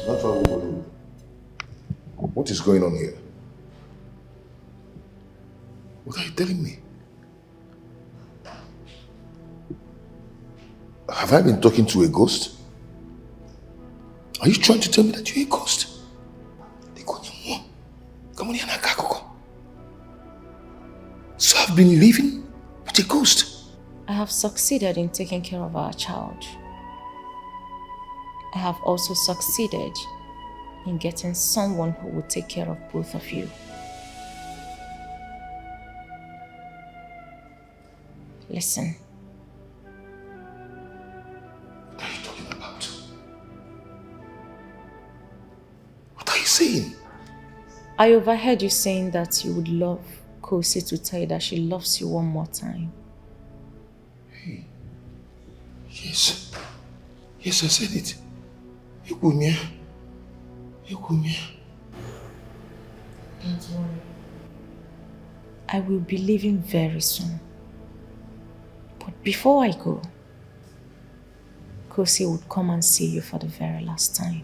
Not what we do. What is going on here? What are you telling me? Have I been talking to a ghost? Are you trying to tell me that you're a ghost? So I've been living with a ghost. I have succeeded in taking care of our child. I have also succeeded in getting someone who will take care of both of you. Listen. What are you talking about? What are you saying? I overheard you saying that you would love Kosi to tell you that she loves you one more time. Hey. Yes. Yes, I said it. Don't worry. I will be leaving very soon. But before I go, Kosi would come and see you for the very last time.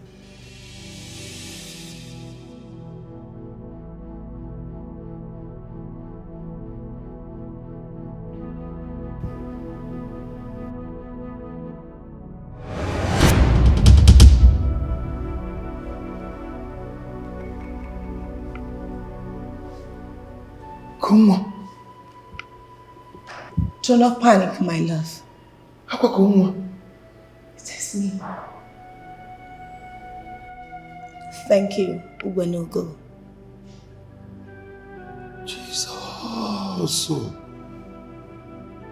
Come on. Do not panic, my love. It is me. Thank you, Uwenogo. Jesus.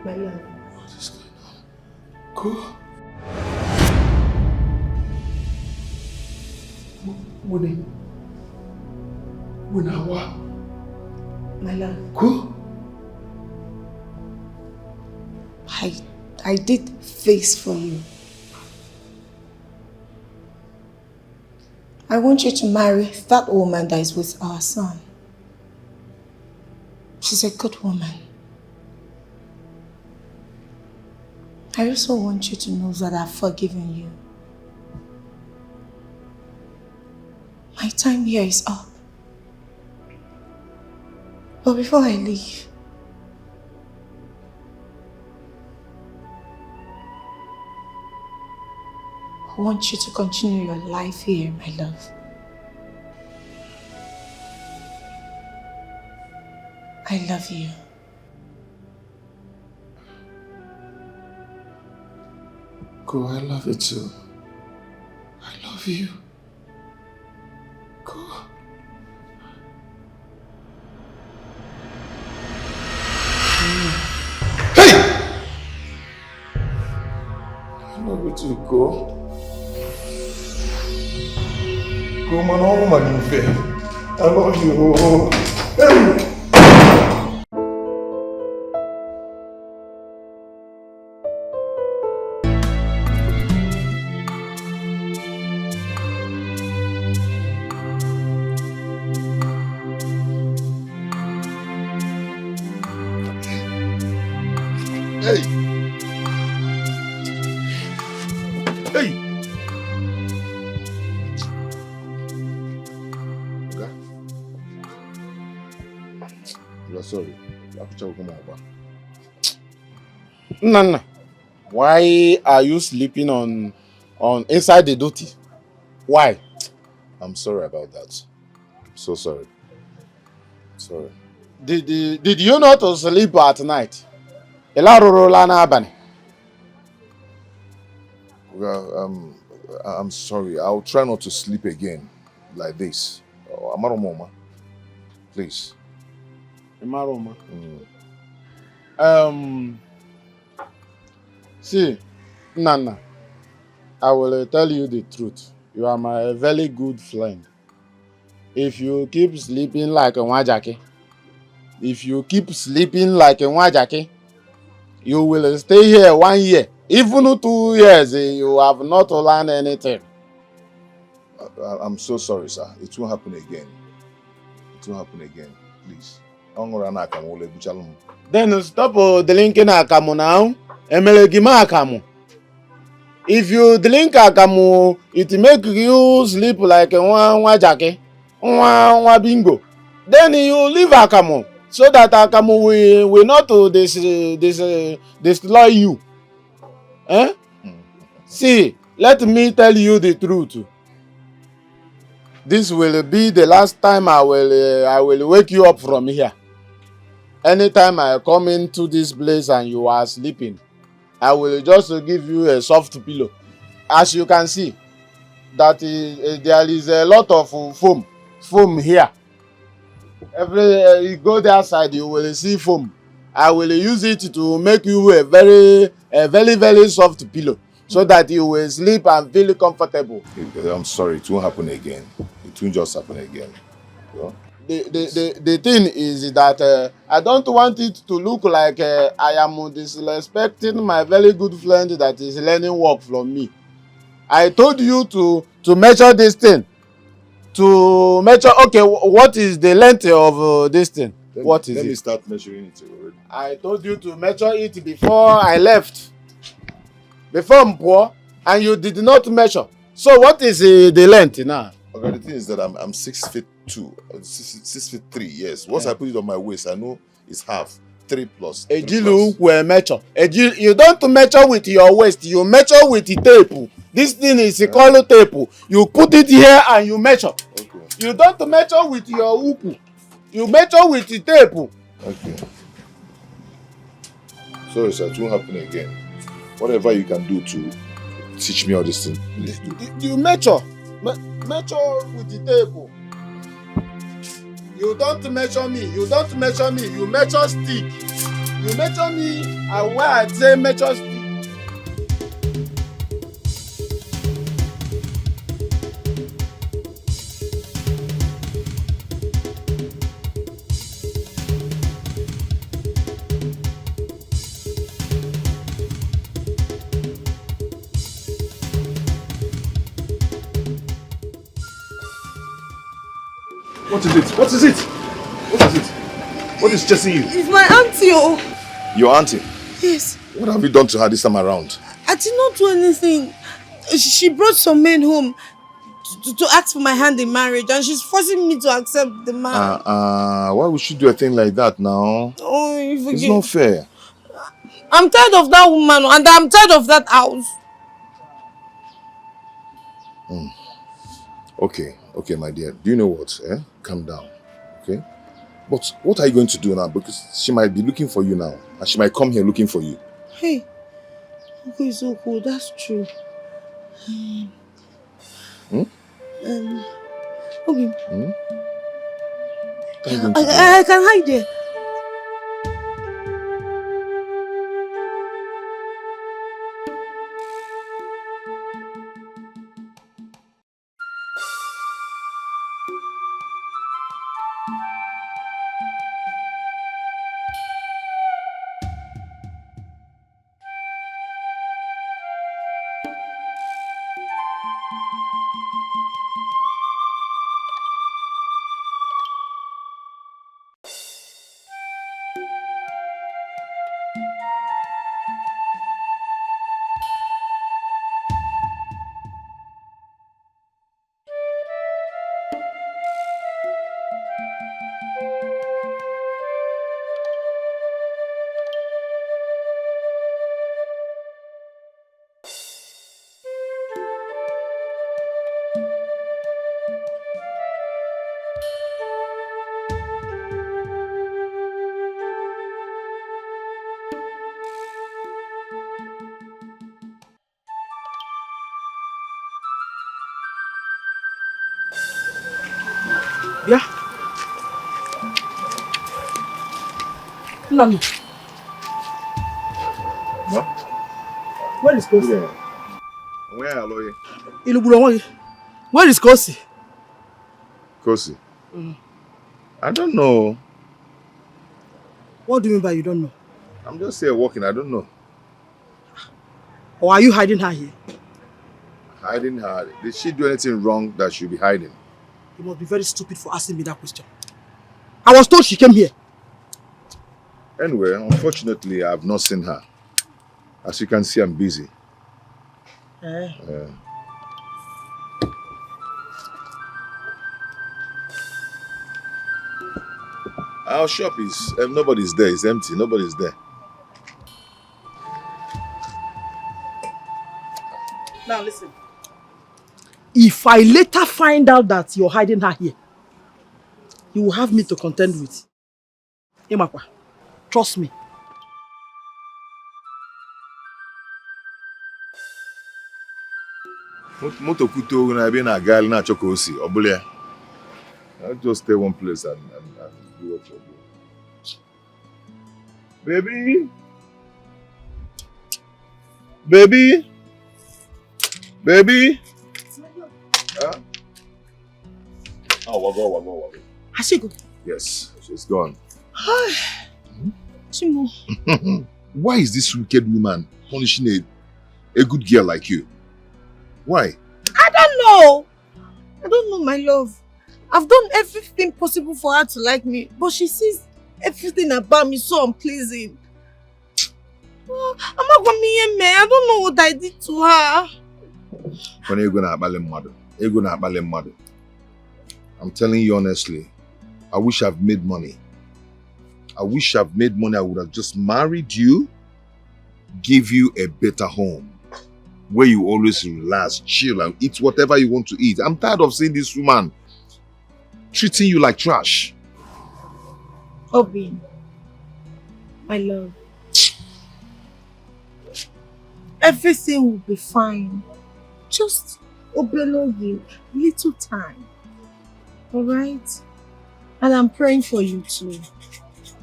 My love. What is going on? Go. What? My love. Go. I did face for you. I want you to marry that woman that is with our son. She's a good woman. I also want you to know that I've forgiven you. My time here is up. But before I leave, I want you to continue your life here, my love. I love you. Go, I love you too. I love you. Go. Hey! I love you too, go. Go, man, all woman in fair. I love you. Hey! Sorry. Nana, why are you sleeping on inside the duty? Why? I'm sorry about that. I'm so sorry. Sorry. Did you not sleep at night? Well, I'm sorry. I'll try not to sleep again like this. Amaromoma, please. Amaroma. See, Nana, I will tell you the truth. You are my very good friend. If you keep sleeping like a wajaki, you will stay here 1 year. Even 2 years, you have not learned anything. I'm so sorry, sir. It won't happen again. It won't happen again. Please. Then stop drinking akamu now. Emelegima akamu. If you drink akamu, it make you sleep like a one jackie, one bingo. Then you leave akamu so that akamu will not destroy you. Eh? See, let me tell you the truth. This will be the last time I will wake you up from here. Anytime I come into this place and you are sleeping, I will just give you a soft pillow. As you can see, that there is a lot of foam here. You go there side, you will see foam. I will use it to make you a very soft pillow, so that you will sleep and feel comfortable. I'm sorry, it won't happen again. It won't just happen again. You know? The thing is that I don't want it to look like I am disrespecting my very good friend that is learning work from me. I told you to measure this thing. To measure, okay, what is the length of this thing? Let me start measuring it already. I told you to measure it before I left. Before I'm poor, and you did not measure. So what is the length now? Okay, the thing is that I'm 6'2", 6'3", yes. Once I put it on my waist, I know it's half. 3 plus. Ejilu will measure. You don't measure with your waist, you measure with the tape. This thing is called tape. You put it here and you measure. Okay. You don't measure with your hook. You measure with the tape. Okay. Sorry, sir, it won't happen again. Whatever you can do to teach me all this thing, please do. You measure. Measure with the tape. You don't measure me. You don't measure me. You measure stick. You measure me, and when I say measure stick. What is it? What is it? What is it? What is chasing you? It's my auntie. Oh. Your auntie? Yes. What have you done to her this time around? I did not do anything. She brought some men home to ask for my hand in marriage, and she's forcing me to accept the man. Why would she do a thing like that now? Oh, you forget. It's not fair. I'm tired of that woman, and I'm tired of that house. Okay, my dear. Do you know what? Calm down, okay? But what are you going to do now? Because she might be looking for you now, and she might come here looking for you. Hey, okay, it's so cool. That's true. Okay. What are you going to do? I can hide there. Yeah. No. What? Where is Kosi? Where are you? Where is Kosi? Kosi? I don't know. What do you mean by you don't know? I'm just here walking. I don't know. Or are you hiding her here? Hiding her? Did she do anything wrong that she'll be hiding? You must be very stupid for asking me that question. I was told she came here. Anyway, unfortunately, I have not seen her. As you can see, I'm busy. Our shop is nobody's there. It's empty. Nobody's there. Now listen. If I later find out that you're hiding her here, you will have me to contend with. Imakwa, trust me. Moto kuto na be na gal na chokosi. Obule. I'll just stay one place and do what you're doing. Baby. Baby. Baby. Huh? Oh, wago. Has she gone? Yes, she's gone. Chimo. Why is this wicked woman punishing a good girl like you? Why? I don't know, my love. I've done everything possible for her to like me, but she sees everything about me so unpleasing. I don't know what I did to her. I'm telling you honestly, I wish I've made money. I wish I've made money. I would have just married you, give you a better home where you always relax, chill, and eat whatever you want to eat. I'm tired of seeing this woman treating you like trash. Obi, my love, everything will be fine. Just Obelogi, little time. Alright? And I'm praying for you too.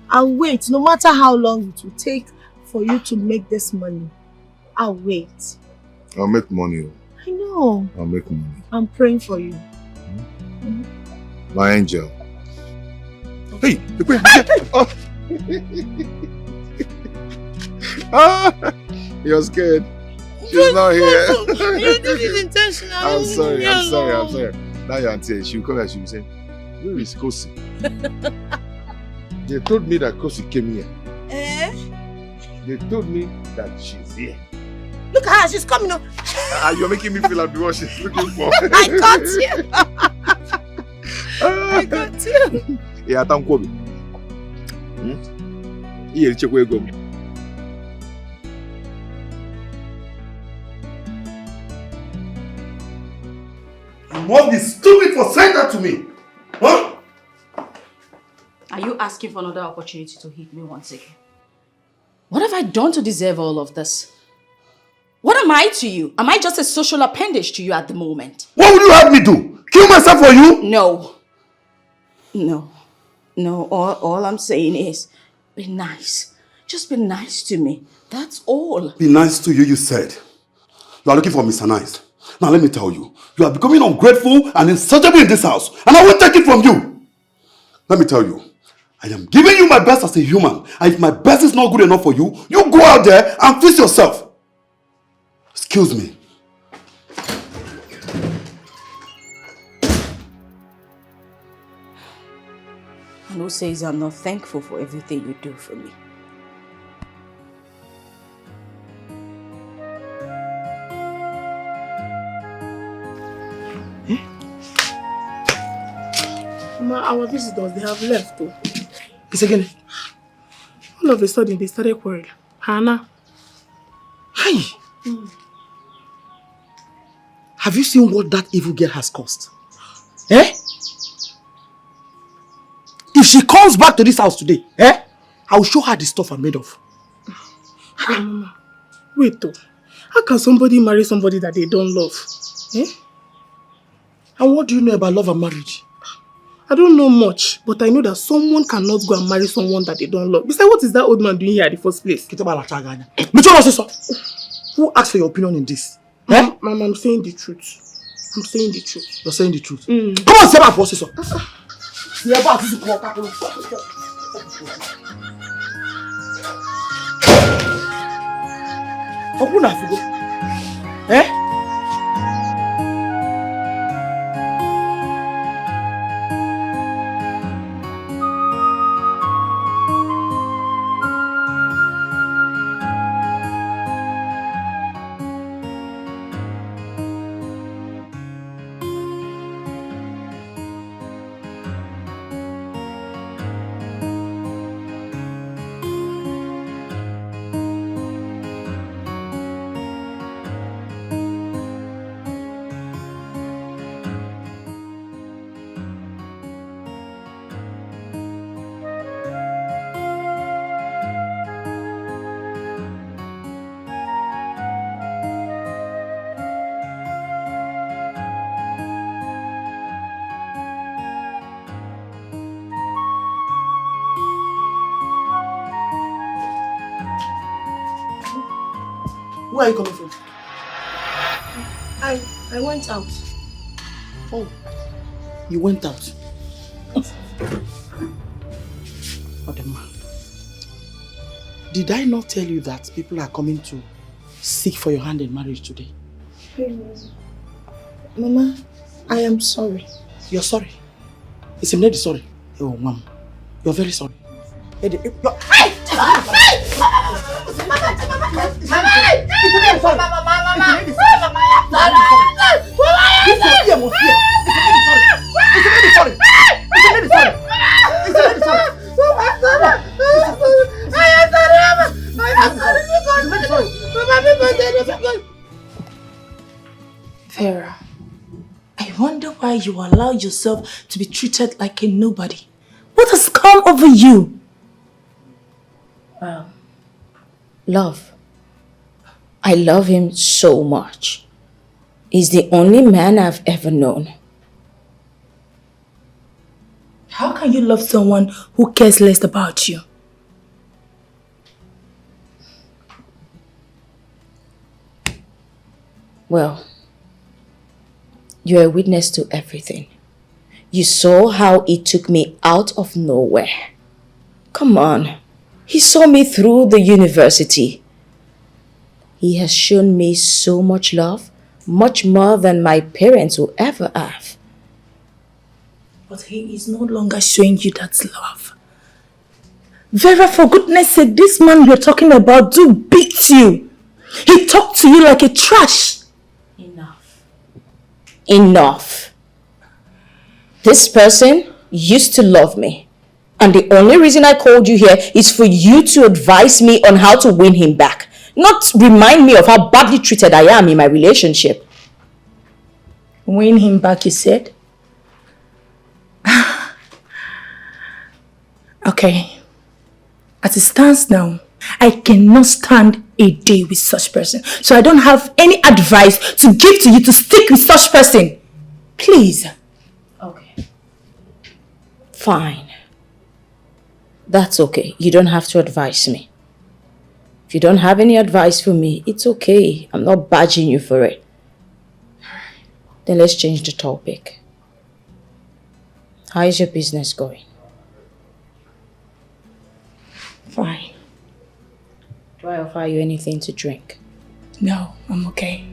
I'll wait, no matter how long it will take for you to make this money. I'll wait. I'll make money. I know. I'll make money. I'm praying for you. My angel. Hey! Oh. Ah, you're scared. She's not here. You did it intentionally. I'm sorry. Now your auntie, she'll come and she'll say, where is Kosi? They told me that Kosi came here. They told me that she's here. Look at her, she's coming up. You're making me feel like what she's looking for. I got you. I got you. Yeah, I'm coming. Here, check where you go. You must be stupid for saying that to me. Huh? Are you asking for another opportunity to hit me once again? What have I done to deserve all of this? What am I to you? Am I just a social appendage to you at the moment? What would you have me do? Kill myself for you? No. All I'm saying is, be nice. Just be nice to me. That's all. Be nice to you, you said. You are looking for Mr. Nice. Now let me tell you, you are becoming ungrateful and insatiable in this house, and I won't take it from you. Let me tell you, I am giving you my best as a human, and if my best is not good enough for you, you go out there and fix yourself. Excuse me. And who says I'm not thankful for everything you do for me? Mama, our visitors, they have left though. Kiss again. All of a sudden, they started quarreling. Hannah. Hey! Have you seen what that evil girl has caused? Eh? If she comes back to this house today, I'll show her the stuff I'm made of. Mama, wait though. How can somebody marry somebody that they don't love? Eh? And what do you know about love and marriage? I don't know much, but I know that someone cannot go and marry someone that they don't love. Besides, what is that old man doing here at the first place? Who asked for your opinion in this? Mama, I'm saying the truth. I'm saying the truth. You're saying the truth? Come on, say my processor. Open up, eh? Where are you coming from? I went out. Oh, you went out. Odema, did I not tell you that people are coming to seek for your hand in marriage today? Mama, I am sorry. You're sorry? Is Lady sorry? Oh, Mom, you're very sorry. Vera, I wonder why you allow yourself to be treated like a nobody. What has come over you? Love. I love him so much. He's the only man I've ever known. How can you love someone who cares less about you? Well, you're a witness to everything. You saw how he took me out of nowhere. Come on. He saw me through the university. He has shown me so much love, much more than my parents will ever have. But he is no longer showing you that love. Vera, for goodness sake, this man you're talking about do beat you. He talked to you like a trash. Enough. Enough. This person used to love me. And the only reason I called you here is for you to advise me on how to win him back. Not remind me of how badly treated I am in my relationship. Win him back, you said? Okay. As it stands now, I cannot stand a day with such person. So I don't have any advice to give to you to stick with such person. Please. Okay. Fine. That's okay. You don't have to advise me. If you don't have any advice for me, it's okay. I'm not badging you for it. Then let's change the topic. How is your business going? Fine. Do I offer you anything to drink? No, I'm okay.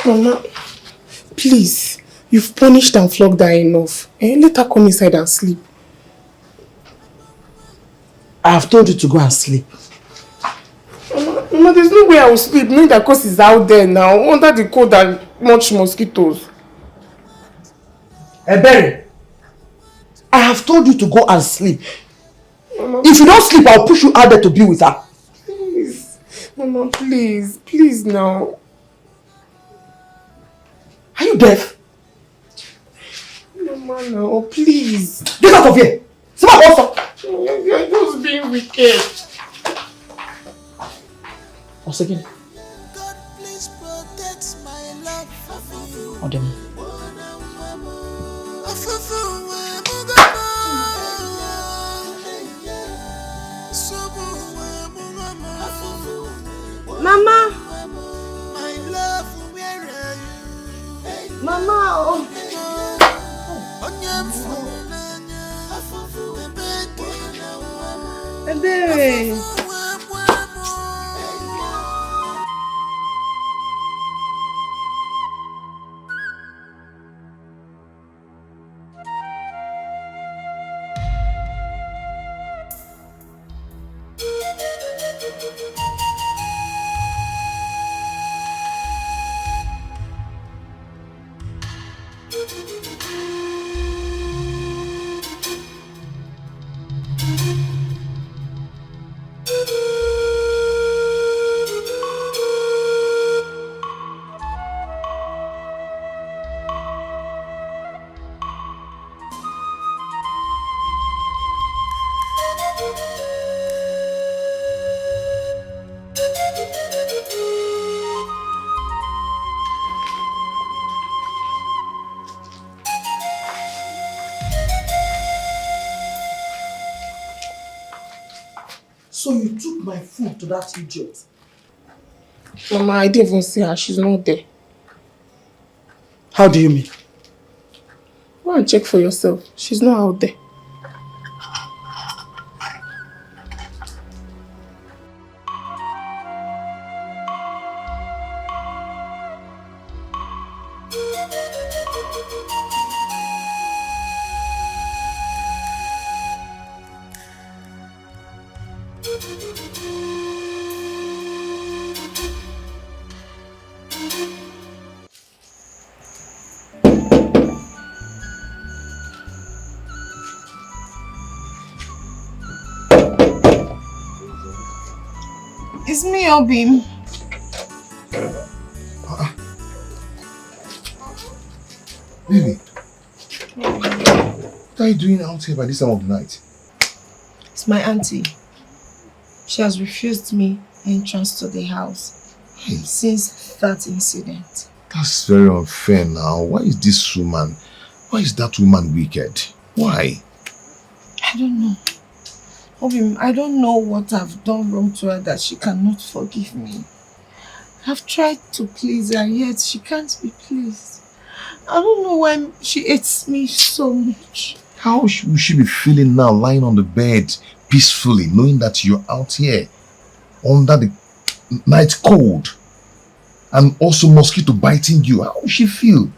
Mama, please, you've punished and flogged her enough. Let her come inside and sleep. I have told you to go and sleep. Mama, there's no way I will sleep knowing that cause is out there now, under the cold and much mosquitoes. Ebere, I have told you to go and sleep. Mama, if you don't sleep, I'll push you out there to be with her. Please. Mama, please. Please now. Are you deaf? Mama, no, please. Get out of here! Come on, You're just being wicked. Once again. Odem. Mama! Mama! Oh. Baby. So you took my food to that idiot? Mama, I didn't even see her. She's not there. How do you mean? Go and check for yourself. She's not out there. It's me, Obim. Baby, what are you doing out here by this time of the night? It's my auntie. She has refused me entrance to the house since that incident. That's very unfair now. Why is that woman wicked? Why? I don't know. Obim, I don't know what I've done wrong to her that she cannot forgive me. I've tried to please her, yet she can't be pleased. I don't know why she hates me so much. How will she be feeling now, lying on the bed peacefully, knowing that you're out here under the night cold and also mosquito biting you? How will she feel?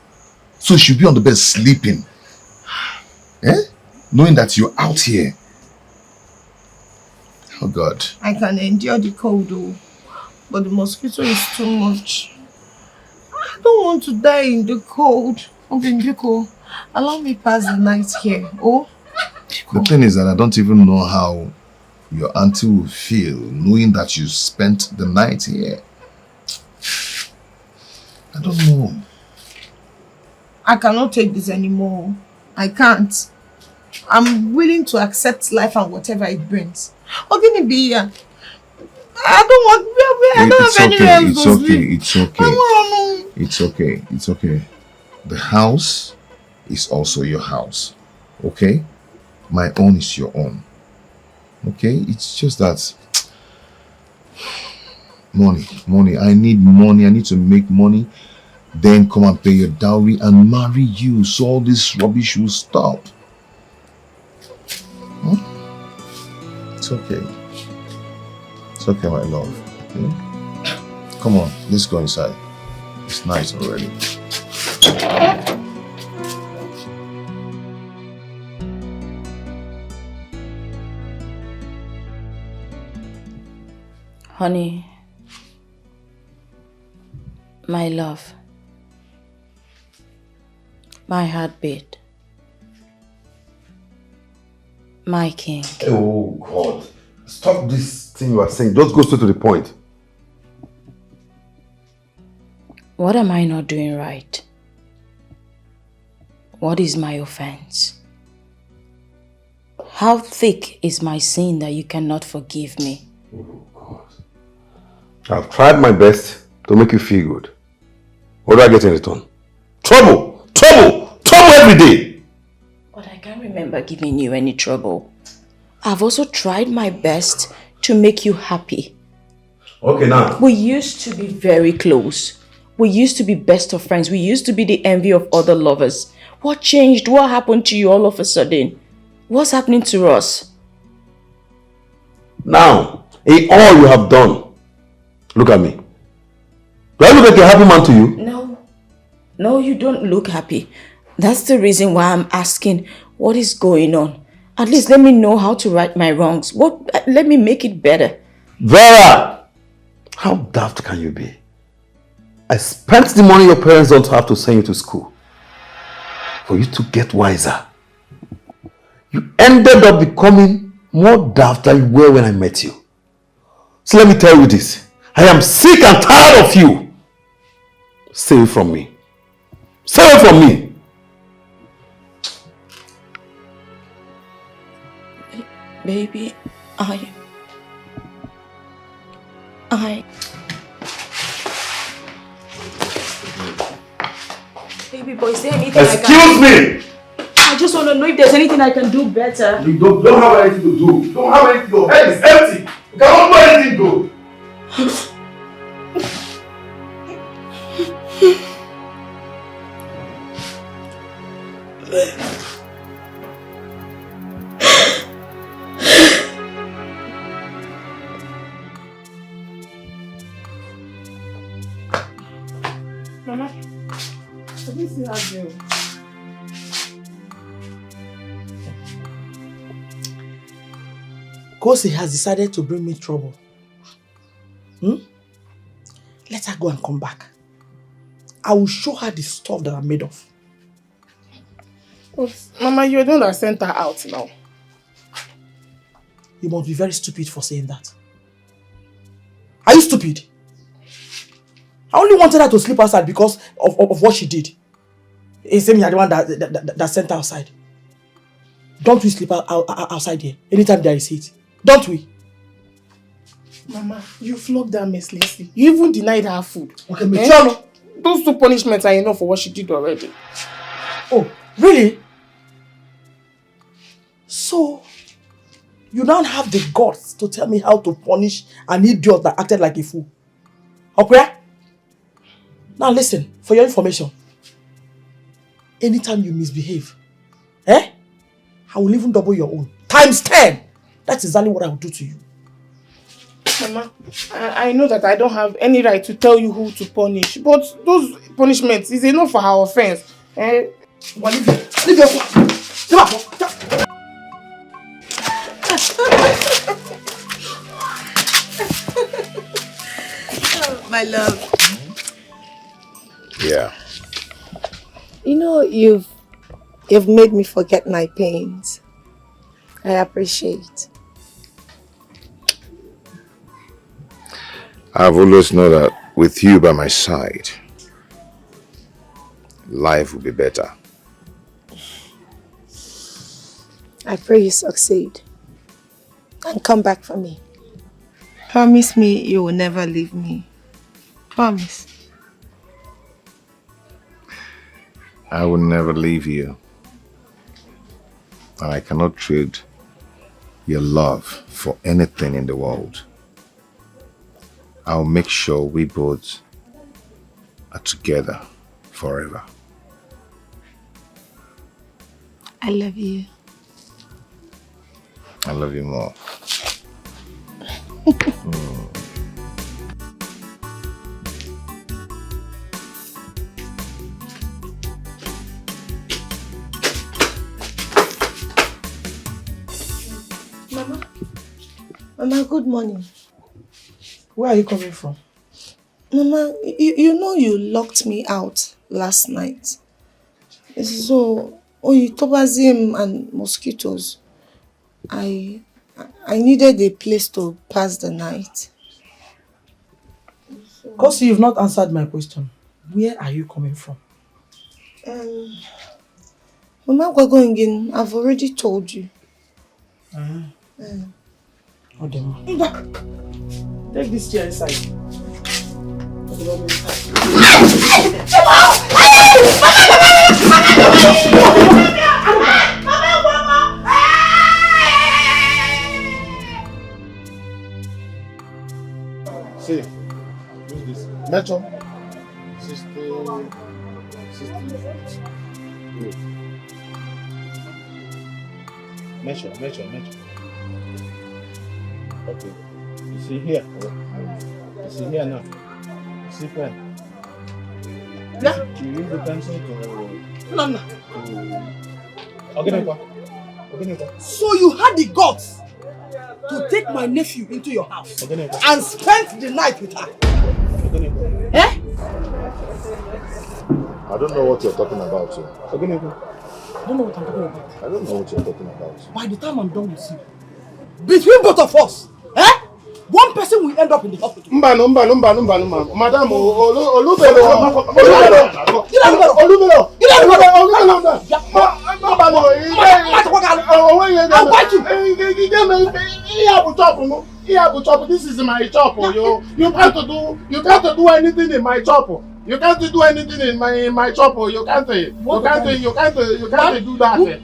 So she'll be on the bed sleeping, knowing that you're out here. Oh God. I can endure the cold though, but the mosquito is too much. I don't want to die in the cold. Obim, allow me pass the night here. Oh? The thing is that I don't even know how your auntie will feel knowing that you spent the night here. I don't know. I cannot take this anymore. I can't. I'm willing to accept life and whatever it brings. Ogini be here. I don't want. I don't have anywhere else to sleep. It's okay. It's okay. It's okay. The house is also your house. Okay? My own is your own. Okay? It's just that money. I need money. I need to make money. Then come and pay your dowry and marry you, so all this rubbish will stop. It's okay. It's okay, my love. Okay? Come on, let's go inside. It's night already. Honey, my love, my heartbeat, my king. Oh God. Stop this thing you are saying. Just go straight to the point. What am I not doing right? What is my offense? How thick is my sin that you cannot forgive me? Oh God. I've tried my best to make you feel good. What do I get in return? Trouble, trouble, trouble every day. But I can't remember giving you any trouble. I've also tried my best to make you happy. Okay, now. We used to be very close. We used to be best of friends. We used to be the envy of other lovers. What changed? What happened to you all of a sudden? What's happening to us? Now, in all you have done, look at me. Do I look like a happy man to you? No. No, you don't look happy. That's the reason why I'm asking what is going on. At least let me know how to right my wrongs. Let me make it better. Vera! How daft can you be? I spent the money your parents don't have to send you to school for you to get wiser. You ended up becoming more daft than you were when I met you. So let me tell you this. I am sick and tired of you. Stay away from me. Stay away from me. Baby, Baby boy, is there anything Excuse me! I just want to know if there's anything I can do better. You don't have anything to do. You don't have anything. Your head is empty. You cannot do anything good. Mama, I didn't see her girl. Kosi has decided to bring me trouble. Let her go and come back. I will show her the stuff that I'm made of. But, Mama, you're the one that sent her out now. You must be very stupid for saying that. Are you stupid? I only wanted her to sleep outside because of what she did. It's saying you're the one that sent her outside. Don't we sleep outside here anytime there is heat? Don't we? Mama, you flogged her mercilessly. You even denied her food. Okay, Michelle. Those 2 punishments are enough for what she did already. Oh, really? So, you don't have the guts to tell me how to punish an idiot that acted like a fool. Okay? Now listen, for your information, anytime you misbehave, I will even double your own. Times 10! That's exactly what I will do to you. Mama, I know that I don't have any right to tell you who to punish, but those punishments is enough for her offense. Well, leave your phone. My love. Yeah. You know, you've made me forget my pains. I appreciate. I've always known that with you by my side, life will be better. I pray you succeed. And come back for me. Promise me you will never leave me. Promise. I will never leave you. And I cannot trade your love for anything in the world. I'll make sure we both are together forever. I love you. I love you more. Mama, good morning. Where are you coming from? Mama, you know you locked me out last night. So, tobazim and mosquitoes. I needed a place to pass the night. Because you've not answered my question. Where are you coming from? Mama, we're going in. I've already told you. Take this chair inside. Mama! See, use this. Metro. 60. Good. Measure. Okay. You see here? You see here now? You see pen? Yeah. You use the pencil to... No. Okay. So you had the guts to take my nephew into your house and spend the night with her? Eh? I don't know what you're talking about, sir. I don't know what I'm talking about. I don't know what you're talking about. By the time I'm done with you, between both of us, one person will end up in the hospital. Madam, this is my chop. You can't do anything in my chop. You can't do anything in my chop. You can't do that.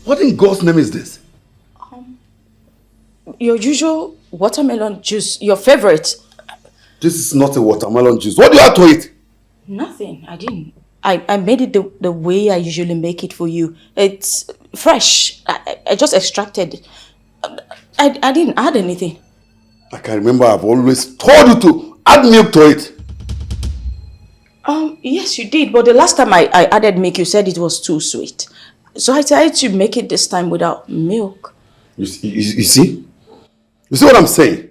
What in God's name is this? Your usual watermelon juice, your favorite. This is not a watermelon juice. What do you have to eat? Nothing, I didn't. I made it the way I usually make it for you. It's fresh. I just extracted. I didn't add anything. I can remember I've always told you to add milk to it. Yes, you did. But the last time I added milk, you said it was too sweet. So I decided to make it this time without milk. You see? You see what I'm saying?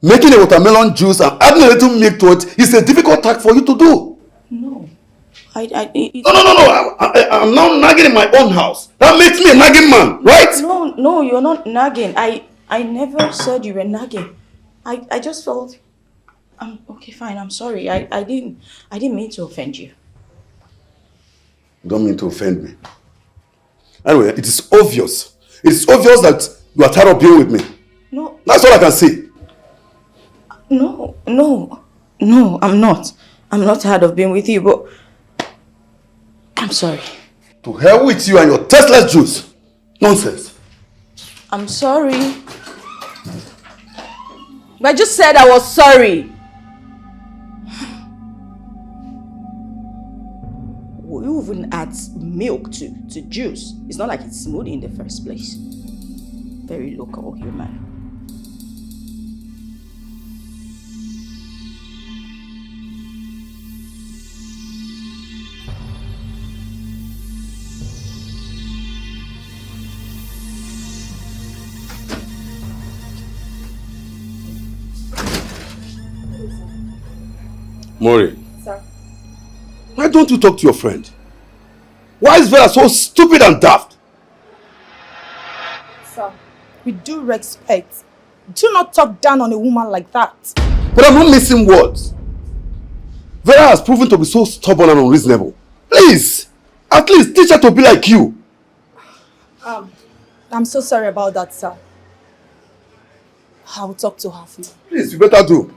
Making a watermelon juice and adding a little milk to it is a difficult task for you to do. No. No. I'm now nagging in my own house. That makes me a nagging man, right? No, you're not nagging. I never said you were nagging. I just felt... okay, fine, I'm sorry. I didn't mean to offend you. You don't mean to offend me. Anyway, it is obvious. It is obvious that you are tired of being with me. No. That's all I can see. No, I'm not. I'm not tired of being with you, but I'm sorry. To hell with you and your tasteless juice. Nonsense. I'm sorry. I just said I was sorry. You even add milk to juice. It's not like it's smoothie in the first place. Very local human. Maury. Sir. Why don't you talk to your friend? Why is Vera so stupid and daft? Sir, with due respect, do not talk down on a woman like that. But I'm not missing words. Vera has proven to be so stubborn and unreasonable. Please, at least teach her to be like you. I'm so sorry about that, sir. I will talk to her for you. Please, you better do.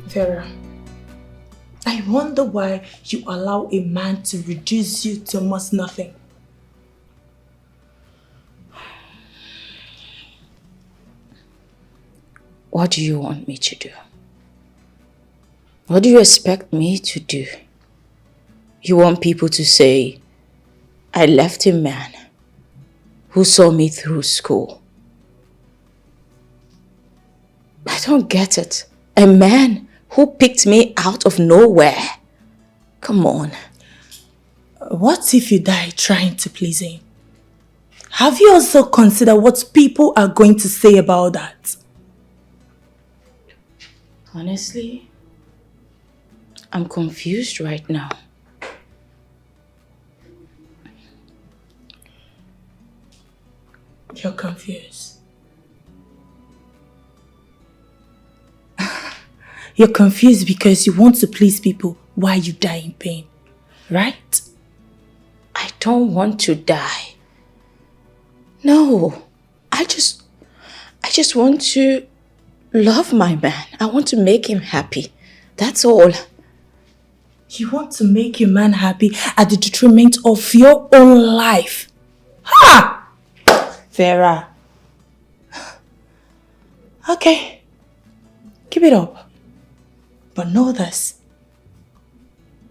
Vera, I wonder why you allow a man to reduce you to almost nothing. What do you want me to do? What do you expect me to do? You want people to say, I left a man who saw me through school. I don't get it. A man who picked me out of nowhere. Come on. What if you die trying to please him? Have you also considered what people are going to say about that? Honestly, I'm confused right now. You're confused. You're confused because you want to please people while you die in pain, right? I don't want to die. No, I just want to love my man. I want to make him happy. That's all. You want to make your man happy at the detriment of your own life. Ha! Vera. Okay. Keep it up. But know this.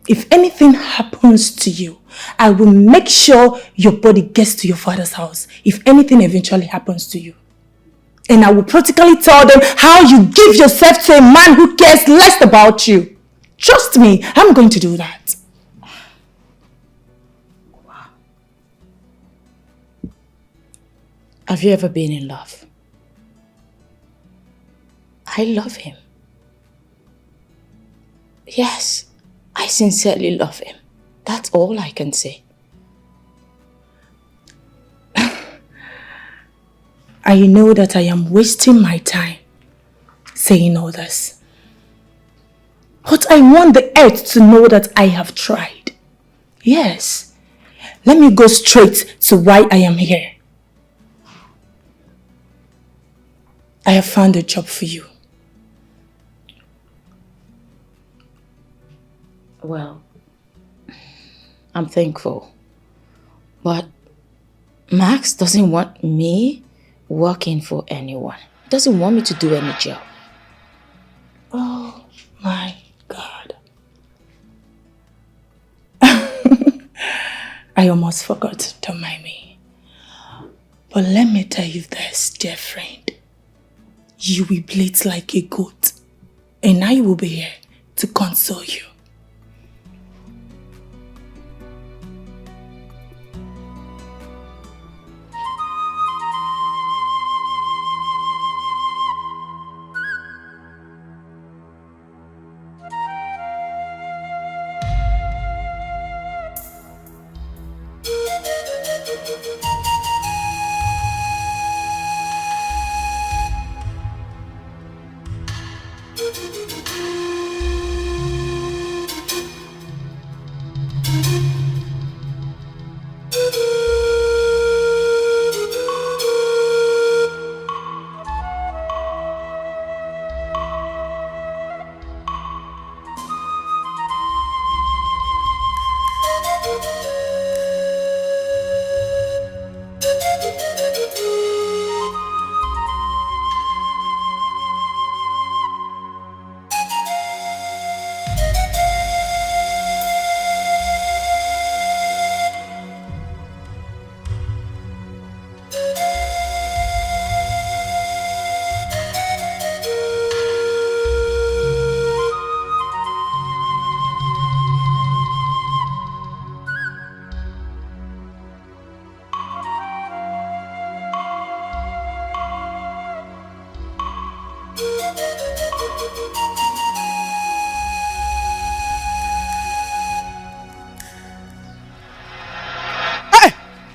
If anything happens to you, I will make sure your body gets to your father's house. If anything eventually happens to you. And I will practically tell them how you give yourself to a man who cares less about you. Trust me, I'm going to do that. Wow. Have you ever been in love? I love him. Yes, I sincerely love him. That's all I can say. I know that I am wasting my time saying all this. But I want the earth to know that I have tried. Yes. Let me go straight to why I am here. I have found a job for you. Well, I'm thankful. But Max doesn't want me working for anyone. He doesn't want me to do any job. Oh my God. I almost forgot, don't mind me. But let me tell you this, dear friend. You will bleat like a goat, and I will be here to console you.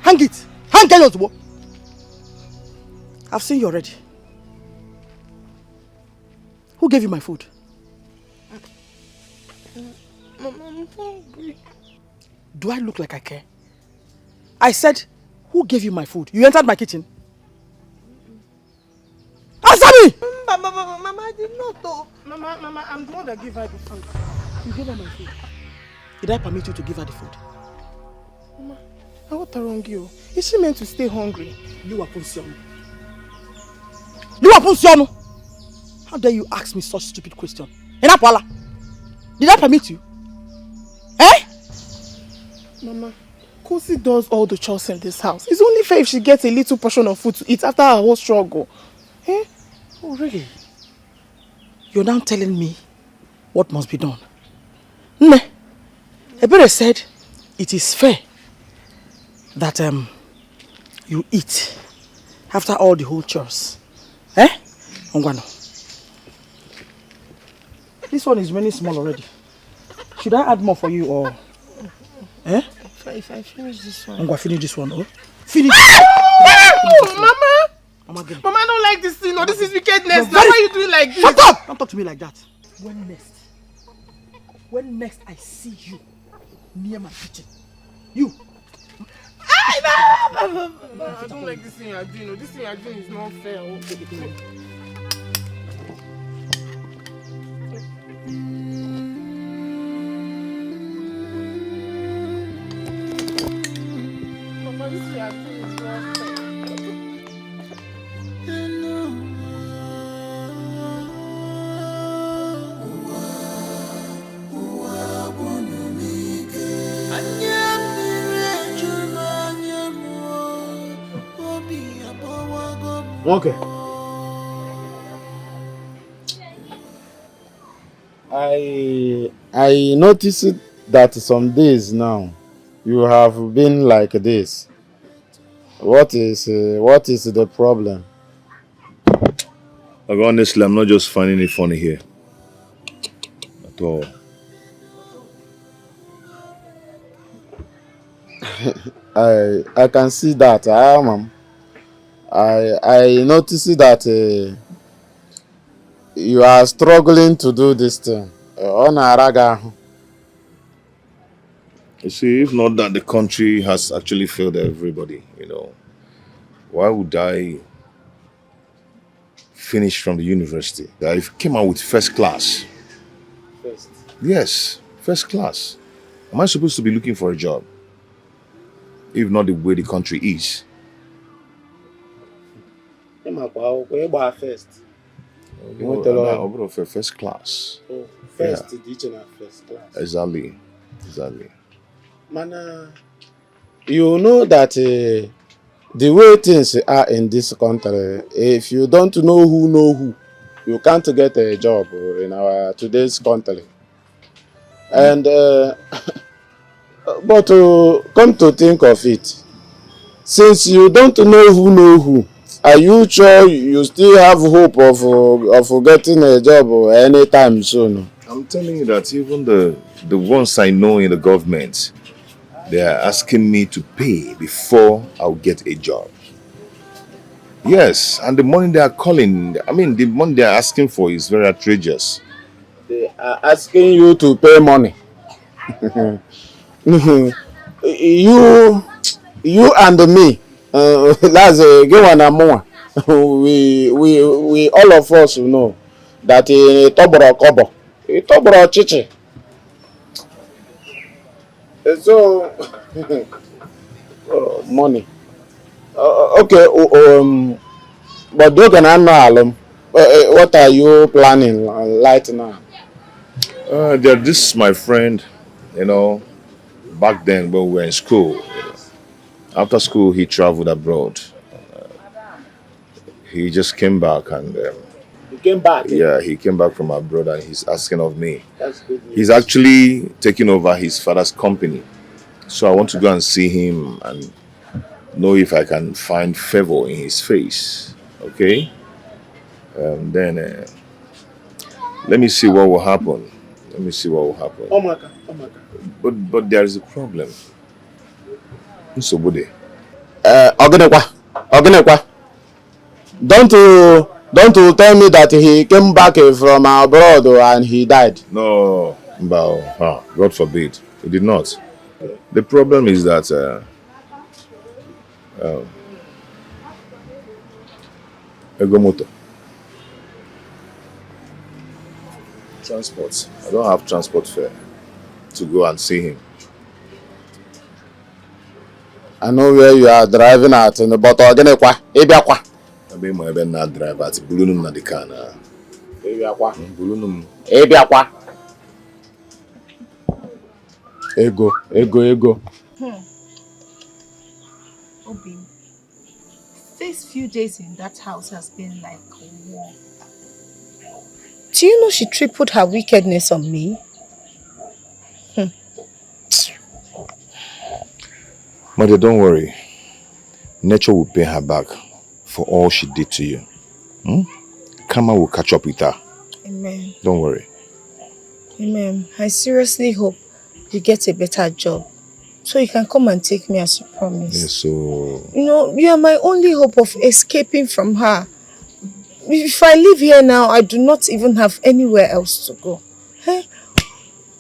Hang it! Hang it! I've seen you already. Who gave you my food? Mama, I'm hungry. Do I look like I care? I said, who gave you my food? You entered my kitchen. Answer me! Mama, I did not know. Mama, I'm the one that gave her the food. You gave her my food. Did I permit you to give her the food? Mama, what wrong you? Is she meant to stay hungry? How dare you ask me such stupid question? Enapwala, did I permit you? Eh? Mama, Kosi does all the chores in this house. It's only fair if she gets a little portion of food to eat after her whole struggle. Eh? Oh, really? You're now telling me what must be done. Ne, Ebere said it is fair that you eat after all the whole chores. Eh? Ongwano. This one is really small already. Should I add more for you or? Eh? If I finish this one. I'm going to finish this one. Oh, finish. Mama! Mama, Mama, I don't like this thing. No, this is wickedness. Now, Why are you doing like this? Shut up! Don't talk to me like that. When next I see you near my kitchen, you. I don't like this thing you are doing. No, this thing you are doing is not fair. Mama, this thing you are doing is not fair. Okay. I noticed that some days now you have been like this. What is the problem? Like, honestly, I'm not just finding it funny here at all. I can see that. I noticed that you are struggling to do this thing. You see, if not that the country has actually failed everybody, why would I finish from the university? I came out with first class. First. Yes, first class. Am I supposed to be looking for a job? If not the way the country is. First. First class. First teaching at first class. Exactly. Mana, you know that the way things are in this country, if you don't know who, you can't get a job in our today's country. And but come to think of it, since you don't know who, are you sure you still have hope of getting a job anytime soon? I'm telling you that even the ones I know in the government, they are asking me to pay before I'll get a job. Yes, and the money they are calling, the money they are asking for is very outrageous. They are asking you to pay money. You and me, that's a good one and more. We all of us know that Toboro Kobo, Toboro Chichi. So money. Okay. But you can know what are you planning right now? This is my friend, back then when we were in school. After school, he traveled abroad. He just came back and... He came back? Yeah, he came back from abroad and he's asking of me. That's good news. He's actually taking over his father's company. So I want to go and see him and know if I can find favor in his face. Okay? Then let me see what will happen. Oh my God. But there is a problem. Nsobode. Ogenekwa. Don't you tell me that he came back from abroad and he died. No, God forbid. He did not. The problem is that Egomoto. Transport. I don't have transport fare to go and see him. I know where you are driving at, but Ogenekwa, Ebiakwa. I not drive at Bulunum na the car na. Ebiakwa. Bulunum. Ebiakwa. Ego. Obi, these few days in that house has been like war. Do you know she tripled her wickedness on me? Mother, don't worry. Nature will pay her back for all she did to you. Karma will catch up with her. Amen. Don't worry. Amen. I seriously hope you get a better job so you can come and take me as you promised. Yes, so... You know, you are my only hope of escaping from her. If I live here now, I do not even have anywhere else to go. Hey,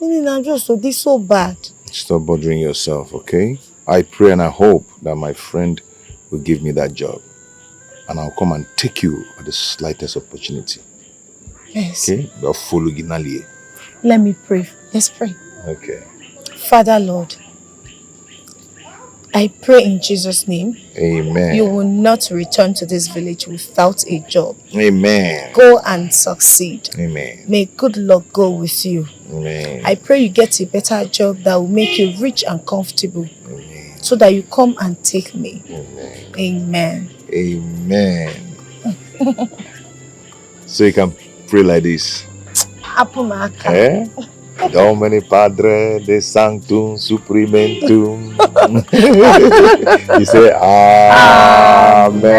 I'm just this so bad. Stop bothering yourself, okay? I pray and I hope that my friend will give me that job. And I'll come and take you at the slightest opportunity. Yes. Okay? But follow Ginali. Let me pray. Let's pray. Okay. Father Lord, I pray in Jesus' name. Amen. You will not return to this village without a job. Amen. Go and succeed. Amen. May good luck go with you. Amen. I pray you get a better job that will make you rich and comfortable. Amen. So that you come and take me. Amen. Amen. Amen. So you can pray like this. Apumaka. Eh? Domini Padre de Sanctum Suprimentum. You say Amen.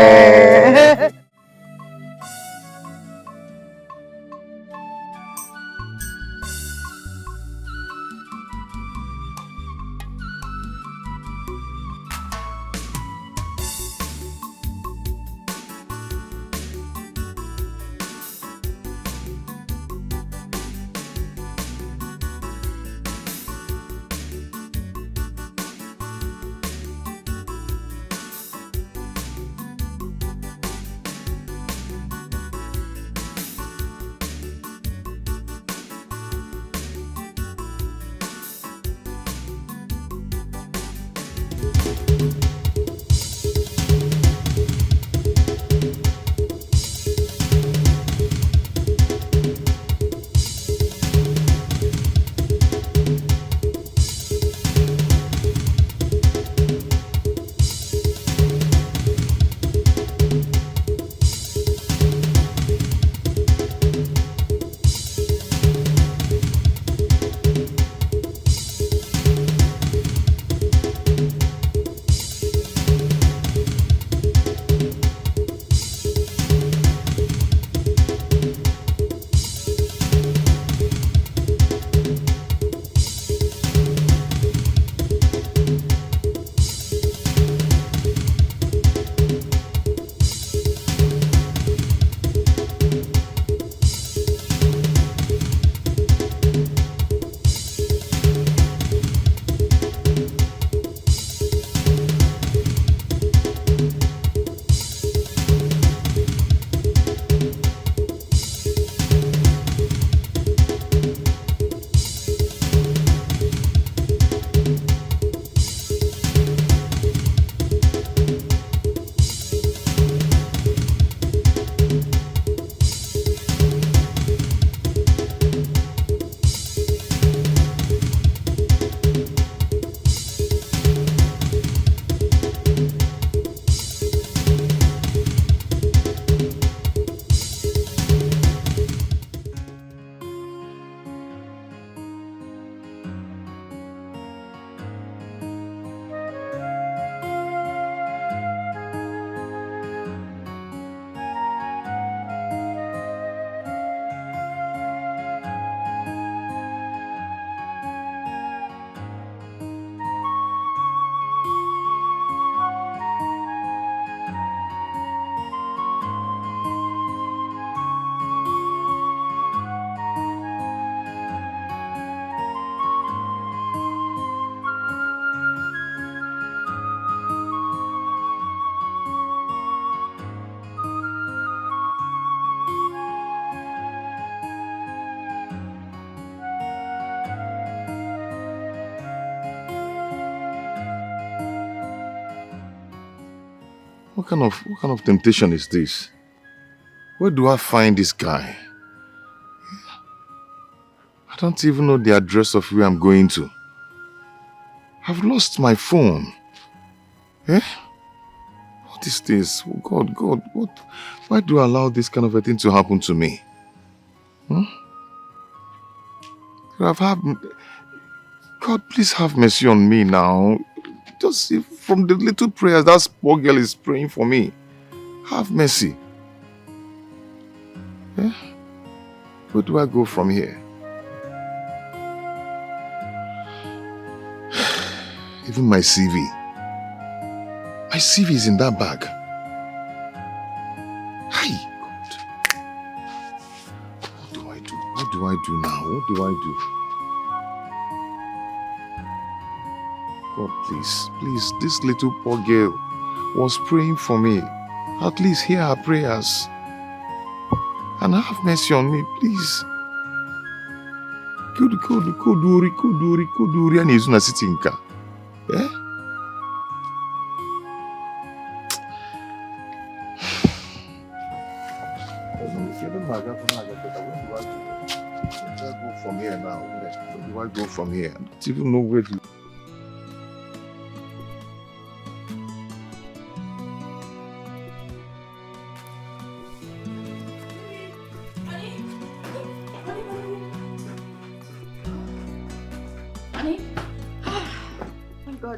What kind of temptation is this? Where do I find this guy? I don't even know the address of where I'm going to. I've lost my phone. Eh? What is this? Oh God, what? Why do I allow this kind of a thing to happen to me? God, please have mercy on me now. Just see from the little prayers that poor girl is praying for me. Have mercy. Eh? Where do I go from here? Even my CV. My CV is in that bag. Hey, God. What do I do? What do I do now? What do I do? God, please, please, this little poor girl was praying for me. At least hear her prayers. And have mercy on me, please. Kuduri, and he's not sitting car. Yeah? Where do I go from here now? Where do I go from here? I don't even know where to.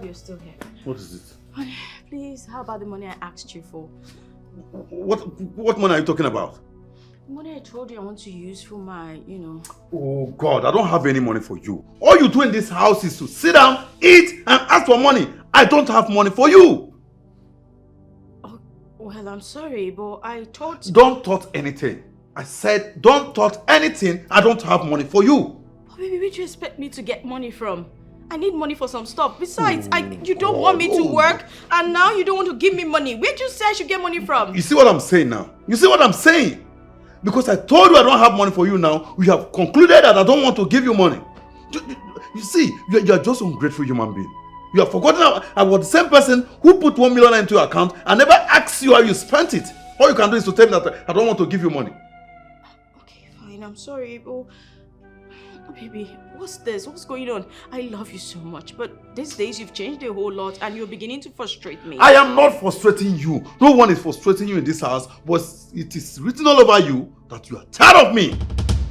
You're still here. What is it? Honey, please, how about the money I asked you for? What money are you talking about? The money I told you I want to use for my, Oh God, I don't have any money for you. All you do in this house is to sit down, eat, and ask for money. I don't have money for you. Oh, well, I'm sorry, but I thought... Don't thought anything. I said, don't thought anything. I don't have money for you. Oh, baby, where do you expect me to get money from? I need money for some stuff. Besides, you don't want me to work, and now you don't want to give me money. Where did you say I should get money from? You see what I'm saying now? You see what I'm saying? Because I told you I don't have money for you now, we have concluded that I don't want to give you money. You see, you are just an ungrateful human being. You have forgotten I was the same person who put 1 million into your account and never asked you how you spent it. All you can do is to tell me that I don't want to give you money. Okay, fine. I'm sorry, but... Baby, what's this? What's going on? I love you so much, but these days you've changed a whole lot and you're beginning to frustrate me. I am not frustrating you. No one is frustrating you in this house, but it is written all over you that you are tired of me.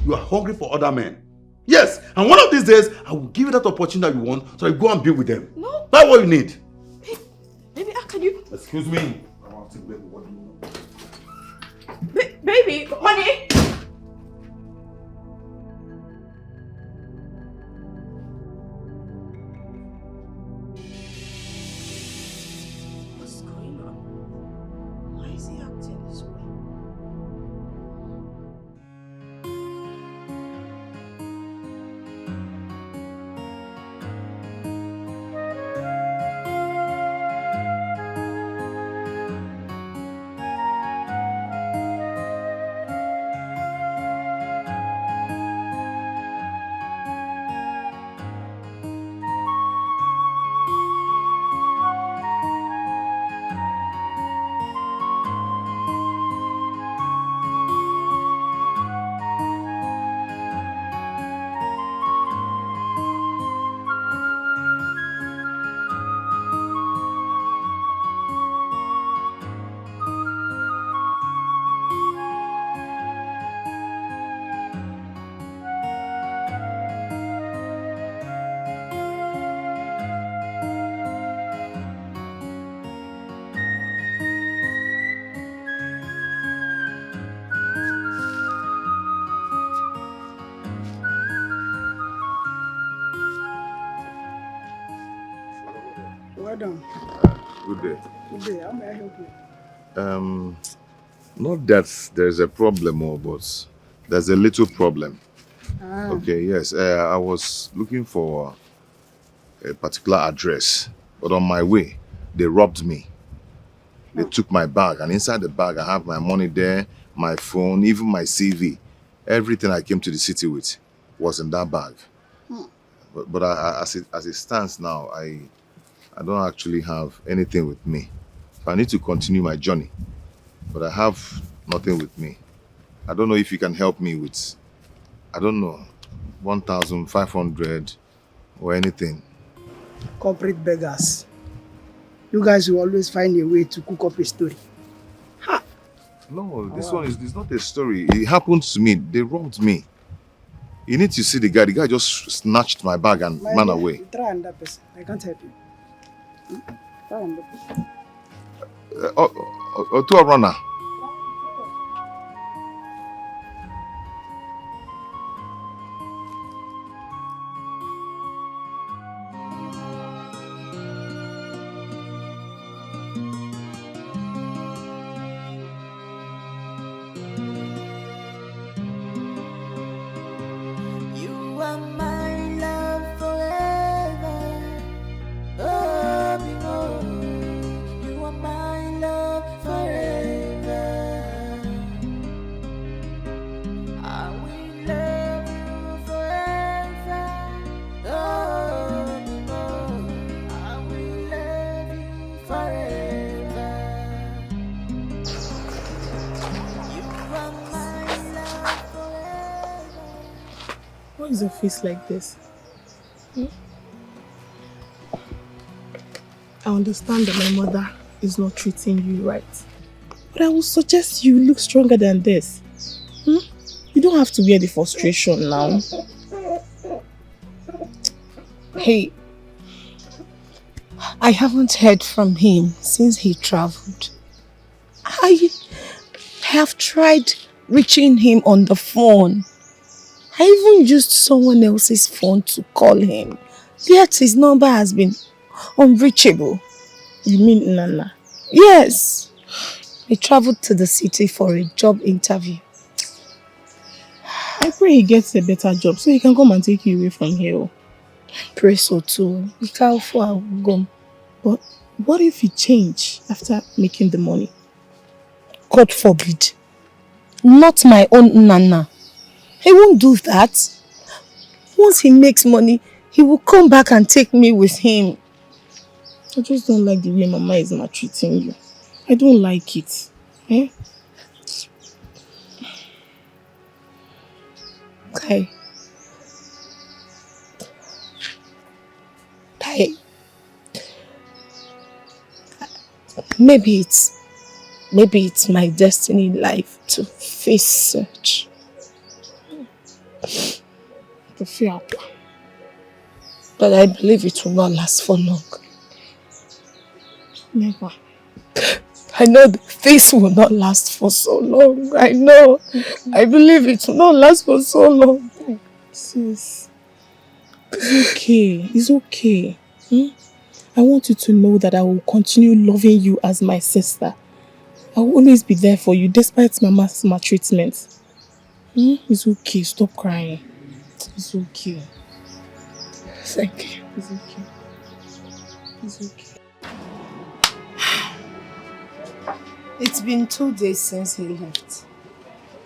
You are hungry for other men. Yes, and one of these days, I will give you that opportunity that you want, so you go and be with them. No. That's what you need. Baby, how can you... Excuse me. Baby, honey! Well done. Good day. Good day. How may I help you? Not that there's a problem, but there's a little problem. Okay, yes. I was looking for a particular address, but on my way, they robbed me. They took my bag, and inside the bag, I have my money there, my phone, even my CV. Everything I came to the city with was in that bag. But as it stands now, I don't actually have anything with me. So I need to continue my journey, but I have nothing with me. I don't know if you can help me with, 1,500 or anything. Corporate beggars. You guys will always find a way to cook up a story. Ha! No, this one is not a story. It happened to me. They robbed me. You need to see the guy. The guy just snatched my bag and ran away. Try another person. I can't help you. Try another person. To a runner. is your face like this? Hmm? I understand that my mother is not treating you right. But I would suggest you look stronger than this. Hmm? You don't have to wear the frustration now. Hey, I haven't heard from him since he traveled. I have tried reaching him on the phone. I even used someone else's phone to call him. Yet his number has been unreachable. You mean Nana? Yes. He traveled to the city for a job interview. I pray he gets a better job so he can come and take you away from here. Pray so too. But what if he change after making the money? God forbid. Not my own Nana. He won't do that. Once he makes money, he will come back and take me with him. I just don't like the way Mama is maltreating you. I don't like it. Eh? Okay. Maybe it's my destiny in life to face such. But I believe it will not last for long. Never. I know this will not last for so long. I know. I believe it will not last for so long. Sis, it's okay. It's okay. I want you to know that I will continue loving you as my sister. I will always be there for you despite Mama's maltreatment. It's okay. Stop crying. It's okay. Thank you. It's okay. It's okay. It's been 2 days since he left.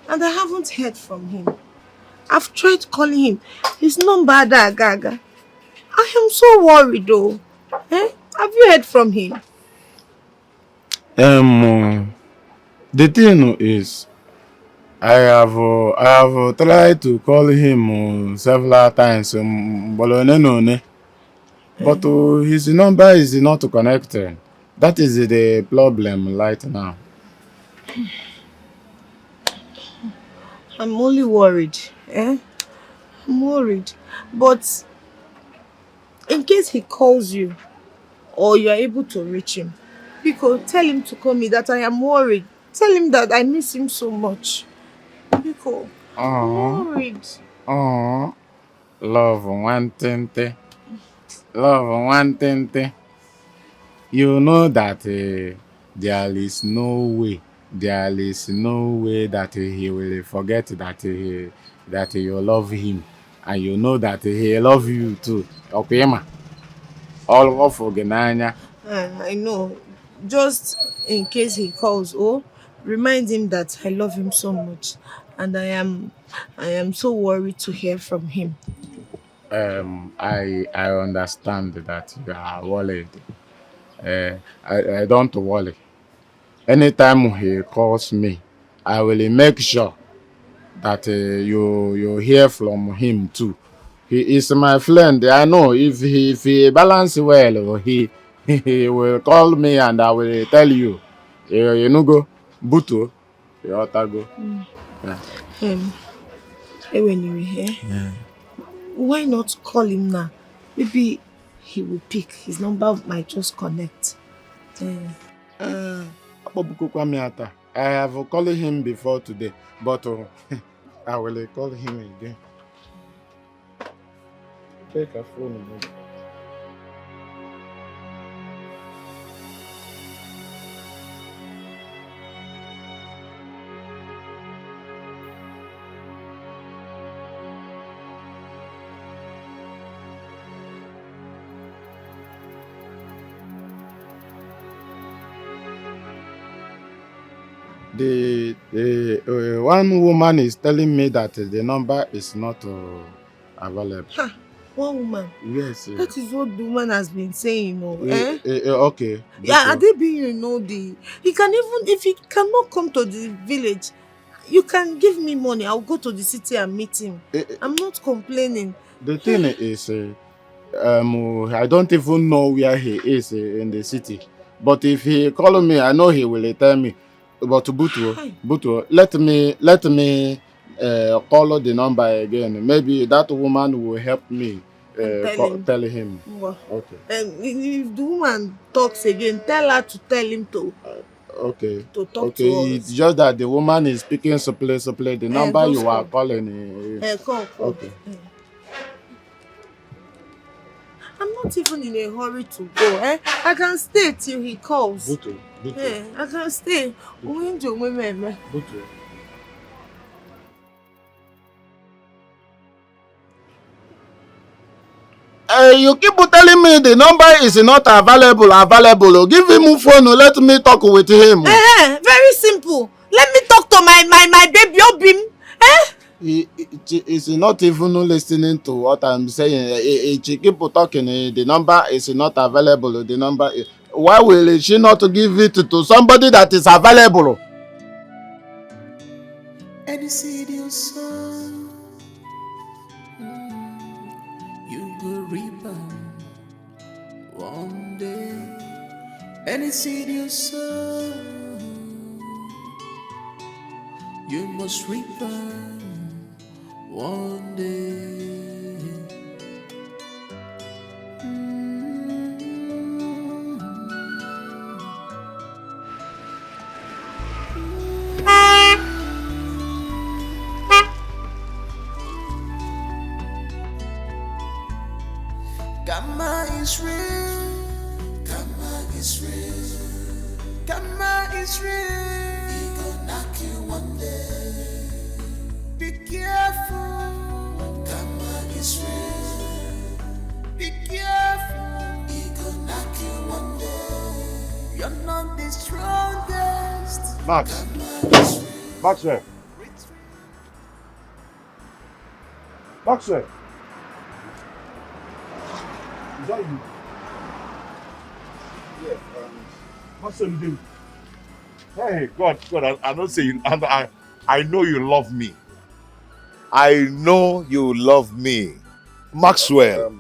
And I haven't heard from him. I've tried calling him. His number Gaga. I am so worried though. Have you heard from him? The thing is, I have tried to call him several times, but his number is not connected. That is the problem right now. I'm only worried. I'm worried. But in case he calls you or you are able to reach him, Biko, tell him to call me that I am worried. Tell him that I miss him so much. Biko, I'm worried. Love one thing. Love one thing. You know that there is no way that he will forget that you love him, and you know that he love you too. Okay, ma. All of Ogenanya. I know. Just in case he calls, remind him that I love him so much, and I am so worried to hear from him. I understand that you are worried. I don't worry. Anytime he calls me, I will make sure that you hear from him too. He is my friend. I know if he balance well, he will call me and I will tell you. You know go, Buto, you ought to go. Hey, when you were here, why not call him now? Maybe he will pick. His number might just connect. I have called him before today, but I will call him again. Take a phone. The one woman is telling me that the number is not available. One woman? Yes. That is what the woman has been saying, okay. Yeah, Adebi, he can even, if he cannot come to the village, You can give me money. I'll go to the city and meet him. I'm not complaining. The thing is, I don't even know where he is in the city. But if he call me, I know he will tell me. But Butu, let me call the number again. Maybe that woman will help me tell him. Well, Okay. if the woman talks again, tell her to tell him to. Okay. To talk okay. to us. It's just that the woman is speaking supple. The number you are calling. Call. Okay. I'm not even in a hurry to go. I can stay till he calls. Butu. I can stay. Butu. You keep telling me the number is not available. Give him a phone. Let me talk with him. Very simple. Let me talk to my baby Obim. He is not even listening to what I'm saying. She keep talking. The number is not available. The number. Why will she not give it to somebody that is available? Any seed you sow, you will reap one day. Any seed you sow, you must reap one day. Gamma is real. Gamma is real. Gamma is real. He gon' knock you one day. Be careful. Gamma is real. Be careful. He gon' knock you one day. You're not the strongest. Max. Maxwell. Maxwell. Is that you? Yes, Maxwell, you did. Hey, God, I don't say you. I know you love me. I know you love me. Maxwell.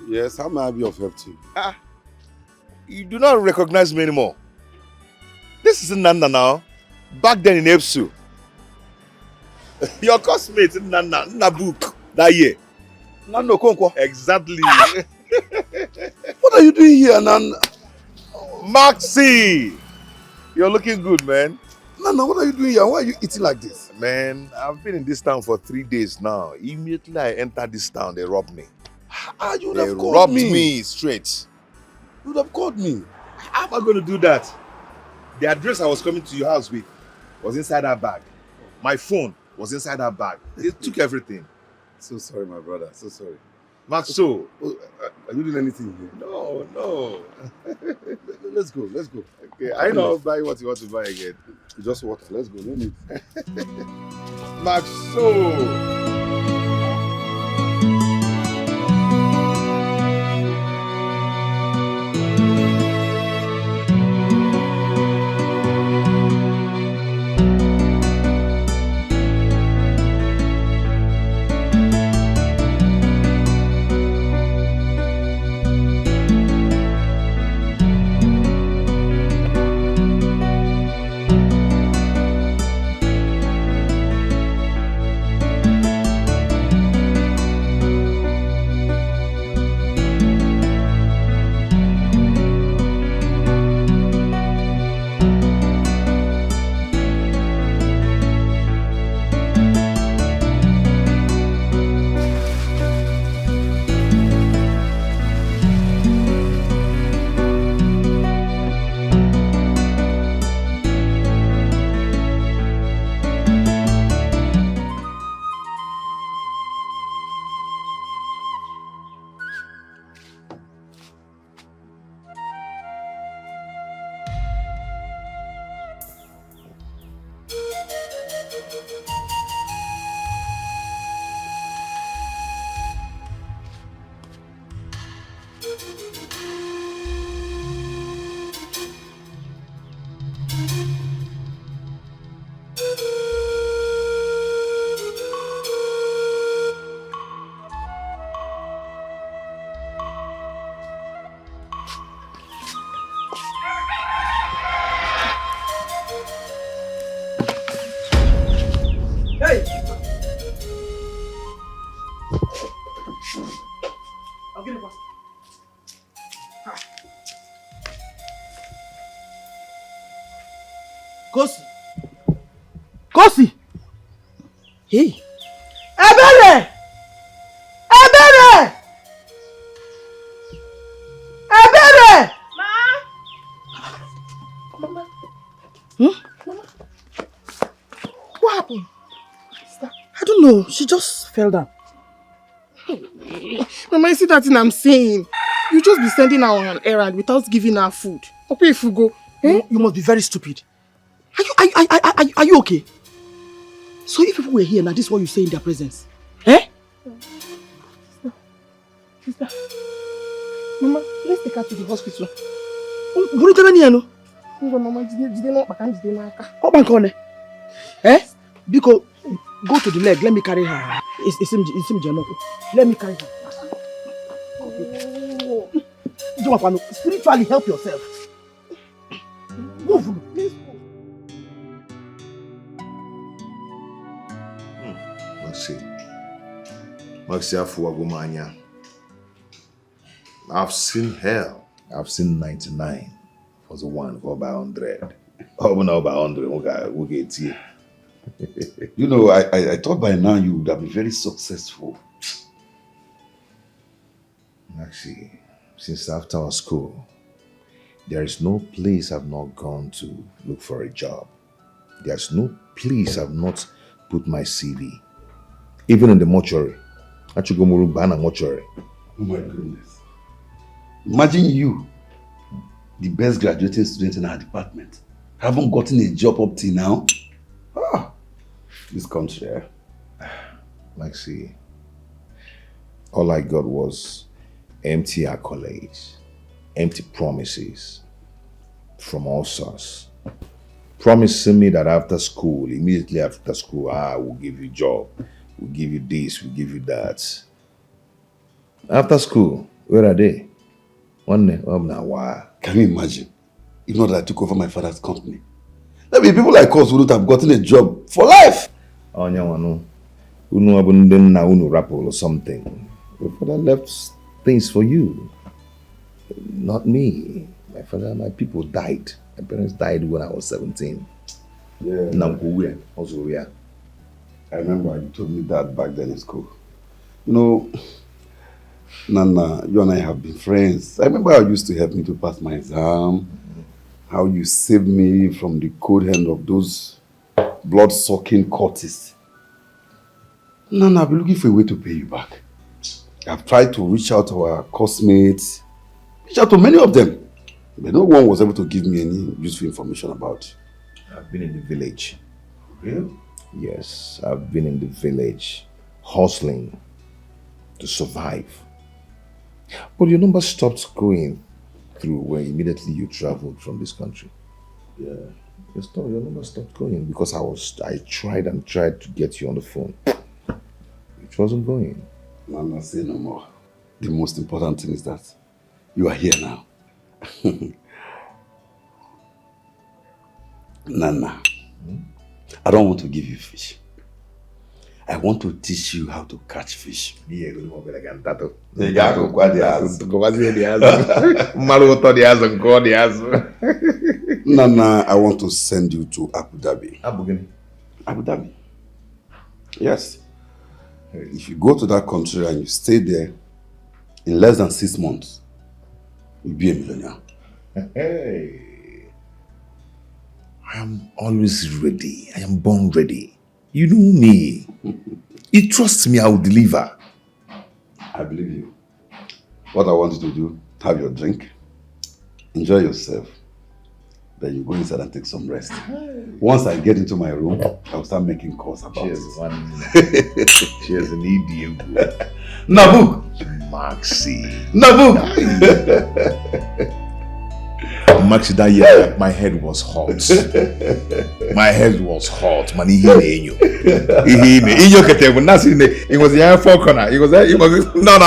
yes, how may I be of help to you? You do not recognize me anymore. This is Nana now. Back then in Epsu. Your classmate in Nana book that year. Nano Konkwo. Exactly. What are you doing here, Nan? Maxi! You're looking good, man. Nana, what are you doing here? Why are you eating like this? Man, I've been in this town for 3 days now. Immediately I entered this town, they robbed me. You would They have called robbed me. me straight. You would have called me. How am I going to do that? The address I was coming to your house with was inside that bag. My phone was inside that bag. They took everything. So sorry, my brother. So sorry. Max, so? Are you doing anything here? No. Let's go. Okay, I know I'll buy what you want to buy again. Just water. Let's go. No need. Max, so? Kosi. Kosi. Hey. Ebere! Ebere! Ebere! Mama. Mama. What happened? I don't know. She just fell down. Mama, you see that thing I'm saying? You just be sending her on an errand without giving her food. Okay, if you go. You must be very stupid. Are you okay? So if people were here now, this is what you say in their presence. Eh? Sister. Mama, let's take her to the hospital. What do you know? Mama, jide no baka jide na aka. What bank on? Eh? Biko, go to the leg. Let me carry her. It's him. Let me carry her. Spiritually help yourself. Move. Please move. Maxi Afuagumanya. I've seen hell. I've seen 99 for the one for about 100. Oh, no, about 100. Okay, we'll get here. You know, I thought by now you would have been very successful. Maxi, since after our school, there is no place I've not gone to look for a job. There's no place I've not put my CV. Even in the mortuary. Achugomuru Bana mortuary. Oh my goodness. Imagine you, the best graduating student in our department, haven't gotten a job up till now. This country, Maxi, all I got was empty accolades, empty promises from all sorts. Promising me that after school, immediately after school, we'll give you a job, we'll give you this, we'll give you that. After school, where are they? One day, why? Can you imagine? If not that I took over my father's company. There be people like us who would have gotten a job for life. Unu rapple or something. Your father left things for you. Not me. My people died. My parents died when I was 17. Yeah. I remember you told me that back then in school. You know, Nana, you and I have been friends. I remember how you used to help me to pass my exam. How you saved me from the cold hand of those blood-sucking cultists. Nana, I've been looking for a way to pay you back. I've tried to reach out to our classmates, reach out to many of them, but no one was able to give me any useful information about you. I've been in the village. Really? Yes, I've been in the village, hustling to survive. But your number stopped going through when immediately you traveled from this country. Yeah. Your number stopped going because I tried and tried to get you on the phone. It wasn't going. Nana, say no more. The most important thing is that you are here now. Nana, I don't want to give you fish. I want to teach you how to catch fish. Nana, I want to send you to Abu Dhabi. Abu Dhabi. Yes. If you go to that country and you stay there, in less than 6 months, you'll be a millionaire. Hey. I am always ready. I am born ready. You know me. You trust me, I will deliver. I believe you. What I want you to do, have your drink, enjoy yourself, then you go inside and take some rest. Once I get into my room, I'll start making calls about it. Cheers, an idiot. Nabuk! Maxi. Nabuk! Maxi, that year, my head was hot. My head was hot. Man, he was the four corner. He was no,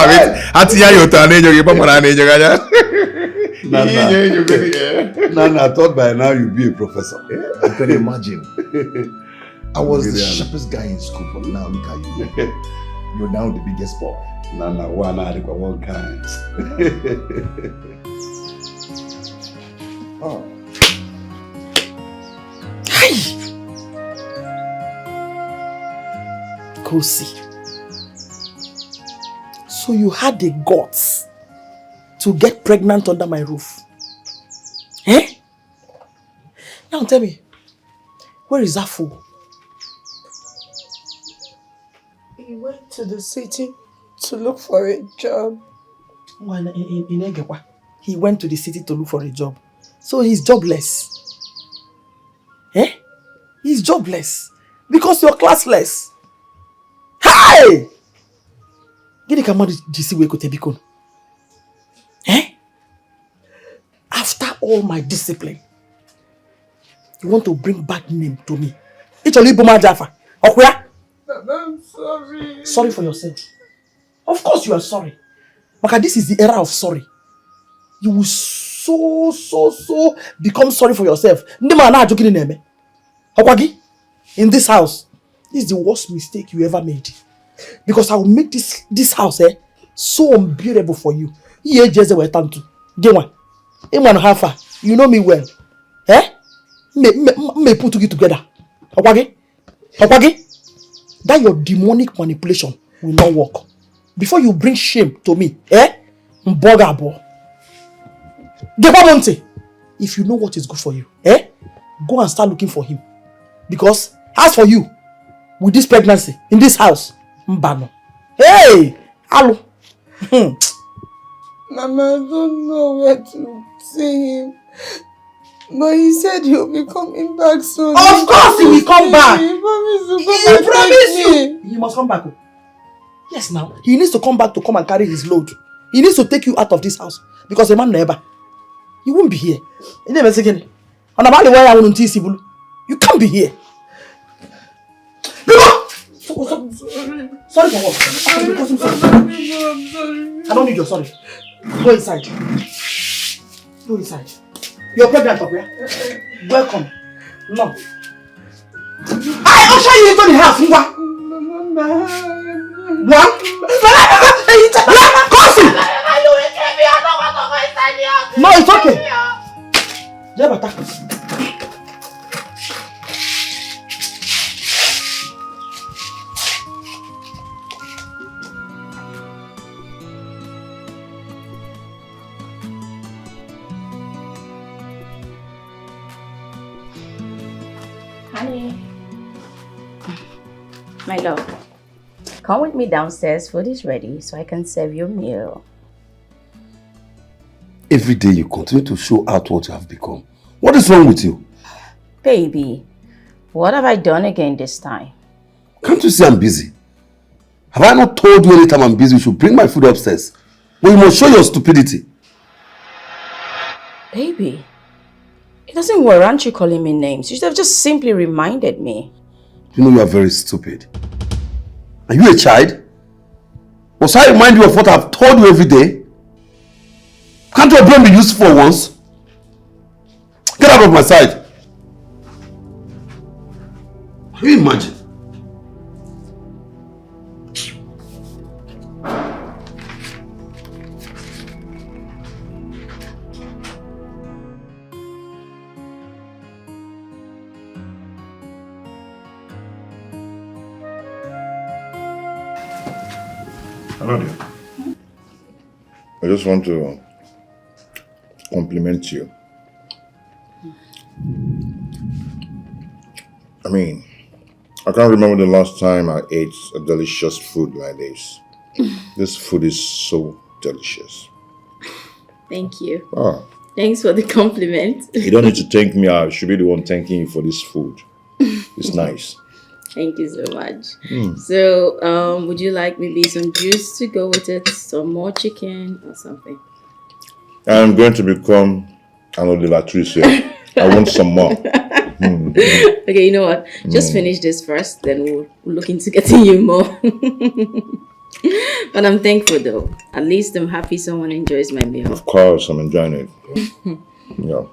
Nana, I thought by now you'd be a professor. I can imagine. I was the sharpest guy in school, but now look at you. You're now the biggest boy. Nana, one kind. Oh. Kosi. So you had the guts to get pregnant under my roof. Eh? Now tell me, where is that fool? He went to the city to look for a job. He went to the city to look for a job. So he's jobless. Eh? He's jobless. Because you're classless. Hey! Gini kama jisi we kote bikon. Eh? After all my discipline, you want to bring bad name to me. It's only Boma Jaffa. Okuya? I'm sorry. Sorry for yourself. Of course you are sorry. Maka, this is the era of sorry. You will so become sorry for yourself. Okwagi, in this house, this is the worst mistake you ever made. Because I will make this house so unbearable for you. You know me well. Eh? Me put you together. Okwagi? That your demonic manipulation will not work. Before you bring shame to me, Mbogabo. If you know what is good for you, go and start looking for him. Because as for you, with this pregnancy in this house, Mbano. Hey! Hello. Mama, I don't know where to see him. But he said he'll be coming back soon. Of course he will come back. He promised to He come and promised take you. me. He must come back. Yes, now. He needs to come back to come and carry his load. He needs to take you out of this house. Because a man never. You won't be here. You never say again. You can't be here. Sorry for what? Sorry. I don't need your sorry. Go inside. Go inside. You're pregnant, Papa. Welcome. No. I usher you into the house. What? No, it's okay. Honey. My love. Come with me downstairs. Food is ready so I can serve your meal. Every day you continue to show out what you have become. What is wrong with you? Baby, what have I done again this time? Can't you see I'm busy? Have I not told you anytime I'm busy you should bring my food upstairs? But you must show your stupidity. Baby, it doesn't warrant you calling me names. You should have just simply reminded me. You know you are very stupid. Are you a child? Must I remind you of what I've told you every day? Can't your brain be useful for once? Get out of my sight. Can you imagine? Hello dear. I just want to compliment you. I mean, I can't remember the last time I ate a delicious food like this. This food is so delicious. Thank you. Ah, Thanks for the compliment. you don't need to thank me. I should be the one thanking you for this food. It's nice. Thank you so much. So, would you like maybe some juice to go with it? Some more chicken or something? I'm going to become an Odelatrice here. I want some more. Okay, you know what? Just finish this first, then we'll look into getting you more. But I'm thankful though. At least I'm happy someone enjoys my meal. Of course, I'm enjoying it. Yeah.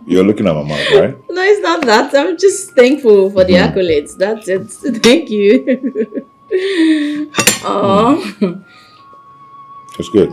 You're looking at my mouth, right? No, it's not that. I'm just thankful for the accolades. That's it. Thank you. Aww. It's good.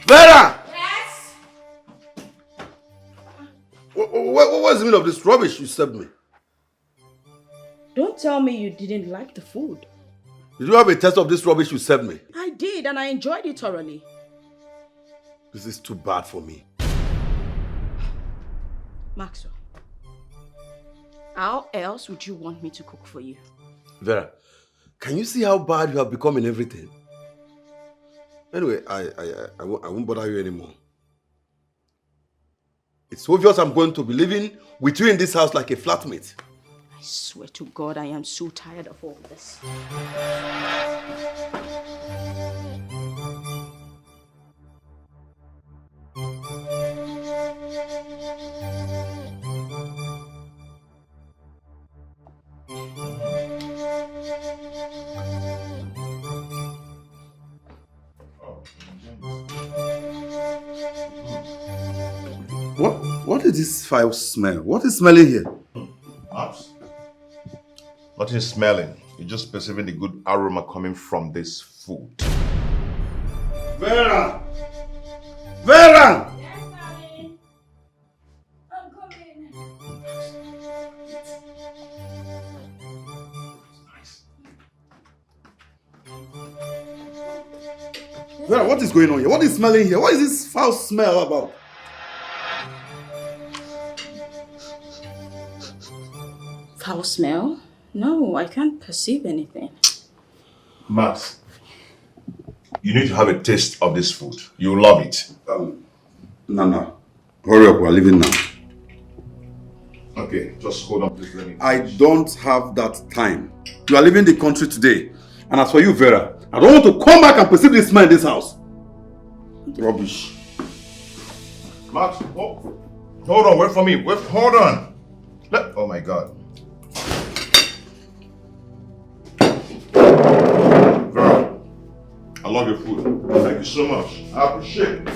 Vera! Yes? What's the meaning of this rubbish you served me? Don't tell me you didn't like the food. Did you have a taste of this rubbish you served me? I did, and I enjoyed it thoroughly. This is too bad for me. Maxwell, how else would you want me to cook for you? Vera, can you see how bad you have become in everything? Anyway, I won't bother you anymore. It's obvious I'm going to be living with you in this house like a flatmate. I swear to God, I am so tired of all this. What is this foul smell? What is smelling here? Perhaps. Nothing is smelling. You're just perceiving the good aroma coming from this food. Vera! Vera! Yes, darling. I'm coming. Vera, what is going on here? What is smelling here? What is this foul smell about? Foul smell? No, I can't perceive anything. Max, you need to have a taste of this food. You'll love it. No. Hurry up, we're leaving now. Okay, just hold on, please. Let me. I don't have that time. You are leaving the country today. And as for you, Vera, I don't want to come back and perceive this smell in this house. Rubbish. Max, hold on, wait for me. Hold on. Oh my God. Vera, I love your food. Thank you so much. I appreciate it.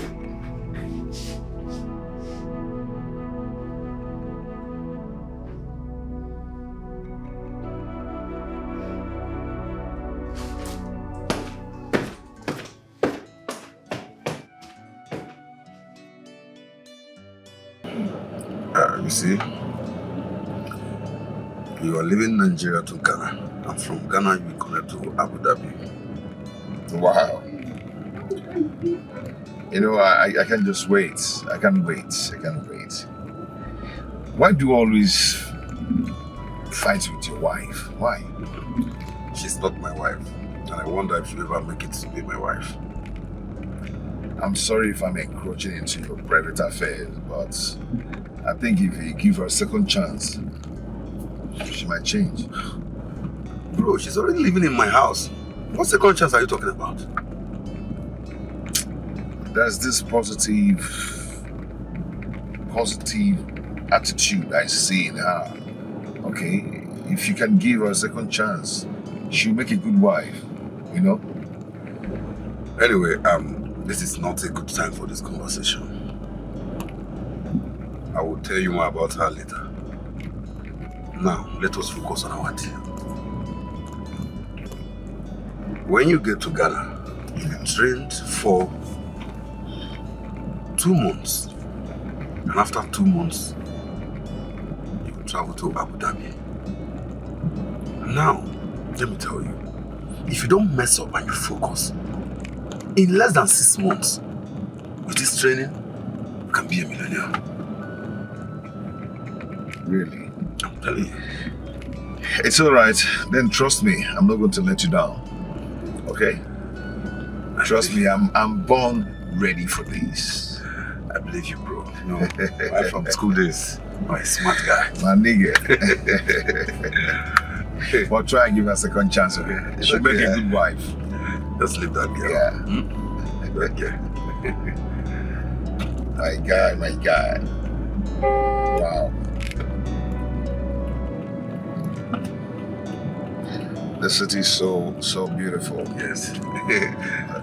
You see, you are leaving Nigeria to Ghana, and from Ghana you will connect to Abu Dhabi. Wow. You know, I can't just wait. I can't wait. Why do you always fight with your wife? Why? She's not my wife, and I wonder if she'll ever make it to be my wife. I'm sorry if I'm encroaching into your private affairs, but I think if you give her a second chance, she might change. Bro, she's already living in my house. What second chance are you talking about? There's this positive attitude I see in her. Okay, if you can give her a second chance, she'll make a good wife, you know? Anyway, this is not a good time for this conversation. I will tell you more about her later. Now, let us focus on our deal. When you get to Ghana, you'll be trained for 2 months. And after 2 months, you will travel to Abu Dhabi. Now, let me tell you, if you don't mess up and you focus, in less than 6 months, with this training, you can be a millionaire. Really? I'm telling you. It's alright. Then trust me, I'm not going to let you down. Okay? Trust me, I'm born ready for this. I believe you, bro. You know, right from school days, you're a smart guy. My nigga. But try and give her a second chance, okay? She'll make a good wife. Just leave that girl. Yeah. That girl. My guy. Wow. The city is so beautiful. Yes.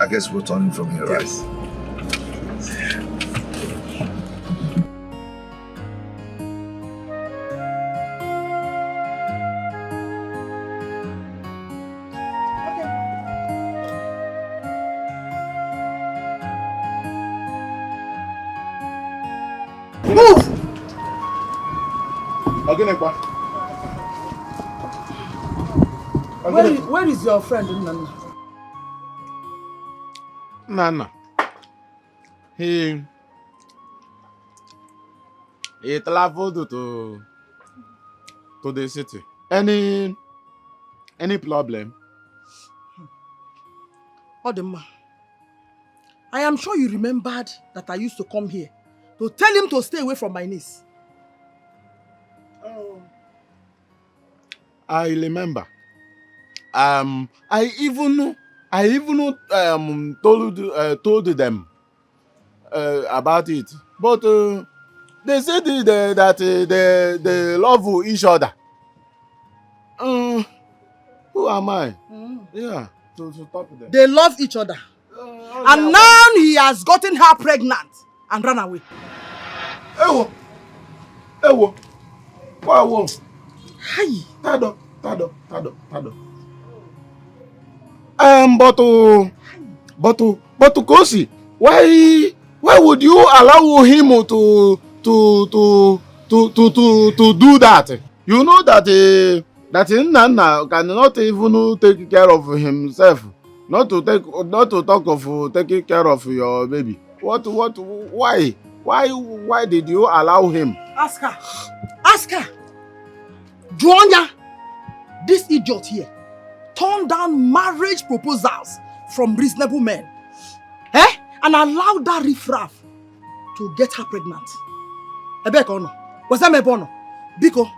I guess we're turning from here, right? Yes. Move! Where is your friend, Nana? Nana. He traveled to the city. Any problem? Odema, I am sure you remembered that I used to come here to tell him to stay away from my niece. Oh. I remember. I even told them about it, but they said that they love each other. Who am I? Yeah, to stop them. They love each other. And now he has gotten her pregnant and run away. Ewo. Wow. Hi. Tado. But Kosi, why would you allow him to do that? You know that Nana cannot even take care of himself. Not to talk of taking care of your baby. Why did you allow him? Ask her. Joanya, this idiot here turned down marriage proposals from reasonable men. And allowed that riffraff to get her pregnant. Ebeko no. Was that Mebono? Biko,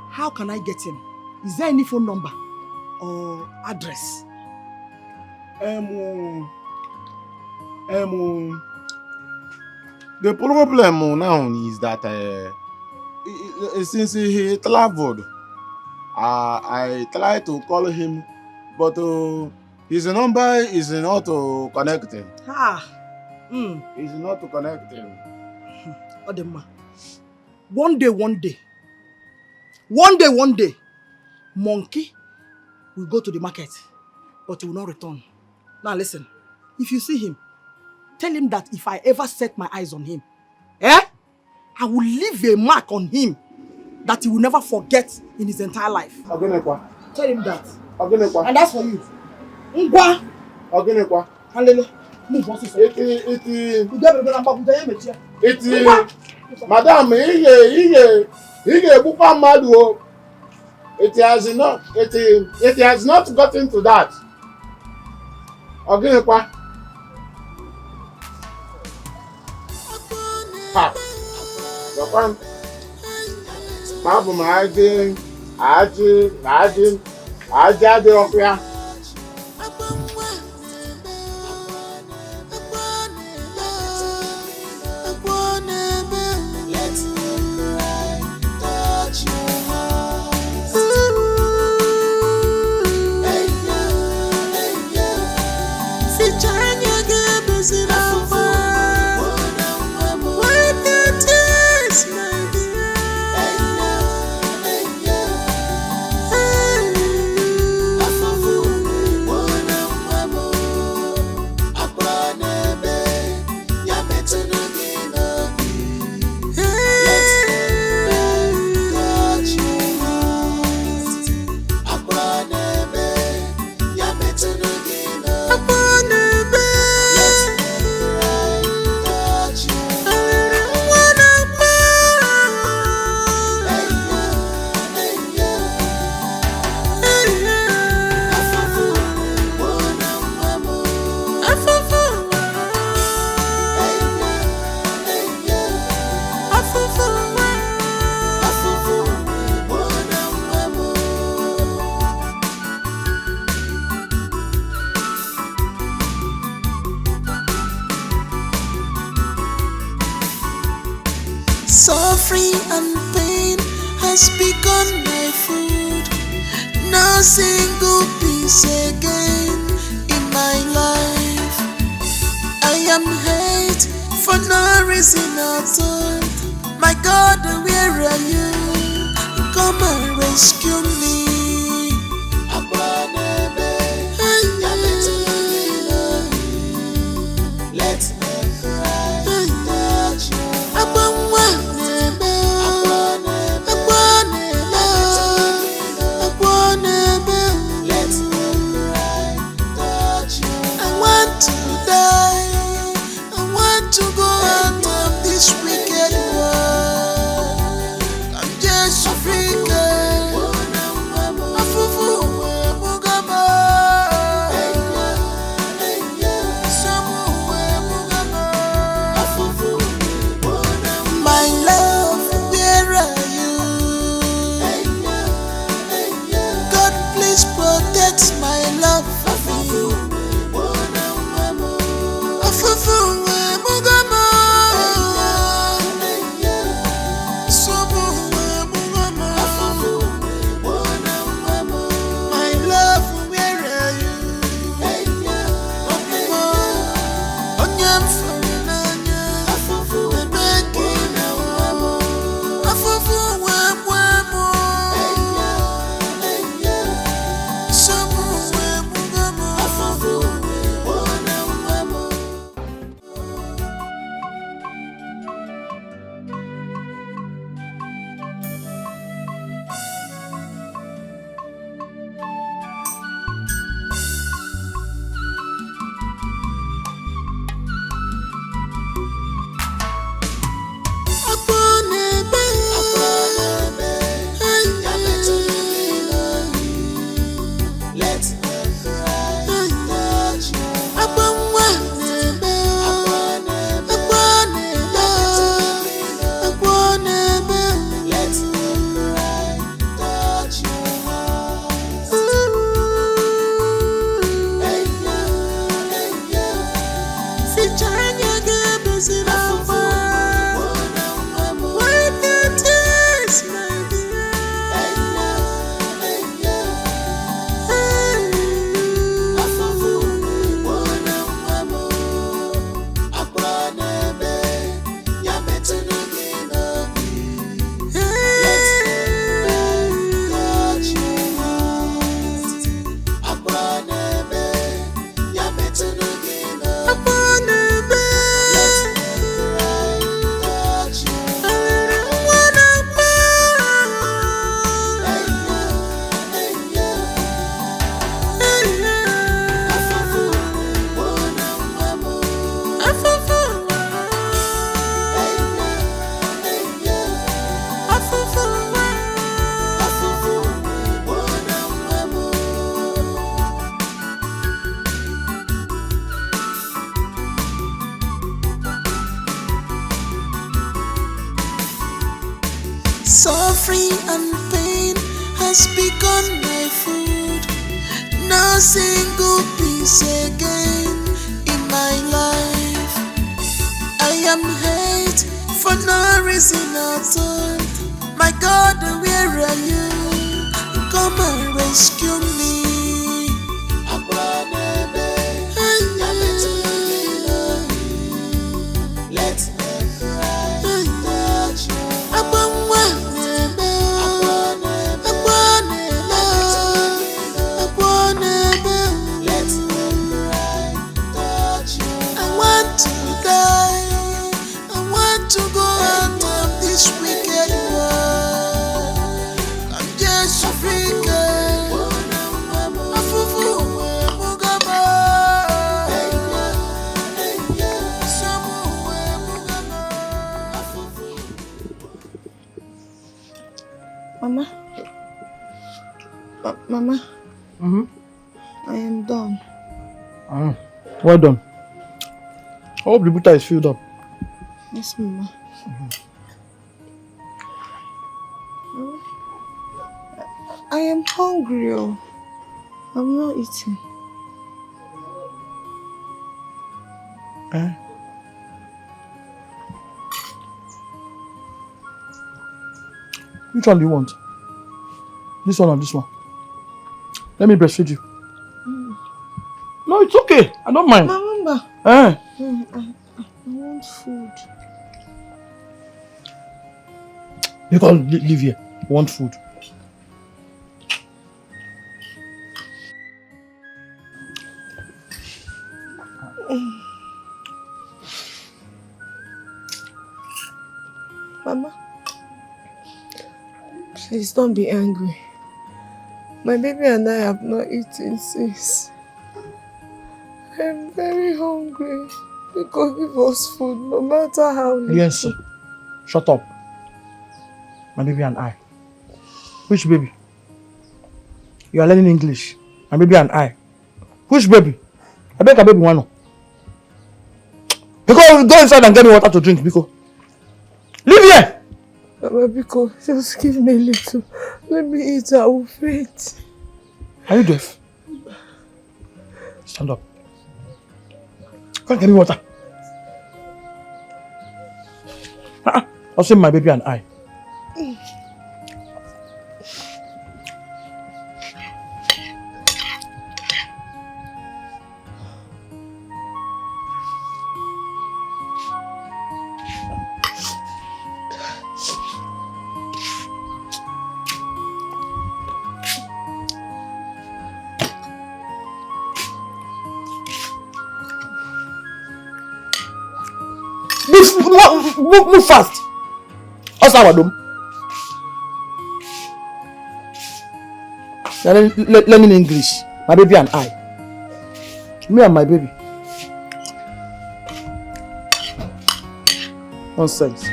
how can I get him? Is there any phone number or address? The problem now is that since he traveled, I tried to call him, but his number is not connected. It's not connected. Odema. One day, monkey will go to the market, but he will not return. Now listen, if you see him, tell him that if I ever set my eyes on him, I will leave a mark on him that he will never forget in his entire life. Tell him that. And that's for you. Ngwa. Handle. Move on. Madam, it has not gotten to that. Suffering and pain has become my food. No single peace again in my life. I am hate for no reason at all. My God, where are you? Come and rescue me. Let me cry, touch you. want to go out of this wicked world. I'm just African. My love, where are you? God, please protect my love for me. My love, where are you? Onyam Farinanya, Bebekin, Afufu Wemo, Samu Wemo, Suffering and pain has become my food. No single peace again in my life. I am hate for no reason at all. My God, where are you? Come and rescue me. Mama. Mama. I am done. Well done. I hope the butter is filled up. Yes, Mama. I am hungry. Oh. I'm not eating. Which one do you want? This one or this one? Let me breastfeed you. No, it's okay. I don't mind. Mama. Eh? I want food. You can't live here. I want food. Mama, please don't be angry. My baby and I have not eaten since. I'm very hungry. Because give us food, no matter how little. Yes. Shut up. My baby and I. Which baby? You are learning English. My baby and I. Which baby? I beg a baby one. Because go inside and get me water to drink, Biko. Leave here! Mama, Biko, just give me a little. Let me eat, I will faint. Are you deaf? Stand up. Come get me water. I'll say my baby and I. Move fast. How's our dome? Learning English. My baby and I. Me and my baby. Nonsense.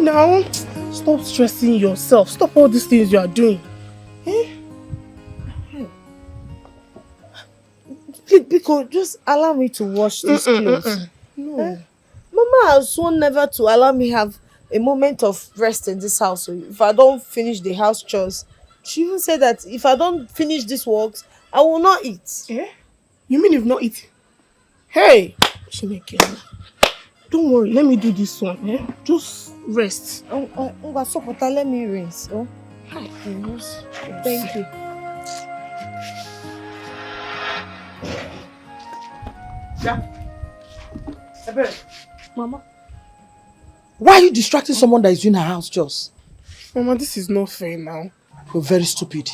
Now, stop stressing yourself. Stop all these things you are doing. Biko, just allow me to wash these clothes. No. Mama has sworn never to allow me have a moment of rest in this house. So if I don't finish the house chores, she even said that if I don't finish these works, I will not eat. You mean you've not eaten? Hey! Don't worry, let me do this one. Just rest. Let me rinse. Oh. Thank you. Mama. Why are you distracting someone that is doing her house chores? Mama, this is not fair now. You're very stupid.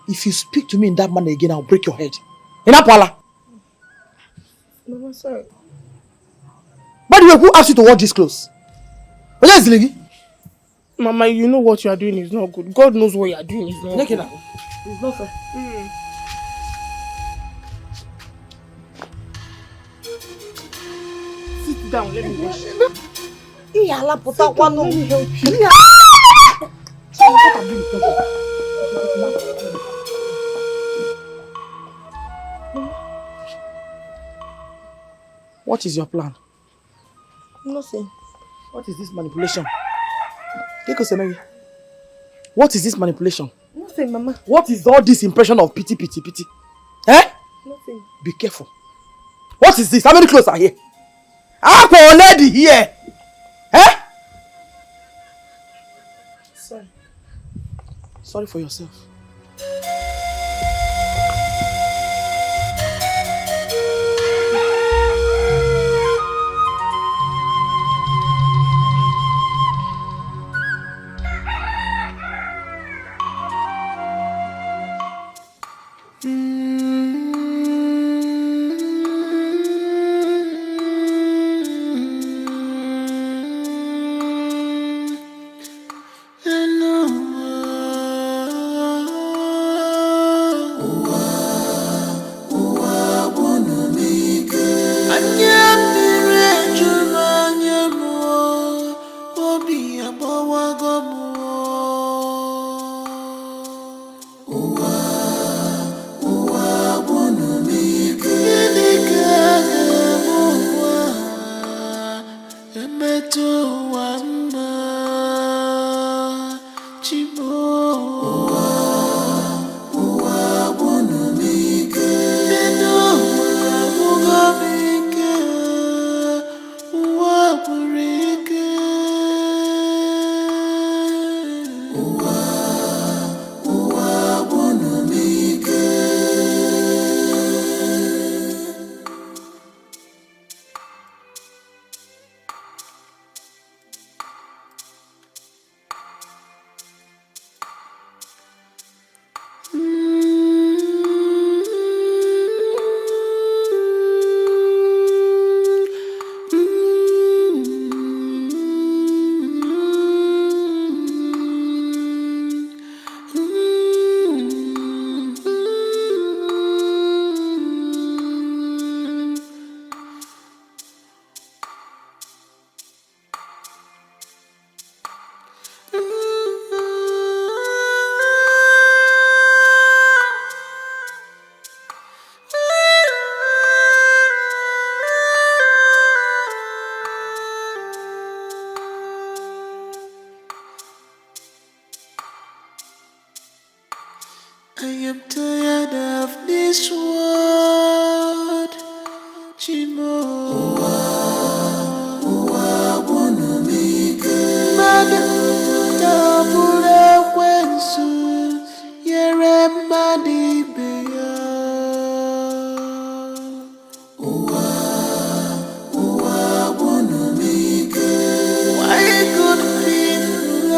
If you speak to me in that manner again, I'll break your head. Inapala! Mama, sorry. By the way, who asked you to wash these clothes? Where is Ligi? Mama, you know what you are doing is not good. God knows what you are doing is not good. It's not fair. Sit down, let me wash. Let me help you. What is your plan? Nothing. What is this manipulation? What is this manipulation? Nothing, Mama. What is all this impression of pity? Eh? Nothing. Be careful. What is this? How many clothes are here? I'm a lady here. Eh? Sorry. Sorry for yourself.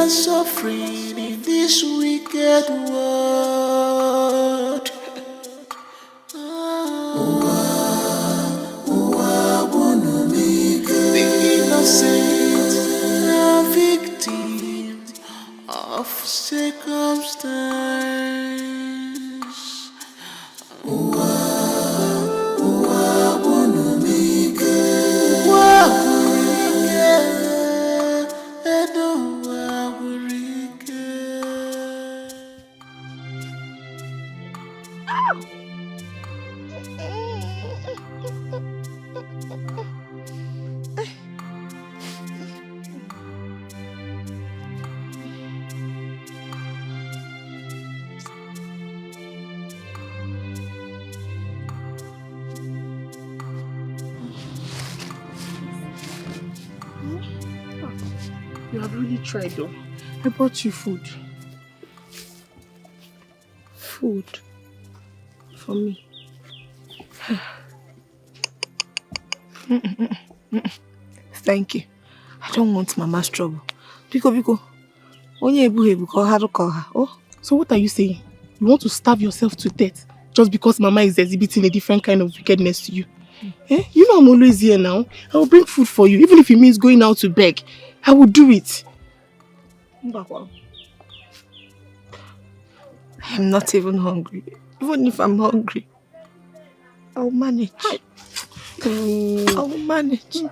and suffering in this wicked world. The innocent are victims of circumstance. You have really tried though. I brought you food. Food. For me. Thank you. I don't want Mama's trouble. Biko. Oh, so what are you saying? You want to starve yourself to death just because Mama is exhibiting a different kind of wickedness to you? Eh? You know I'm always here now. I will bring food for you, even if it means going out to beg. I will do it. I'm not even hungry. Even if I'm hungry, I'll manage. I'll manage.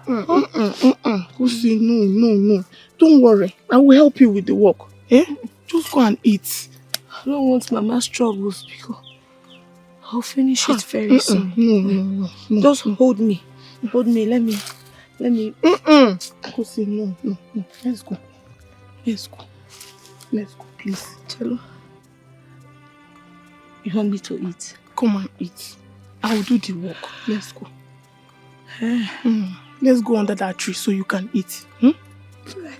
Kusi, no. Don't worry. I will help you with the work. Eh? Just go and eat. I don't want Mama's troubles because I'll finish it very soon. No. Just hold me. Hold me. Let me. Kusi, no. Let's go, please. Chelo, you want me to eat? Come and eat. I will do the work. Let's go. Let's go under that tree so you can eat. I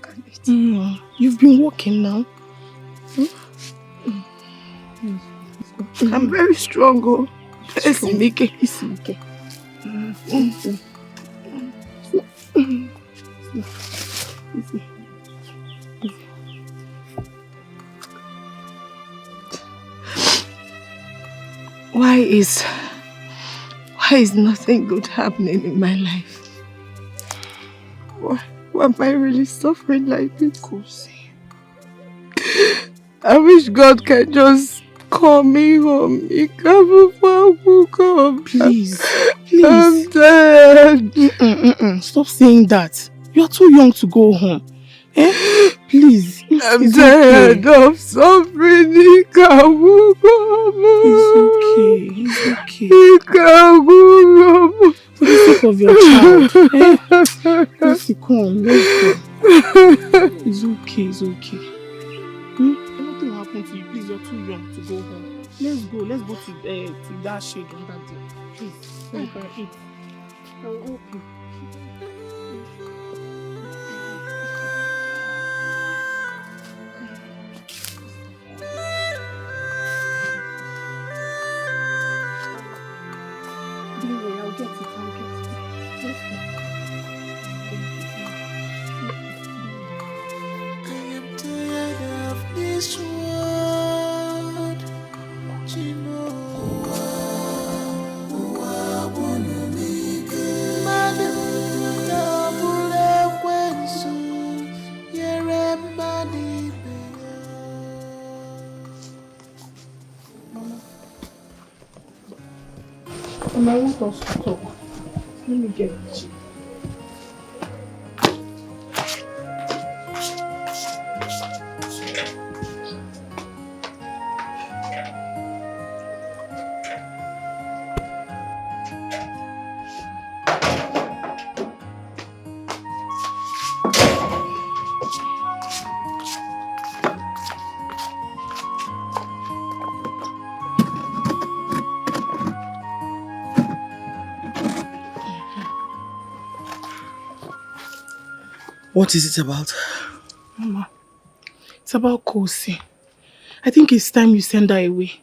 can eat. You've been walking now. I'm very strong. Oh. Easy. Why is nothing good happening in my life? Why am I really suffering like this? I wish God can just call me home. Please. I'm tired. Stop saying that. You are too young to go home. Eh? Please. I'm tired of suffering. It's okay. For the sake of your child. Just come, let's go. It's okay. Nothing will happen to you. Please, you're too young to go home. Let's go to that shade on that day. Please, so you can eat. I will help you. Don't worry, I'll get it. Let's go. I am tired of this world. You know, And I want us to talk. Let me get it. What is it about? Mama, it's about Kosi. I think it's time you send her away.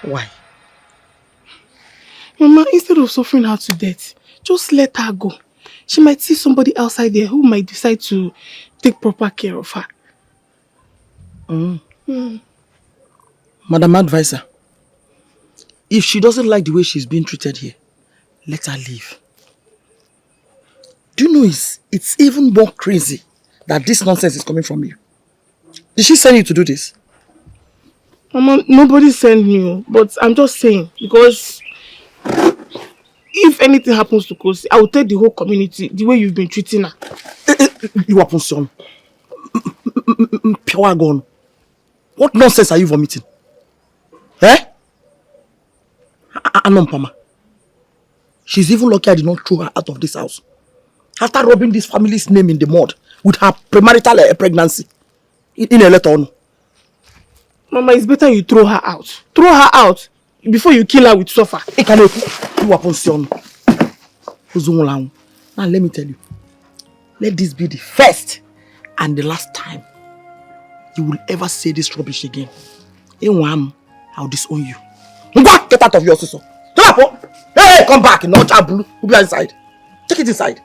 Why? Mama, instead of suffering her to death, just let her go. She might see somebody outside there who might decide to take proper care of her. Madam Advisor, if she doesn't like the way she's being treated here, let her leave. Do you know it's even more crazy that this nonsense is coming from you? Did she send you to do this? Mama, nobody sent me, but I'm just saying, because if anything happens to Kosi, I will tell the whole community the way you've been treating her. You are son. Pure gone. What nonsense are you vomiting? Eh? Anompama. She's even lucky I did not throw her out of this house. After rubbing this family's name in the mud with her premarital pregnancy. In a letter. Mama, it's better you throw her out. Throw her out before you kill her with suffer. You are son. Now let me tell you. Let this be the first and the last time you will ever say this rubbish again. I'll disown you. Get out of your sister. Hey, come back. No blue. Who be inside? Take it inside.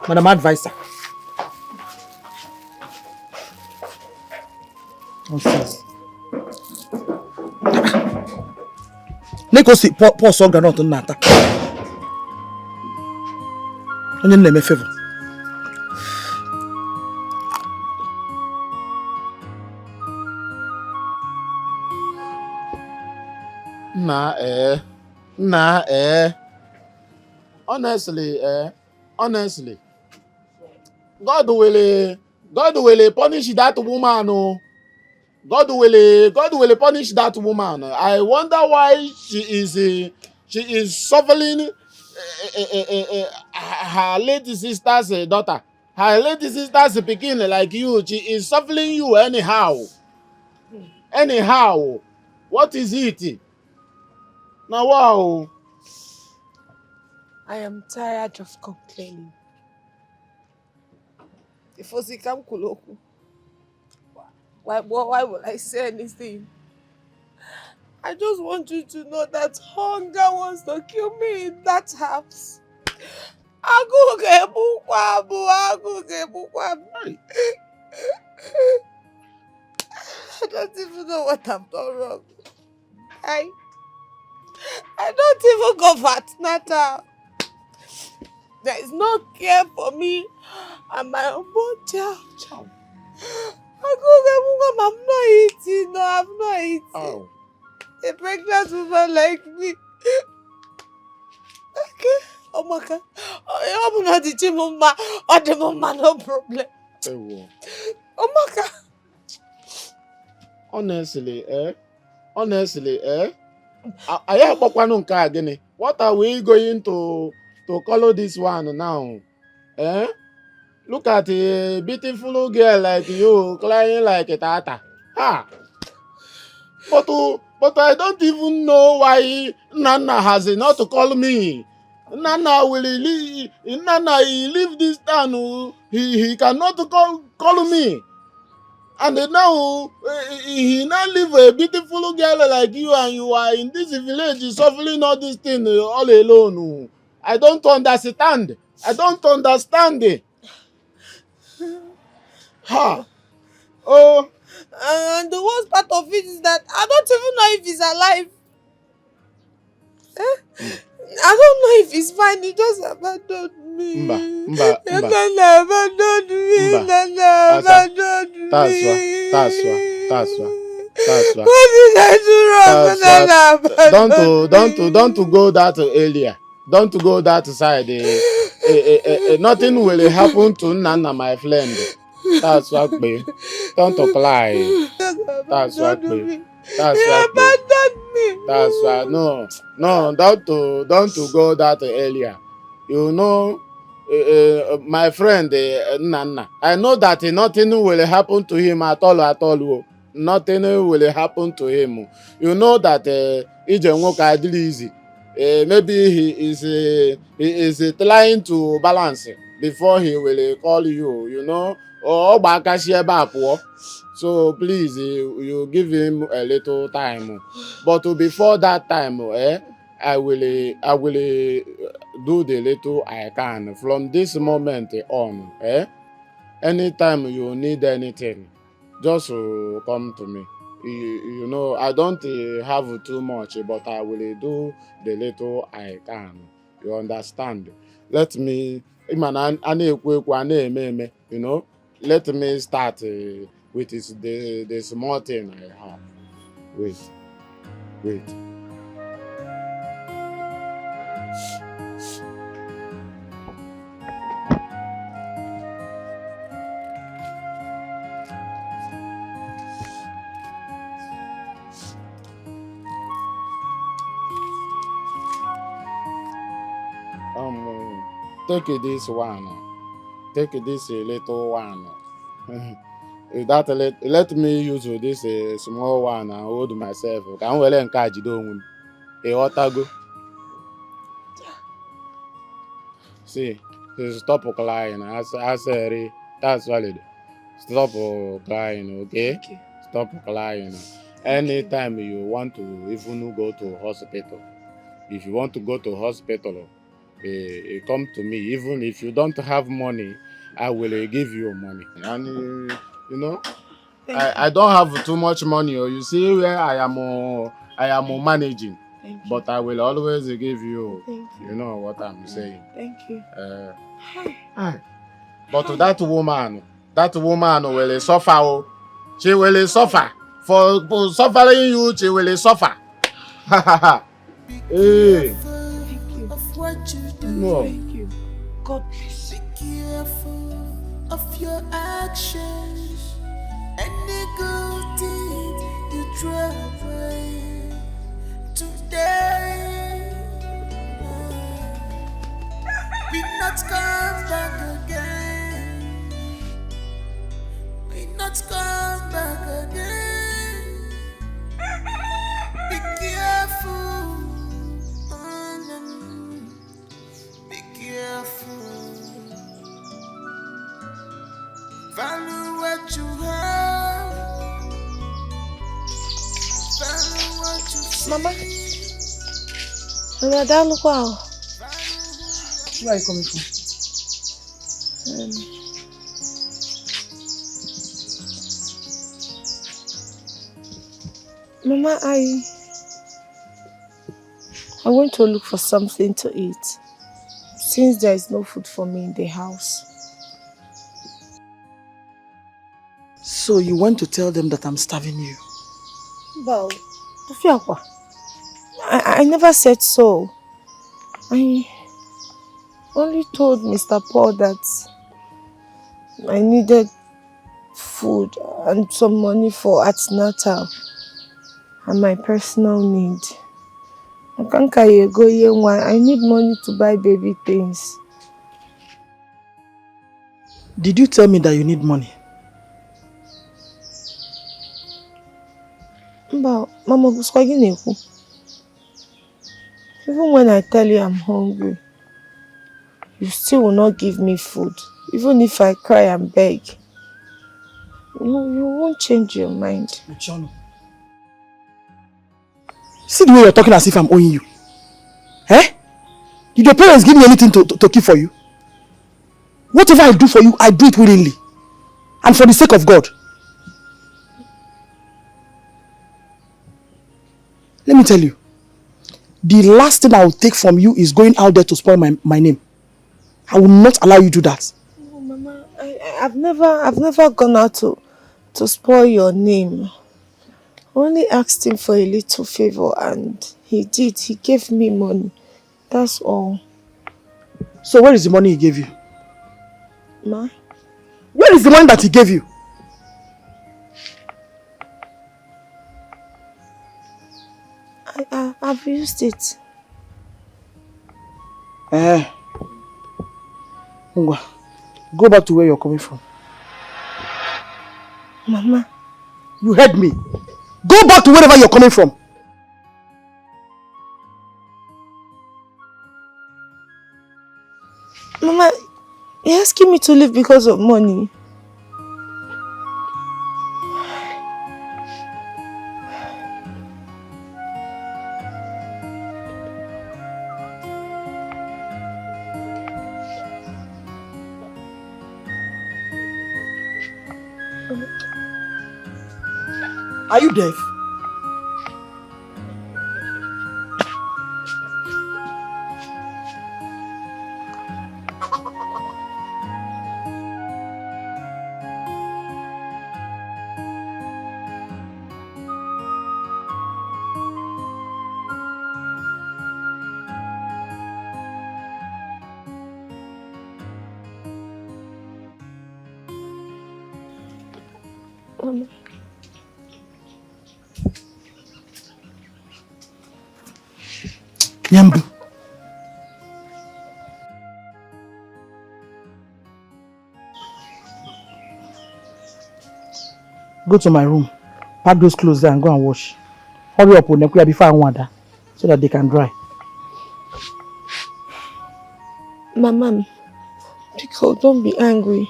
Madam Advisor. Nonsense. Neko si po so granot nata. Onye na-eme favor. Honestly, God will punish that woman. Oh. God will punish that woman. I wonder why she is suffering her late sister's daughter. Her late sister's pikin like you. She is suffering you anyhow. What is it? Now wow. I am tired of complaining. If Osikam Kuloku, why would I say anything? I just want you to know that hunger wants to kill me in that house. I don't even know what I've done wrong. I don't even go for antenatal. There is no care for me and my unborn child. I'm not eating. No, I'm not eating. Oh. A pregnant woman like me. Okay. Oh my God. I'm not the mama. Or the mama, no problem. Oh my God. Honestly, I have again. What are we going to color this one now? Eh? Look at a beautiful girl like you crying like a tata. Ha! But I don't even know why Nana has not to call me. Nana he leave this town. He cannot call me. And now he now leave a beautiful girl like you, and you are in this village suffering all this thing all alone. I don't understand. Ha! Oh. And the worst part of it is that I don't even know if he's alive. I don't know if he's fine. He just abandoned me. Mba. Nana abandoned me. Nana abandoned me. That's why. What did I do wrong? Nana abandoned me. Don't go that area. Don't go that side. Nothing will happen to Nana, my friend. That's what me. Don't cry. That's what me. That's what me. That's why no, don't go that area. You know, my friend Nana. I know that nothing will happen to him at all. Nothing will happen to him. You know that easy. Maybe he is trying to balance before he will call you. You know, so please, you give him a little time. But before that time, I will do the little I can from this moment on. Anytime you need anything, just come to me. You know, I don't have too much, but I will do the little I can. You understand? Let me, you know, let me start with the small thing I have. Wait. Take this one. Take this little one. Let me use this small one and hold myself. Can we encourage you? Otago. See, stop crying. I say that's valid. Stop crying, okay? Thank you. Stop crying. Anytime you want to even go to hospital, if you want to go to hospital, come to me. Even if you don't have money, I will give you money. And you know, I don't have too much money. You see where I am managing. Thank you. But I will always give you. Thank you. You know what I'm saying. Thank you. But that woman will suffer. Oh. She will suffer. For suffering you, she will suffer. Hey. Thank you. Of what you do. No. Thank you. God bless you. Be careful of your actions. Any good deed you try away today we not come back again. We not come back again. Be careful. Be careful. Value what you have. Value what you see. Mama. Mama, that look wow. Where are you coming from? Mama, I went to look for something to eat since there is no food for me in the house. So you went to tell them that I'm starving you? Well, I never said so. I only told Mr. Paul that I needed food and some money for antenatal and my personal need. I need money to buy baby things. Did you tell me that you need money? Mama, even when I tell you I'm hungry, you still will not give me food. Even if I cry and beg, you won't change your mind. John, see the way you're talking as if I'm owing you. Eh? Did your parents give me anything to keep for you? Whatever I do for you, I do it willingly. And for the sake of God. Let me tell you, the last thing I will take from you is going out there to spoil my name. I will not allow you to do that. No, Mama, I've never gone out to spoil your name. I only asked him for a little favor and he did. He gave me money. That's all. So where is the money he gave you? Ma? Where is the money that he gave you? I've used it. Go back to where you're coming from. Mama. You heard me. Go back to wherever you're coming from. Mama, you're asking me to leave because of money. Are you deaf? Nyambu. Go to my room. Pack those clothes there and go and wash. Hurry up, Onekuya, before I want that, so that they can dry. Mama, Pico, don't be angry.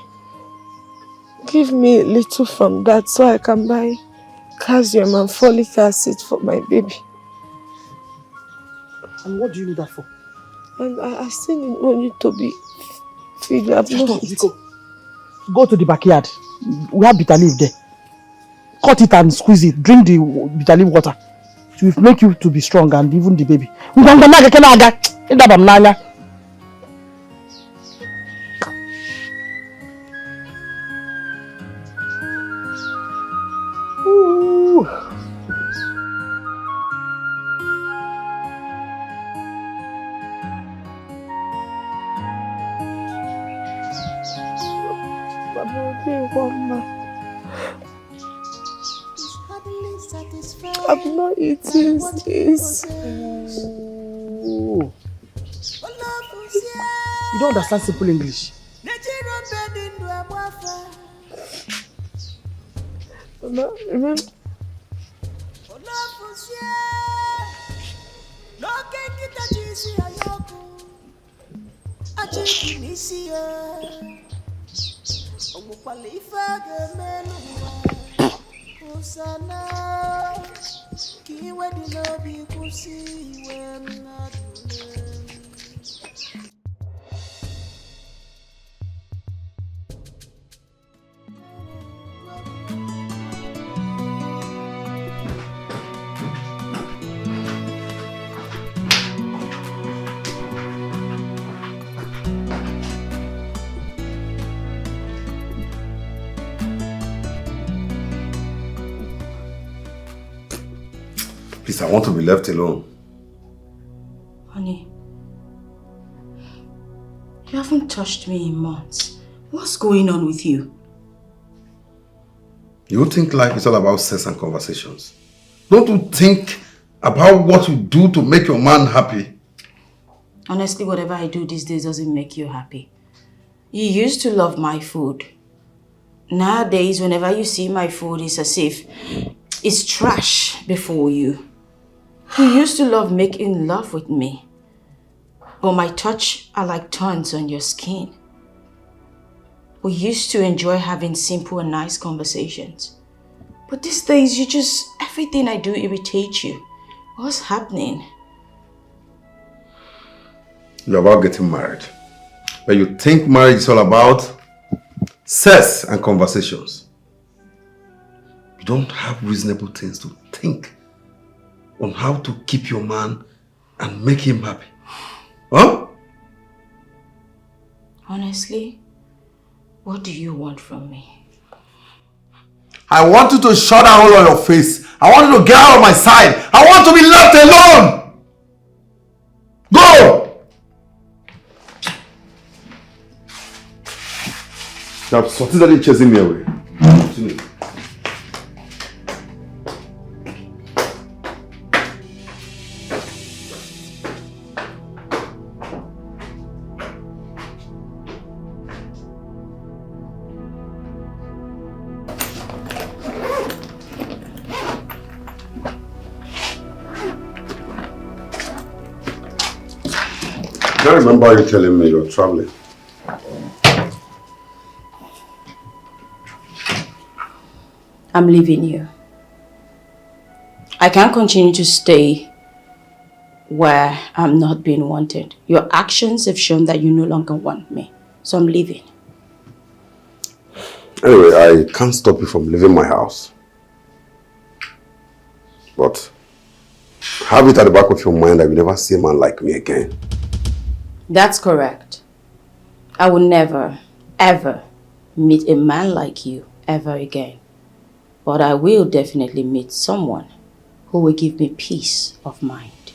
Give me a little from that so I can buy calcium and folic acid for my baby. And what do you need that for? And I still need money to be feed. I've not eaten. Go to the backyard. We have bitter leaf there. Cut it and squeeze it. Drink the bitter leaf water. It will make you to be strong and even the baby. Ooh. I've not eaten this. Ooh. You don't understand simple English. Mama, remember? Please, I want to be left alone. Honey, you haven't touched me in months. What's going on with you? You think life is all about sex and conversations? Don't you think about what you do to make your man happy? Honestly, whatever I do these days doesn't make you happy. You used to love my food. Nowadays, whenever you see my food, it's as if it's trash before you. You used to love making love with me. But my touch are like thorns on your skin. We used to enjoy having simple and nice conversations. But these days, everything I do irritates you. What's happening? You're about getting married. But you think marriage is all about sex and conversations. You don't have reasonable things to think on how to keep your man and make him happy. Huh? Honestly, what do you want from me? I want you to shut that hole on your face. I want you to get out of my side. I want to be left alone. Go! Now, something chasing me away. I remember you telling me you're traveling. I'm leaving you. I can't continue to stay where I'm not being wanted. Your actions have shown that you no longer want me. So I'm leaving. Anyway, I can't stop you from leaving my house. But have it at the back of your mind that you never see a man like me again. That's correct. I will never, ever meet a man like you ever again. But I will definitely meet someone who will give me peace of mind.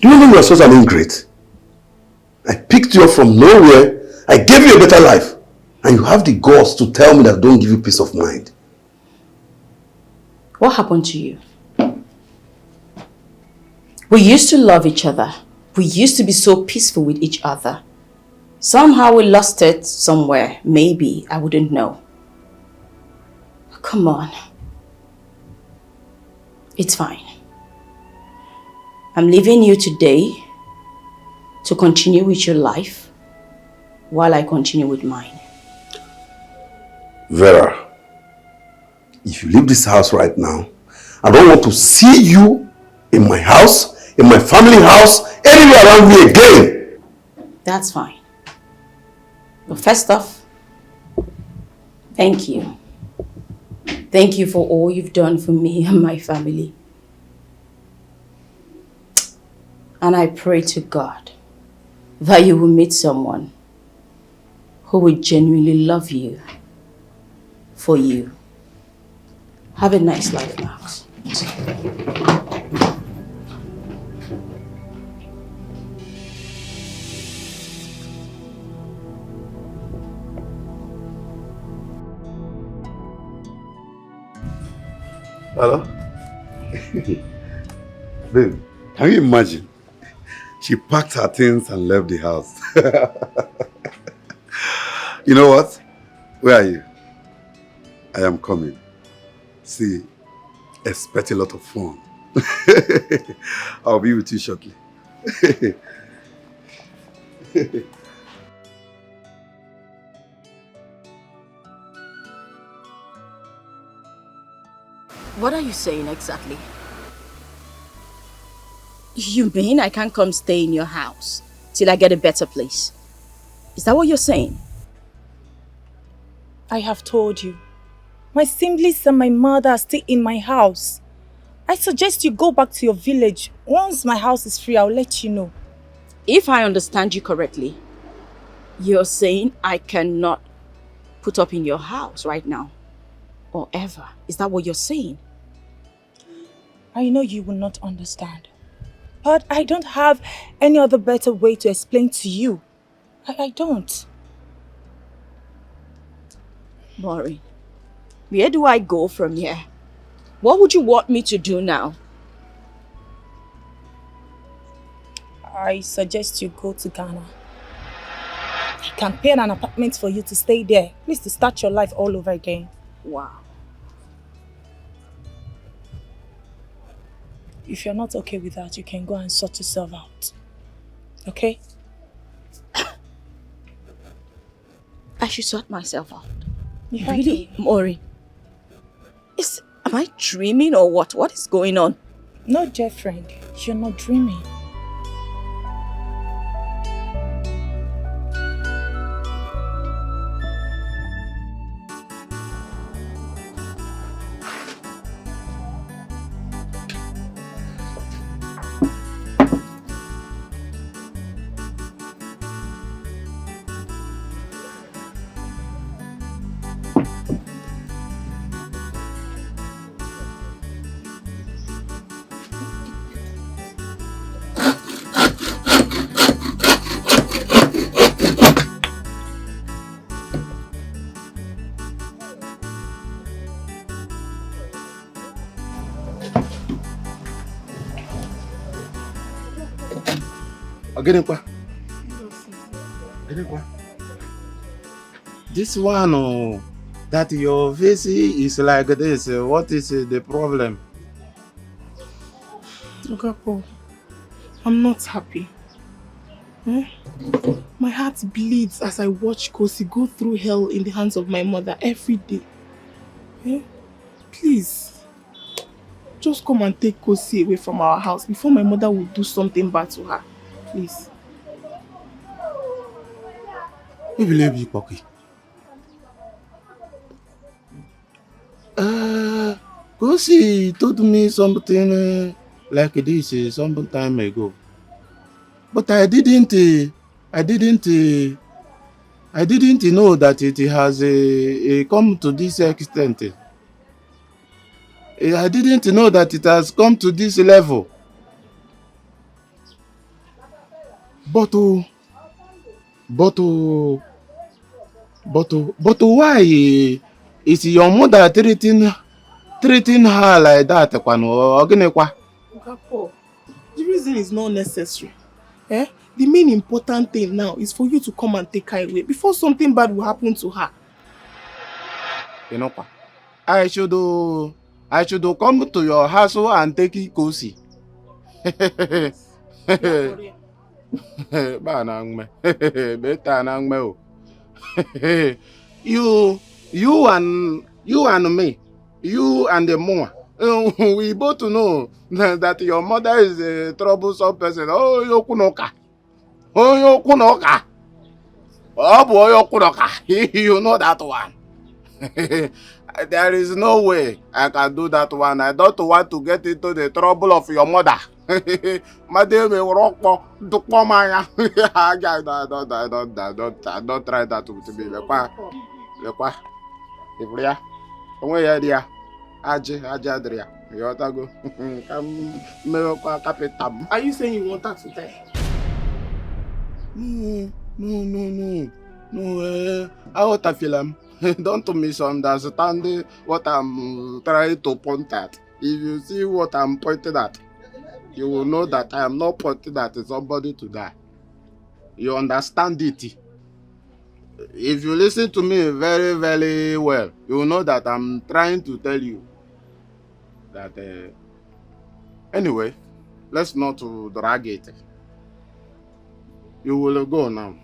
Do you know you are such an ingrate? I picked you up from nowhere, I gave you a better life, and you have the guts to tell me that I don't give you peace of mind. What happened to you? We used to love each other. We used to be so peaceful with each other. Somehow we lost it somewhere. Maybe, I wouldn't know. Come on. It's fine. I'm leaving you today to continue with your life while I continue with mine. Vera, if you leave this house right now, I don't want to see you in my house, in my family house, anywhere around me again. That's fine. But first off, thank you. Thank you for all you've done for me and my family. And I pray to God that you will meet someone who will genuinely love you for you. Have a nice life, Max. Hello? Babe, can you imagine? She packed her things and left the house. You know what? Where are you? I am coming. See, expect a lot of fun. I'll be with you shortly. What are you saying exactly? You mean I can't come stay in your house till I get a better place? Is that what you're saying? I have told you. My siblings and my mother stay in my house. I suggest you go back to your village. Once my house is free, I'll let you know. If I understand you correctly, you're saying I cannot put up in your house right now or ever. Is that what you're saying? I know you will not understand. But I don't have any other better way to explain to you. I don't. Maureen, where do I go from here? What would you want me to do now? I suggest you go to Ghana. I can pay an apartment for you to stay there. Please, to start your life all over again. Wow. If you're not okay with that, you can go and sort yourself out. Okay? I should sort myself out. You Really, Maureen? Am I dreaming or what? What is going on? No, dear friend. You're not dreaming. This one, oh, that your face is like this. What is the problem? Okapo, I'm not happy. My heart bleeds as I watch Kosi go through hell in the hands of my mother every day. Please, just come and take Kosi away from our house before my mother will do something bad to her. Please. We believe you, Pocky. Go Kosi told me something like this some time ago. But I didn't know that it has come to this extent. I didn't know that it has come to this level. But why is your mother treating her like that? Papa, the reason is not necessary. Eh? The main important thing now is for you to come and take her away before something bad will happen to her. You know, I should come to your house and take it cozy. you and me, you and the mama, we both know that your mother is a troublesome person. Oh, yokunoka. Oh, boy, yokunoka. You know that one. There is no way I can do that one. I don't want to get into the trouble of your mother. Madam, don't try that to me. Are you saying you want her to die? No, I want to film. Don't misunderstand what I'm trying to point at. If you see what I'm pointing at, you will know that I am not pointing at somebody to die. You understand it? If you listen to me very, very well, you will know that I'm trying to tell you that... Anyway, let's not drag it. You will go now.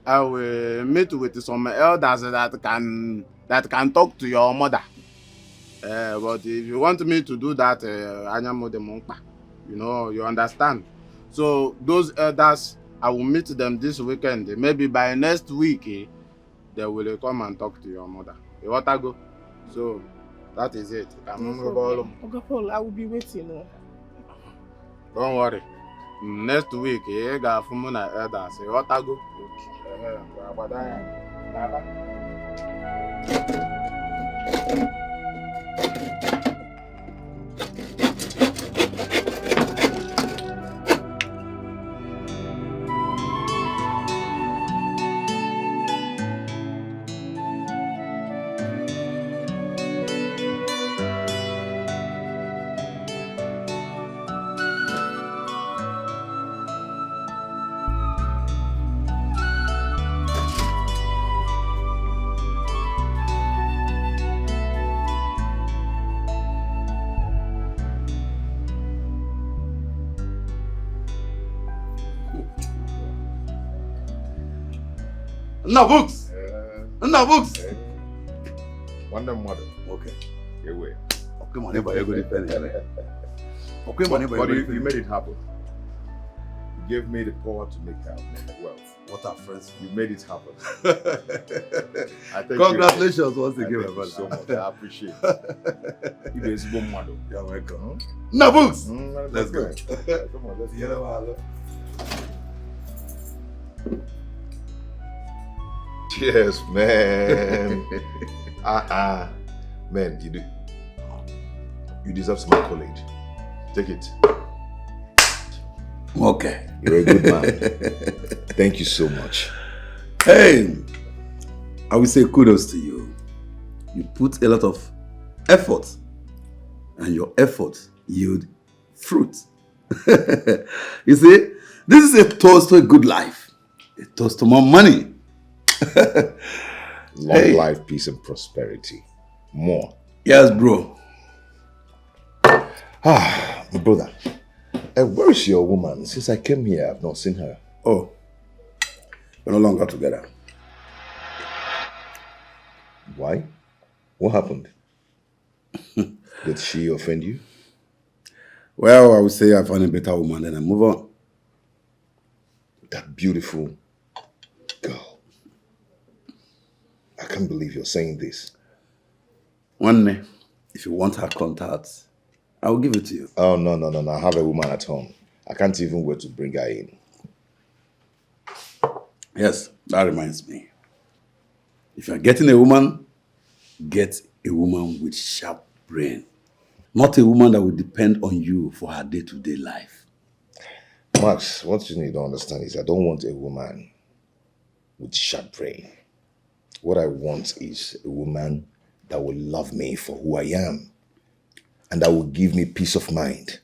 I will meet with some elders that can talk to your mother. But if you want me to do that, you understand. So those elders, I will meet them this weekend. Maybe by next week, they will come and talk to your mother. You want to go? So that is it. Okay, Paul, I will be waiting. Don't worry. Next week, you got from my elders. You want to go? No books. No books. One mother. Okay. Away. Okay, money, but you go depend. Okay, money, but you made it happen. You gave me the power to make wealth. What are friends? You made it happen. Congratulations once again, my brother. So much. I appreciate it. You guys go mad. You're welcome. No books. Let's go. Come on, let's go. Cheers, man. Man, you deserve some accolade. Take it. Okay. You're a good man. Thank you so much. Hey, I will say kudos to you. You put a lot of effort, and your effort yield fruit. You see, this is a toast to a good life, a toast to more money. Long life, peace, and prosperity. More. Yes, bro. My brother. Where is your woman? Since I came here, I've not seen her. Oh, we're no longer together. Why? What happened? Did she offend you? Well, I would say I found a better woman, then I move on. That beautiful girl. I can't believe you're saying this. One day, If you want her contact, I will give it to you. Oh, no. I have a woman at home. I can't even wait to bring her in. Yes, that reminds me. If you're getting a woman, get a woman with sharp brain. Not a woman that will depend on you for her day-to-day life. Max, what you need to understand is I don't want a woman with sharp brain. What I want is a woman that will love me for who I am and that will give me peace of mind.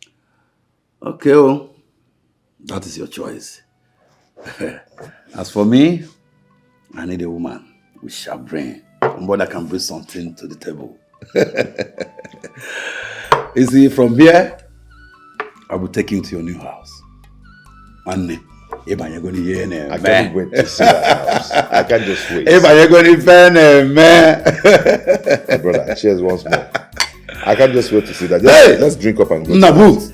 Okay, well, that is your choice. As for me, I need a woman with sharp brain. Somebody that can bring something to the table. You see, from here, I will take you to your new house. And I can't wait to see that house. I can't just wait. My brother, cheers once more. I can't just wait to see that. Let's drink up and go. Nabooks.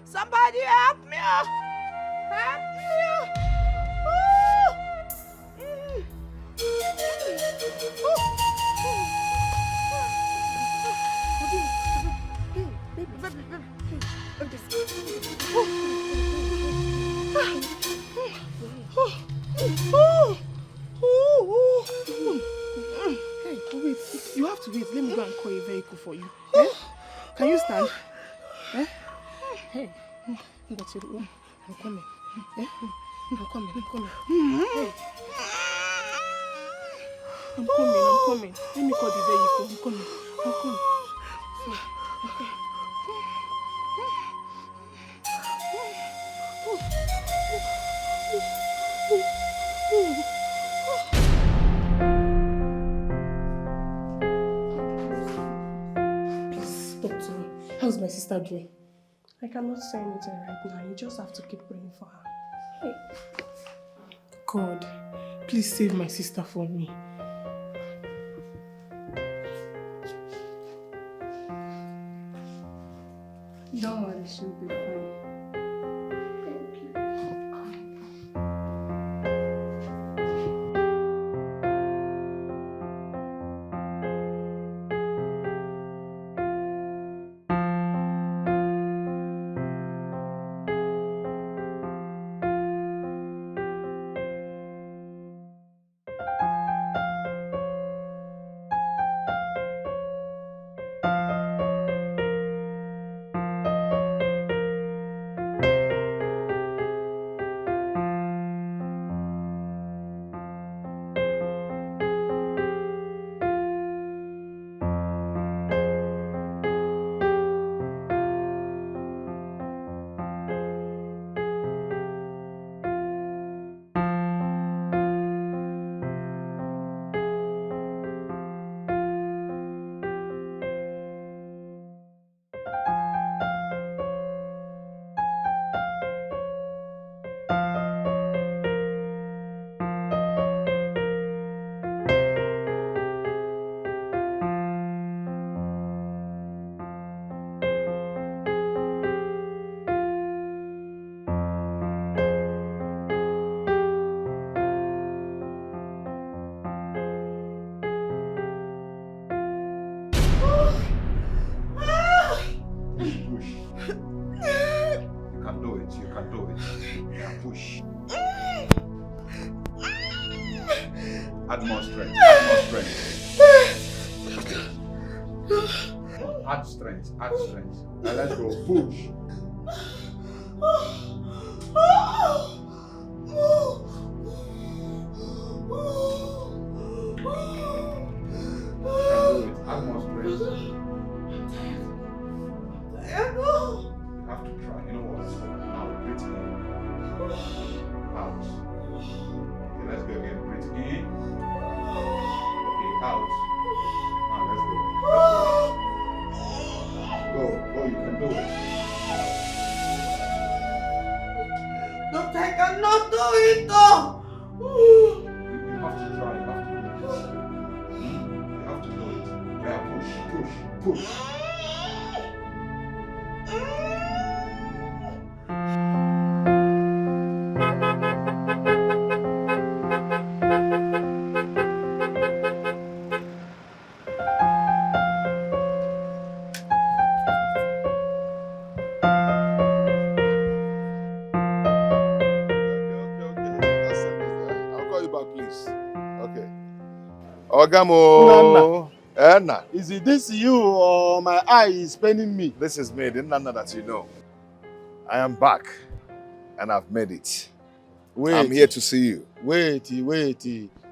Somebody help me! Help me! Hey, wait. You have to wait. Let me go and call a vehicle for you. Eh? Can you stand? Eh? Hey, I'm coming. Eh? I'm coming. Hey. I'm coming. Let me call the vehicle. I'm coming. Okay. Please, doctor. How's my sister doing? I cannot say anything right now. You just have to keep praying for her. Hey. God, please save my sister for me. Don't worry, she'll be fine. Thank you. Add more strength. Add strength. Now let's go. Push. Add more strength. You have to try. You know what? Now breathe in. Out. Okay, let's go again. Breathe in. Okay, out. Now let's go. Go, you can do it. But I cannot do it though! You have to try, you have to do it. Yeah, push. Ogamo. Anna. Is it this you or my eye is paining me? This is me, the Nana that you know. I am back. and I've made it. Wait. I'm here to see you. Wait.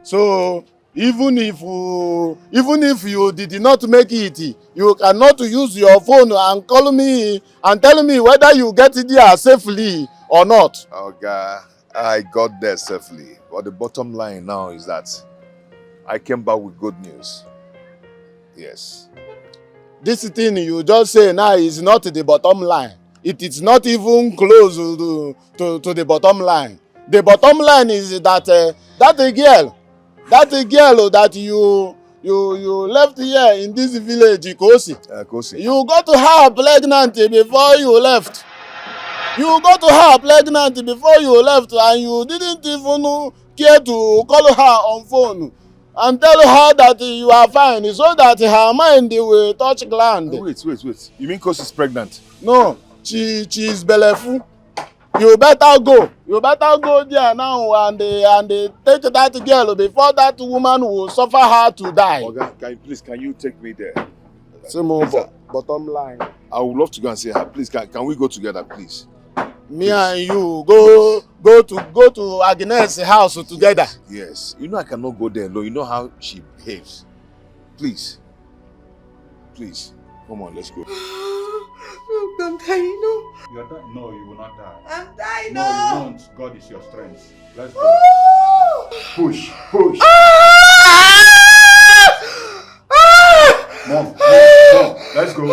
So even if you did not make it, you cannot use your phone and call me and tell me whether you get there safely or not. Oh God, I got there safely. But the bottom line now is that I came back with good news. Yes. This thing you just say now is not the bottom line. It is not even close to the bottom line. The bottom line is that that girl that you left here in this village, Kosi. Kosi. You got her pregnant before you left. You got her pregnant before you left, and you didn't even care to call her on phone and tell her that you are fine, so that her mind will touch ground. Wait. You mean Kosi's pregnant? No, she is belleful. You better go there now and take that girl before that woman will suffer her to die. Okay, can you take me there? Bottom line. I would love to go and see her. Please, can we go together, please? Me and you go to Agnes' house together. Yes. You know I cannot go there alone. You know how she behaves. Please. Come on, let's go. I'm dying, no. You're dying. No, you will not die. I'm dying, no. no. You won't. God is your strength. Let's go. Push. Mom. Let's go.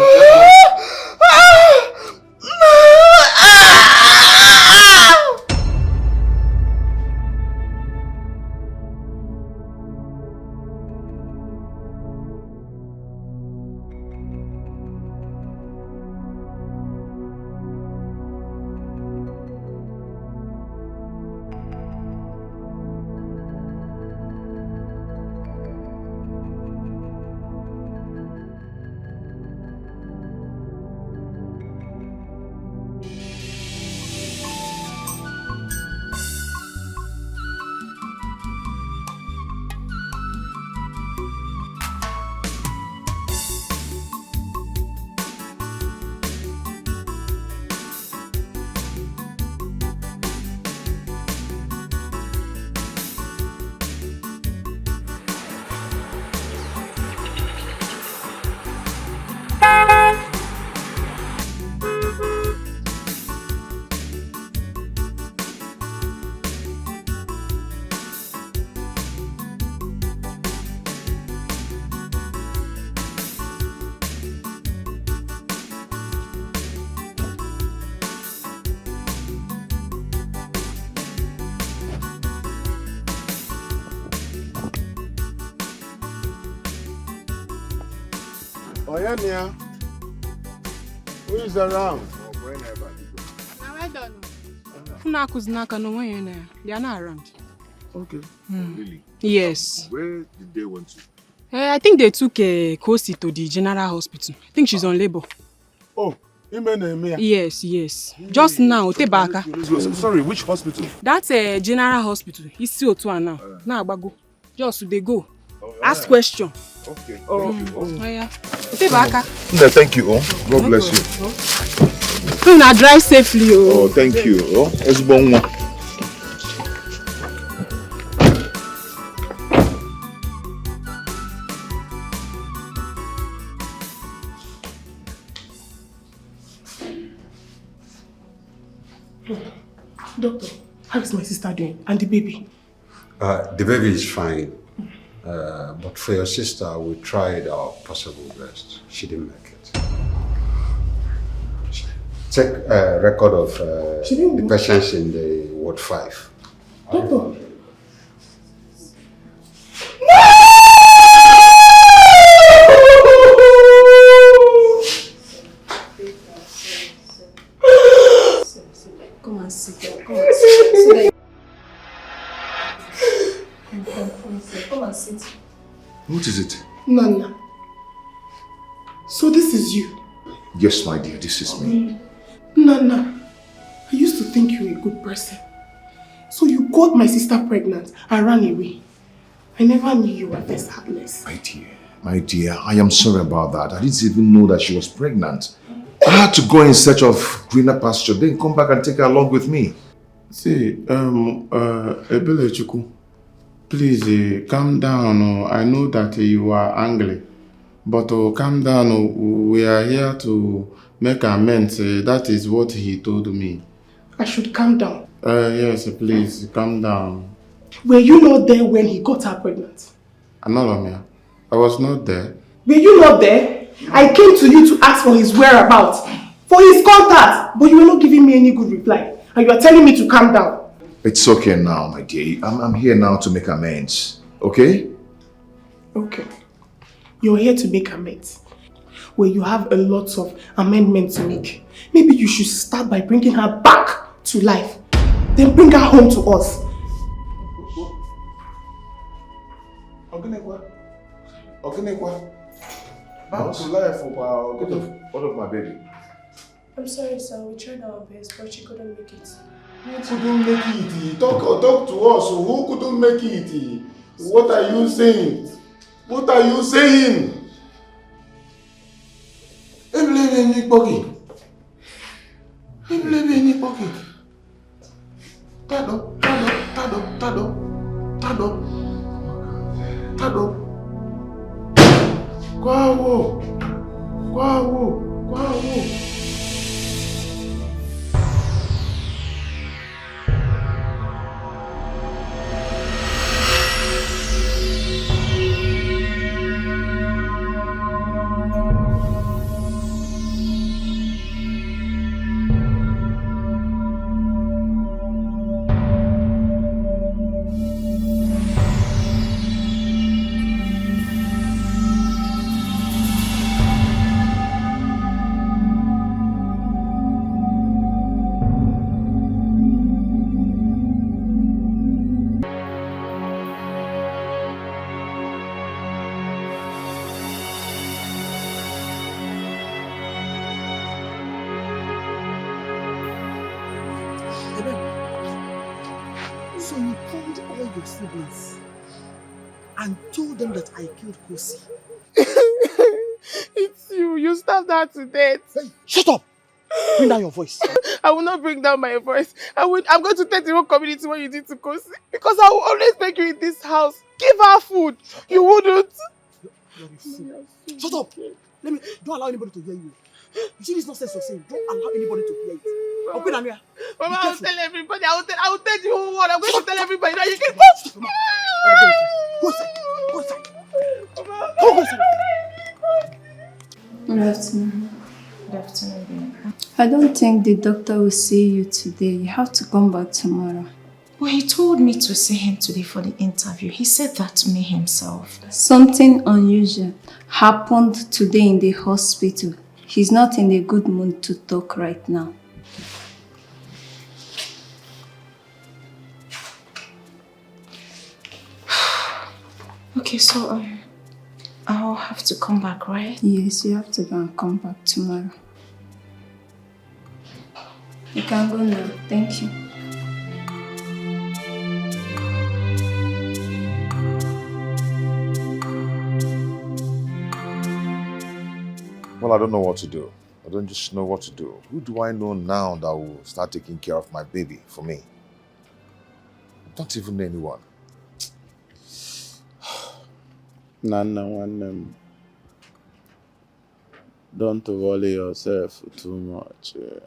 Oyenia, who is around? They are not around. Okay. Really? Yes. Where did they went to? I think they took Kosi to the general hospital. I think she's on labor. Oh, yes. Just now, Tebaka. Sorry, which hospital? That's a general hospital. He's still to now. Now, go. Just they go. Ask question. Okay. Yeah. Tebaka. Thank you. God bless you. Now drive safely. Oh, thank you. Let's go on. Doctor, how is my sister doing? And the baby? The baby is fine. But for your sister, we tried our possible best. She didn't make it. Check record of the patients in the ward 5. Doctor. Come and sit down. Come and sit down. Come and sit. What is it? Nana. So this is you? Yes, my dear, this is me. Nana, I used to think you were a good person. So you got my sister pregnant and ran away. I never knew you were this heartless. My dear, I am sorry about that. I didn't even know that she was pregnant. I had to go in search of greener pasture, then come back and take her along with me. See, Ebelechuku, please calm down. I know that you are angry, but calm down. We are here to make amends. That is what he told me. I should calm down. Yes, please calm down. Were you not there when he got her pregnant? Anolomia, I was not there. Were you not there? I came to you to ask for his whereabouts, for his contact, but you were not giving me any good reply. And you are telling me to calm down. It's okay now, my dear. I'm here now to make amends. Okay? Okay. You're here to make amends. Well, you have a lot of amendments to make. Maybe you should start by bringing her back to life. Then bring her home to us. Ogunekwa. Back to life. What of my baby? I'm sorry, sir. We tried our best, but she couldn't make it. Who couldn't make it? Talk to us. Who couldn't make it? What are you saying? What are you saying? Anybody? Tado. Quawo. So you called all your siblings and told them that I killed Kosi. It's you. You stabbed her to death. Hey, shut up! Bring down your voice. I will not bring down my voice. I'm going to tell the whole community what you did to Kosi. Because I will always beg you in this house. Give her food. You wouldn't. You're a fool. Shut up! Don't allow anybody to hear you. You see this nonsense you're saying? Don't allow anybody to hear it. Okay, Namia. Mama, I will tell everybody. I will tell the whole world. I'm going to tell everybody that you can go. Go inside. Go inside. Mama. Go inside. Good afternoon. Good afternoon. I don't think the doctor will see you today. You have to come back tomorrow. Well, he told me to see him today for the interview. He said that to me himself. Something unusual happened today in the hospital. He's not in a good mood to talk right now. Okay, so I'll have to come back, right? Yes, you have to go and come back tomorrow. You can go now. Thank you. Well, I don't know what to do. I don't just know what to do. Who do I know now that will start taking care of my baby for me? I don't even know anyone. Nana, don't worry yourself too much. You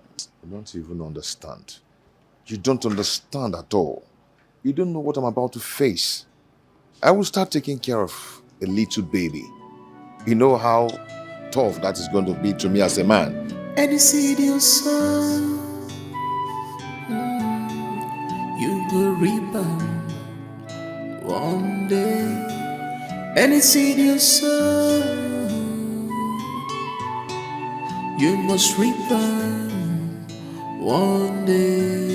don't even understand. You don't understand at all. You don't know what I'm about to face. I will start taking care of a little baby. You know how tough that is going to be to me as a man. Any seed you sow, you will reap one day. Any seed you sow, you must reap one day.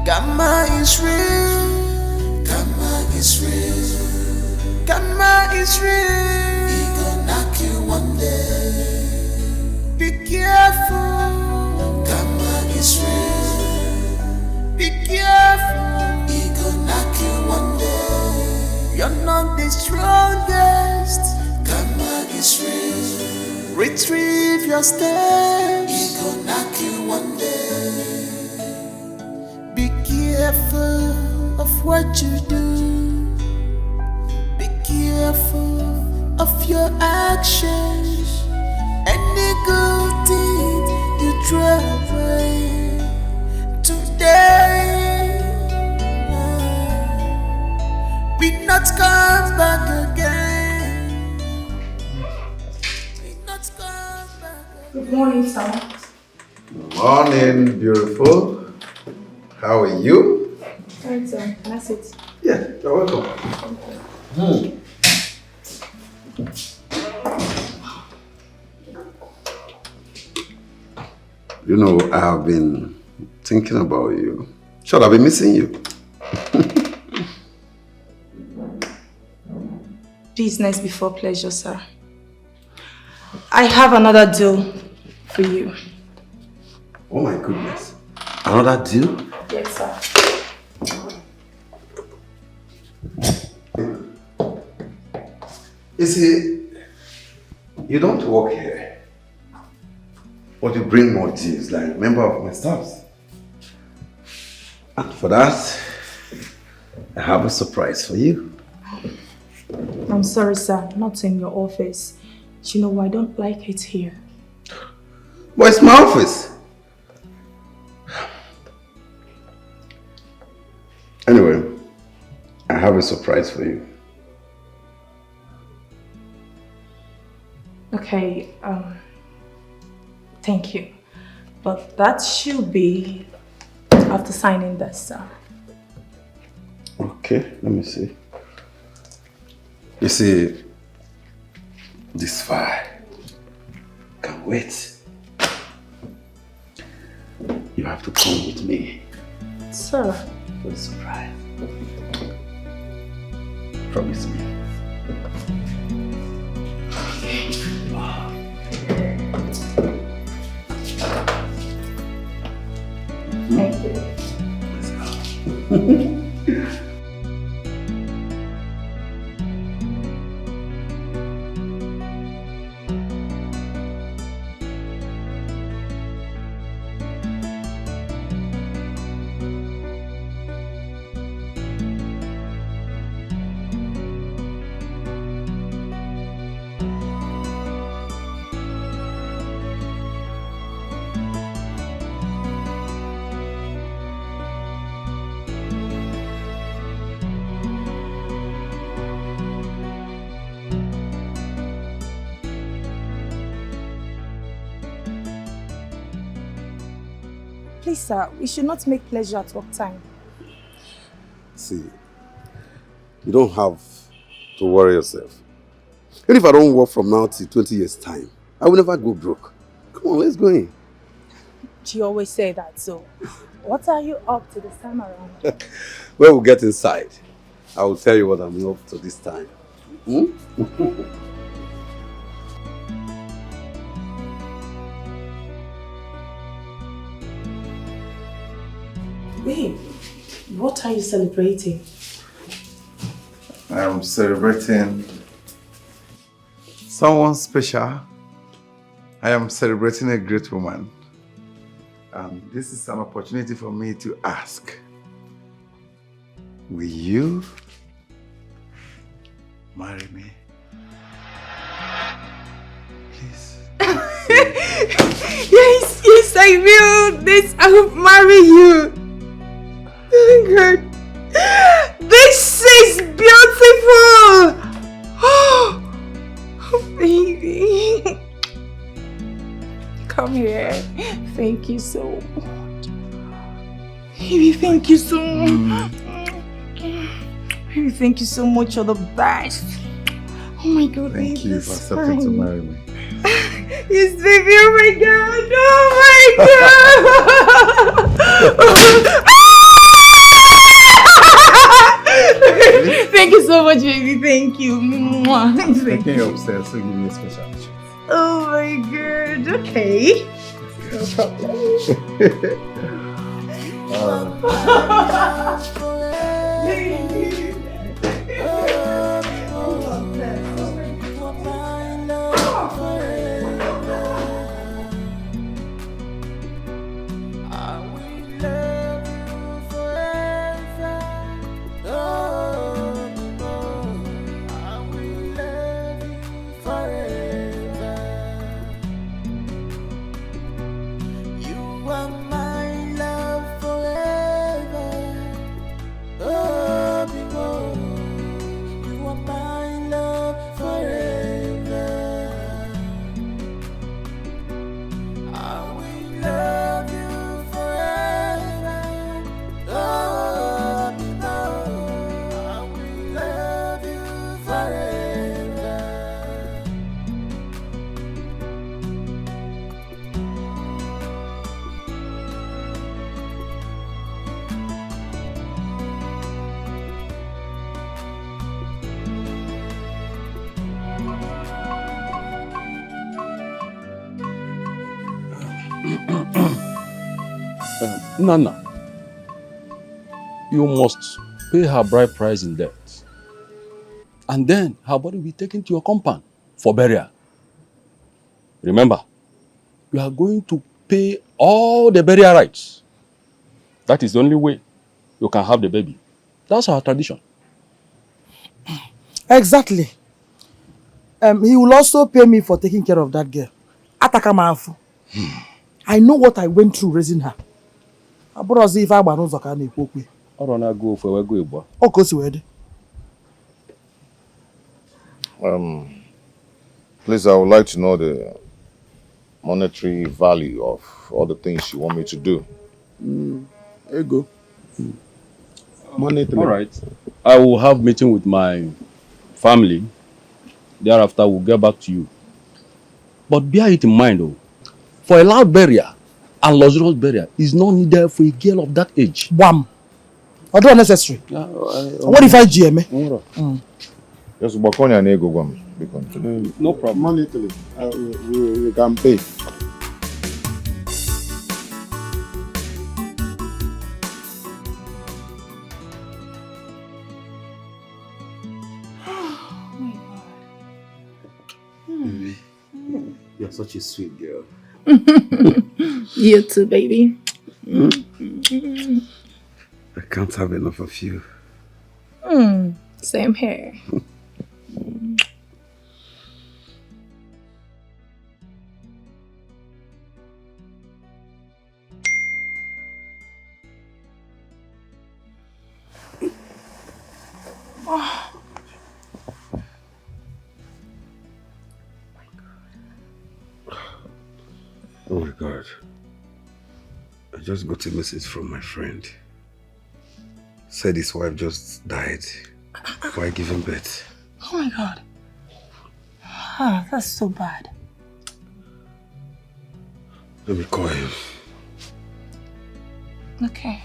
Gamma is real. Gamma is real. Gamma is real. He gonna knock you one day. Be careful. Gamma is real. stay. He gon' knock you one day. Be careful of what you do. Be careful of your actions. Any good deed you try today, we not come back again. We not come back again. Good morning, sir. Morning, beautiful. How are you? Right, sir. Can I sit? Yeah, you're welcome. You know, I have been thinking about you. Sure, I've been missing you. Business before pleasure, sir. I have another deal for you. Oh my goodness. Another deal? Yes, sir. You see, you don't work here, but you bring more deals like a member of my staff. And for that, I have a surprise for you. I'm sorry, sir. Not in your office. You know, I don't like it here. But it's my office. Anyway, I have a surprise for you. Okay, thank you. But that should be after signing this, sir. Okay, let me see. You see, this file can't wait. You have to come with me. Sir. For the surprise. Promise me. Thank you. Let's go. Please, sir, we should not make pleasure at work time. See, you don't have to worry yourself. Even if I don't work from now till 20 years' time, I will never go broke. Come on, let's go in. You always say that, so what are you up to this time around? When we get inside, I will tell you what I'm up to this time. Babe, what are you celebrating? I am celebrating someone special. I am celebrating a great woman. And this is an opportunity for me to ask, will you marry me? Please. Yes, I will. I will marry you. Oh God. This is beautiful. Oh, baby. Come here. Thank you so much. Baby, thank you so much. Baby, thank you so much. You're the best. Oh my God, baby. Thank you for accepting to marry me. Yes, baby. Oh my God. Oh my God. Thank you so much, baby. Thank you. Thank Taking you upstairs, so give me a special treat. Oh my God. Okay. No problem. Nana, you must pay her bride price in debt. And then her body will be taken to your compound for burial. Remember, you are going to pay all the burial rights. That is the only way you can have the baby. That's our tradition. Exactly. He will also pay me for taking care of that girl. Atakamafu. I know what I went through raising her. I brought us if I was not going to go. I don't go for a go, boy. Of course, you would. Please, I would like to know the monetary value of all the things you want me to do. There you go. Monetary. All right. I will have meeting with my family. Thereafter, we'll get back to you. But bear it in mind, though, for a loud burial and luxurious burial is not needed for a girl of that age. Wham! Or do necessary. What if I GM? Just walk on your go. No problem. Monetary. We can pay. Baby, you're such a sweet girl. You too, baby. I can't have enough of you. Same here. Oh my God. I just got a message from my friend. Said his wife just died while giving birth. Oh my God. Ah, that's so bad. Let me call him. Okay.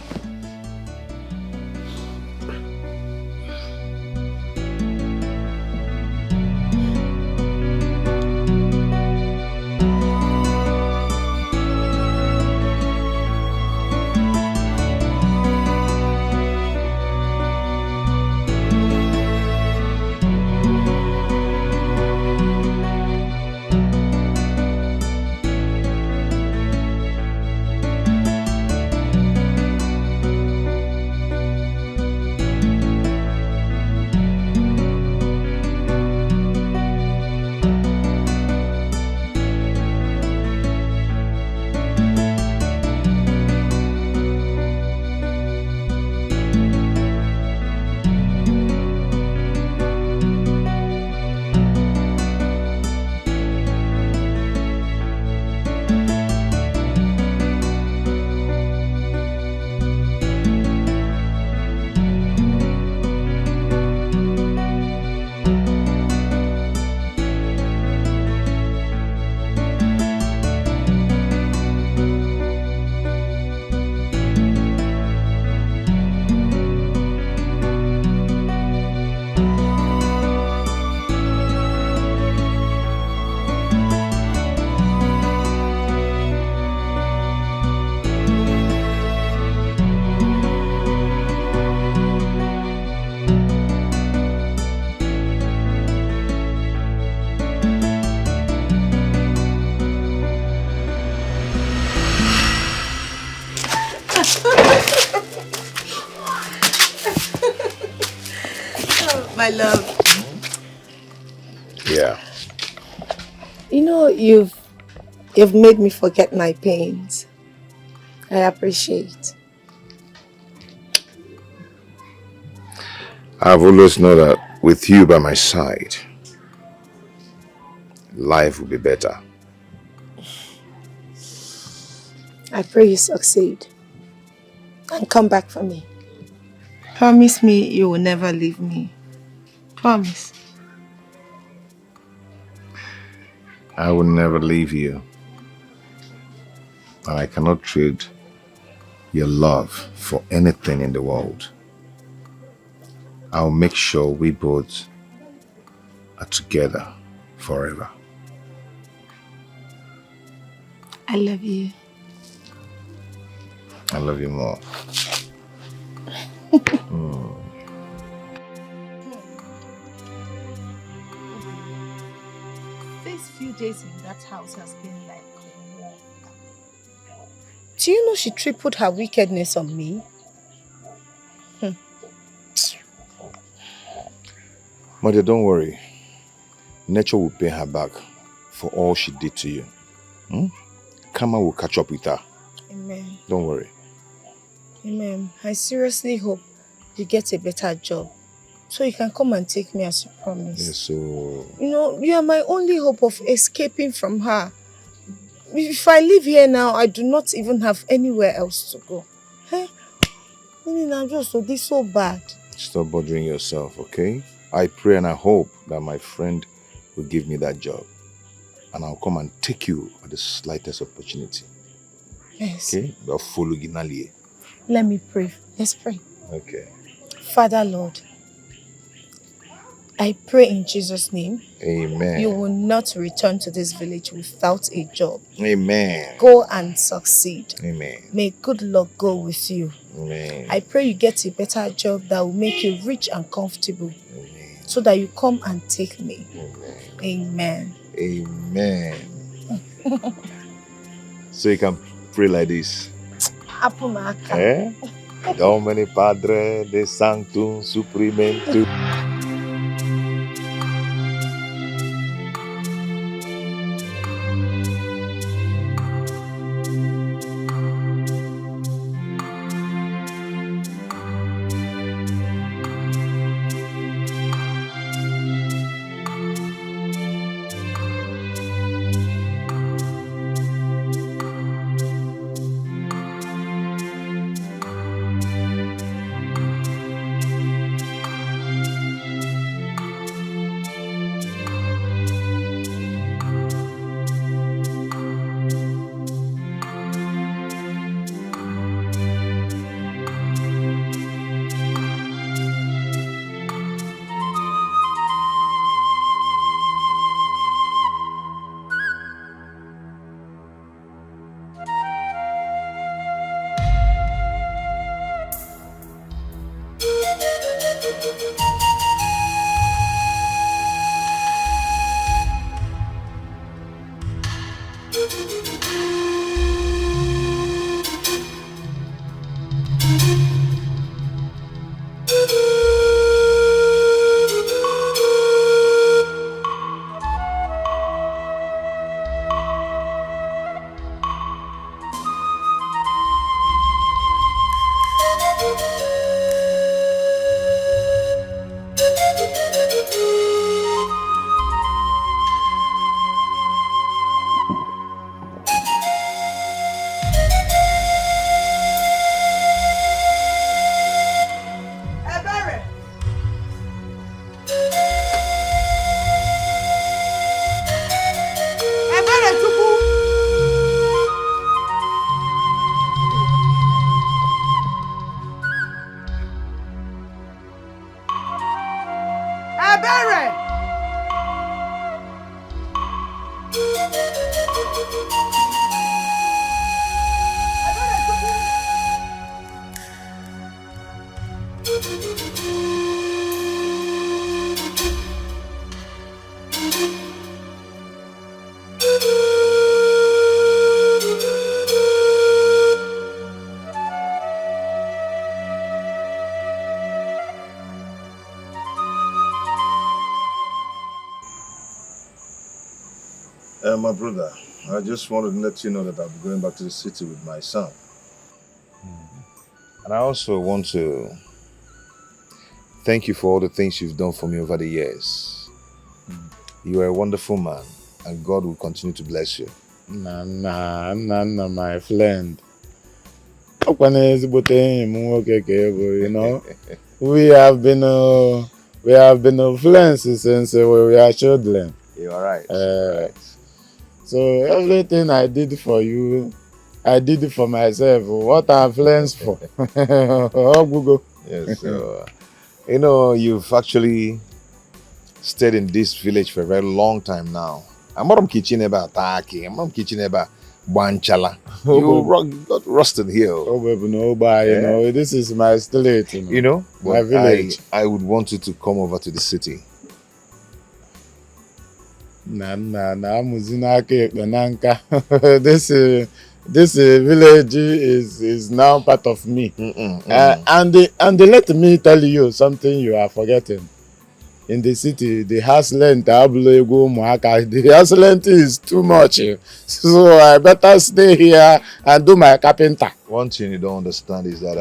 My love. Yeah. You know, you've made me forget my pains. I appreciate. I've always known that with you by my side, life will be better. I pray you succeed and come back for me. Promise me you will never leave me. Promise. I will never leave you. And I cannot trade your love for anything in the world. I'll make sure we both are together forever. I love you. I love you more. These few days in that house has been like war. Do you know she tripled her wickedness on me? Mother, don't worry. Nature will pay her back for all she did to you. Karma will catch up with her. Amen. Don't worry. Amen. I seriously hope you get a better job so you can come and take me as you promised. Yes, so... You know, you are my only hope of escaping from her. If I live here now, I do not even have anywhere else to go. Hey, I'm just this so bad. Stop bothering yourself, okay? I pray and I hope that my friend will give me that job. And I'll come and take you at the slightest opportunity. Yes. Okay? But follow Ginali. Let me pray. Let's pray. Okay. Father, Lord, I pray in Jesus' name. Amen. You will not return to this village without a job. Amen. Go and succeed. Amen. May good luck go with you. Amen. I pray you get a better job that will make you rich and comfortable. Amen. So that you come and take me. Amen. Amen. Amen. So you can pray like this. Apumaka. Domine Padre de Sanctum Suprimentum. My brother, I just wanted to let you know that I'll be going back to the city with my son. And I also want to thank you for all the things you've done for me over the years. You are a wonderful man, and God will continue to bless you. Nah, my friend. You know, we have been friends since we were children. You are right. Right. So everything I did for you, I did it for myself. What are friends for? Oh, Google. Yes, so, you know, you've actually stayed in this village for a very long time now. I'm not kitchen about attacking. I'm not kitchen about Banchala. Oh, You got rusted here. Oh, baby, no, but you know, this is my state, You know, my village. I would want you to come over to the city. This village is now part of me. And let me tell you something you are forgetting. In the city, the house rent, the house rent is too much. So I better stay here and do my carpenter. One thing you don't understand is that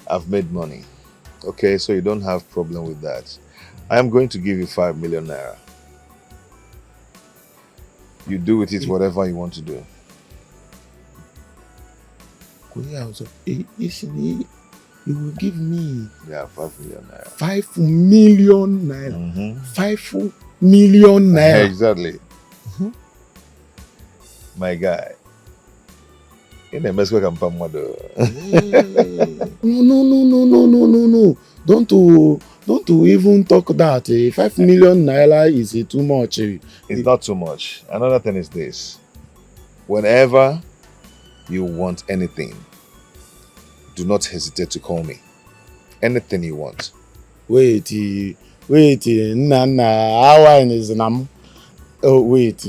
I've made money. Okay, so you don't have problem with that. I am going to give you 5 million naira. You do with it whatever you want to do. You will give me 5 million naira. 5 million naira. 5 million naira. Exactly. My guy. In a mess where I'm from. No. Don't even talk that. 5 million naira is too much. It's not too much. Another thing is this. Whenever you want anything, do not hesitate to call me. Anything you want. Wait, Nana, our is nam. Oh, wait.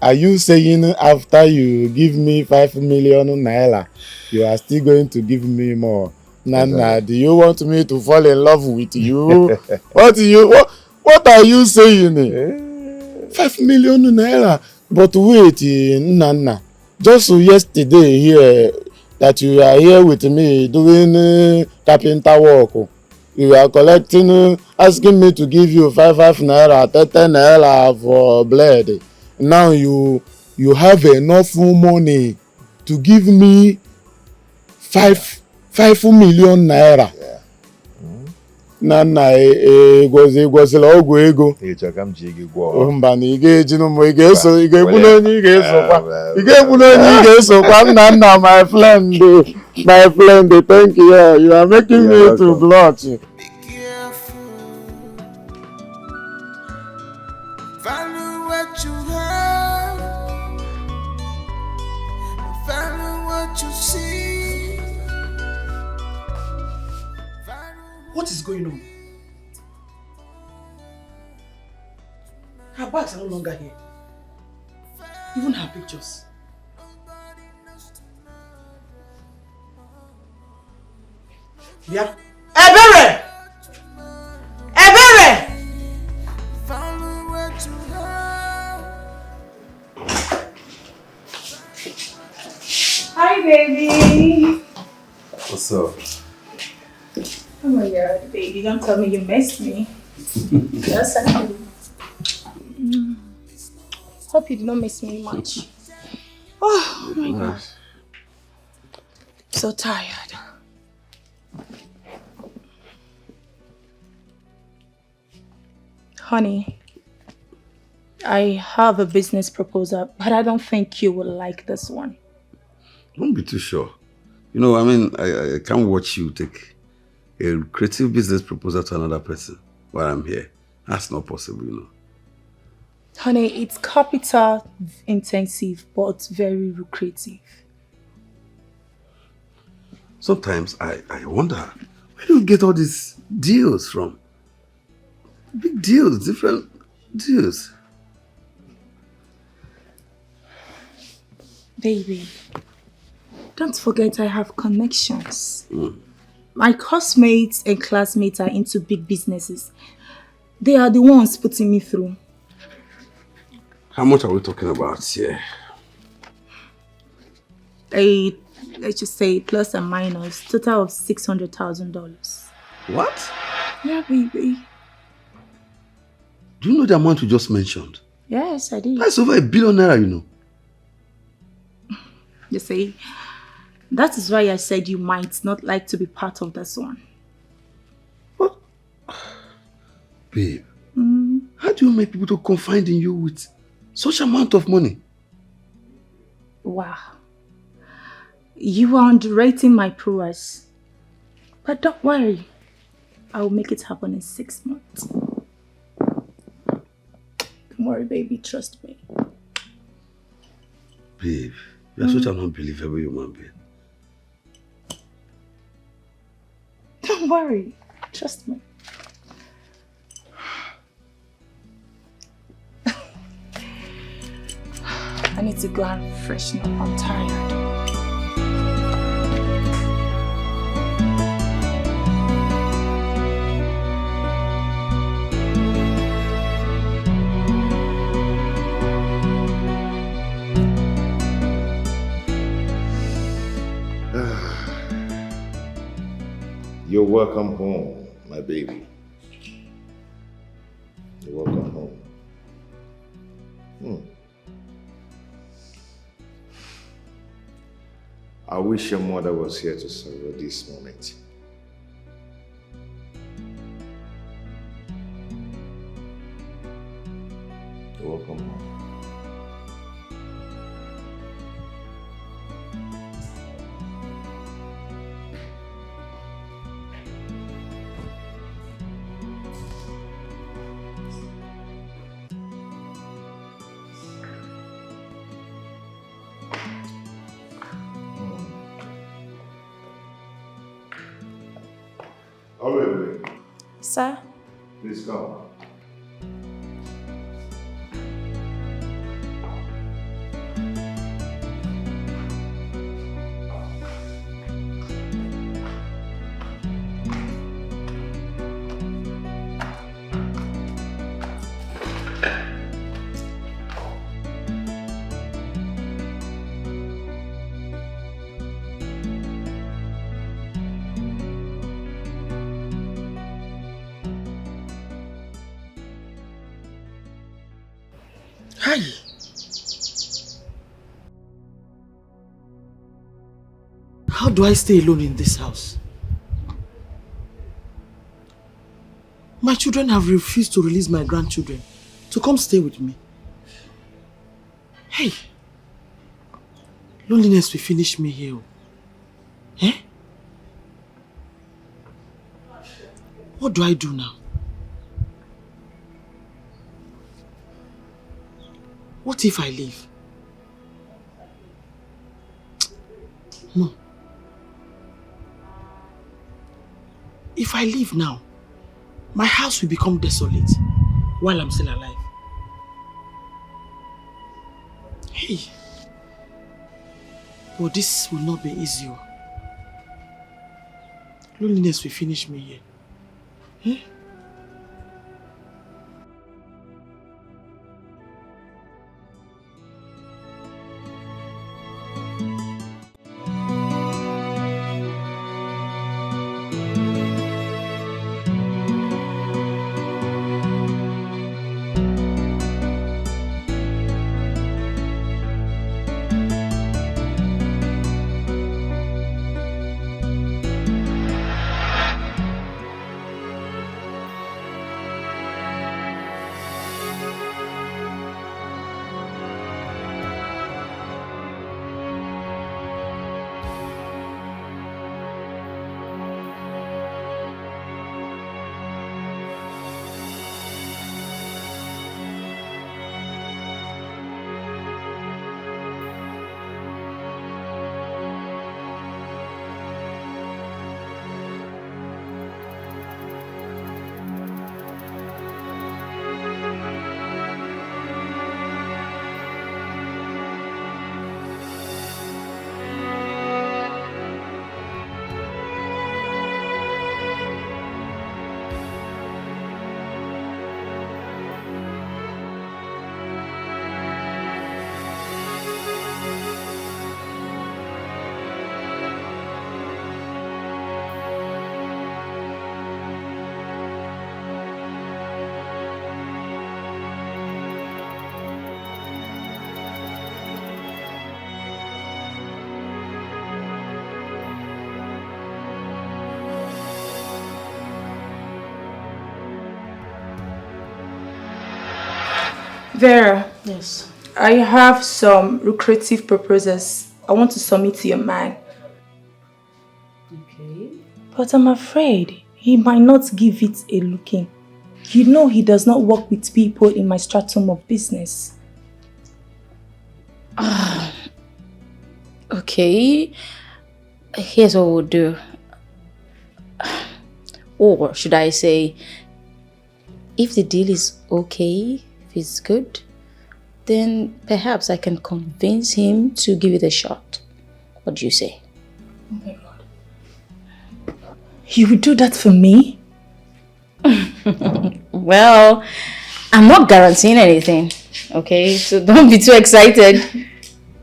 Are you saying after you give me 5 million naira, you are still going to give me more? Nana, do you want me to fall in love with you? What are you saying? 5 million naira. But wait, Nana. Just yesterday here, that you are here with me doing carpenter work. You are collecting, asking me to give you 5 naira, 10 naira for blade. Now you have enough money to give me 5 million naira. Yeah. Nana, gwazila ọgwụ ego. Mba na ị ga-ejinu m, ị ga-egbu n'onye ị ga-esokwa. Nna, my friend, thank you. You are making me to blush. Value what you have, value what you see. What is going on? Her bags are no longer here. Even her pictures. Yeah. Ebere! Hi, baby. What's up? Oh my God, baby, don't tell me you missed me. Yes, I do. Hope you did not miss me much. Oh my God. So tired. Honey, I have a business proposal, but I don't think you will like this one. Don't be too sure. You know, I mean, I can't watch you take a creative business proposal to another person while I'm here. That's not possible, you know. Honey, it's capital intensive, but very lucrative. Sometimes I wonder, where do you get all these deals from? Big deals, different deals. Baby, don't forget I have connections. My classmates and classmates are into big businesses. They are the ones putting me through. How much are we talking about here? Let's just say plus and minus, total of $600,000. What? Yeah, baby. Do you know the amount you just mentioned? Yes, I did. That's over $1 billion, you know. You see, that is why I said you might not like to be part of this one. What? Babe, how do you make people to confide in you with such amount of money? Wow. You are underrating my prowess. But don't worry. I will make it happen in 6 months. Don't worry, baby. Trust me. Babe, you are such an unbelievable human being. Don't worry. Trust me. I need to go and freshen up. I'm tired. You're welcome home, my baby. You're welcome home. I wish your mother was here to celebrate this moment. You're welcome home. Sir? Please come. Hi. How do I stay alone in this house? My children have refused to release my grandchildren to come stay with me. Hey, loneliness will finish me here. Eh? What do I do now? What if I leave? No. If I leave now, my house will become desolate while I'm still alive. Hey. But this will not be easy. Loneliness will finish me here. Eh? Vera. Yes. I have some lucrative proposals I want to submit to your man. Okay. But I'm afraid he might not give it a look in. You know he does not work with people in my stratum of business. Okay. Here's what we'll do. Or should I say, if the deal is okay, if it's good, then perhaps I can convince him to give it a shot. What do you say? Oh my God. You would do that for me? Well, I'm not guaranteeing anything, okay? So don't be too excited.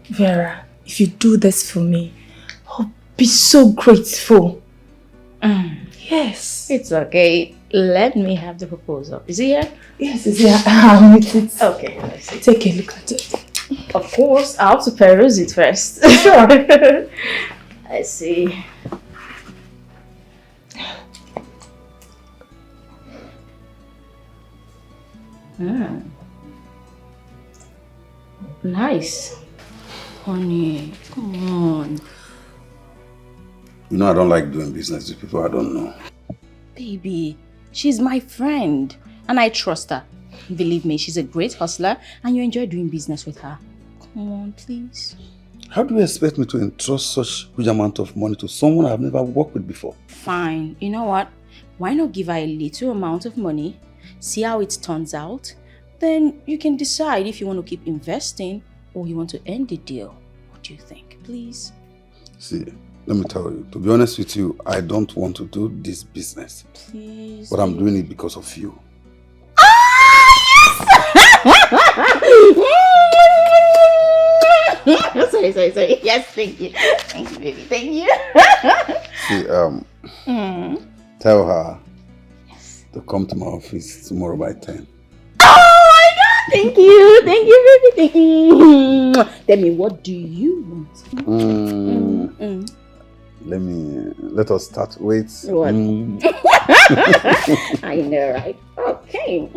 Vera, if you do this for me, I'll be so grateful. Yes. It's okay. Let me have the proposal. Is it here? Yes, it's here. It's okay. Let's see. Take a look at it. Of course, I have to peruse it first. Sure. I see. Nice. Honey, come on. You know I don't like doing business with people I don't know. Baby, she's my friend and I trust her. Believe me, she's a great hustler and you enjoy doing business with her. Come on, please. How do you expect me to entrust such huge amount of money to someone I've never worked with before? Fine. You know what? Why not give her a little amount of money, see how it turns out, then you can decide if you want to keep investing or you want to end the deal. What do you think, please? See, let me tell you, to be honest with you, I don't want to do this business. Please. But I'm doing it because of you. Sorry. Yes, thank you. Thank you, baby. Thank you. See, tell her to come to my office tomorrow by 10. Oh my God! Thank you, baby. Thank you. Tell me, what do you want? Let us start. Wait. What? I know, right? Okay.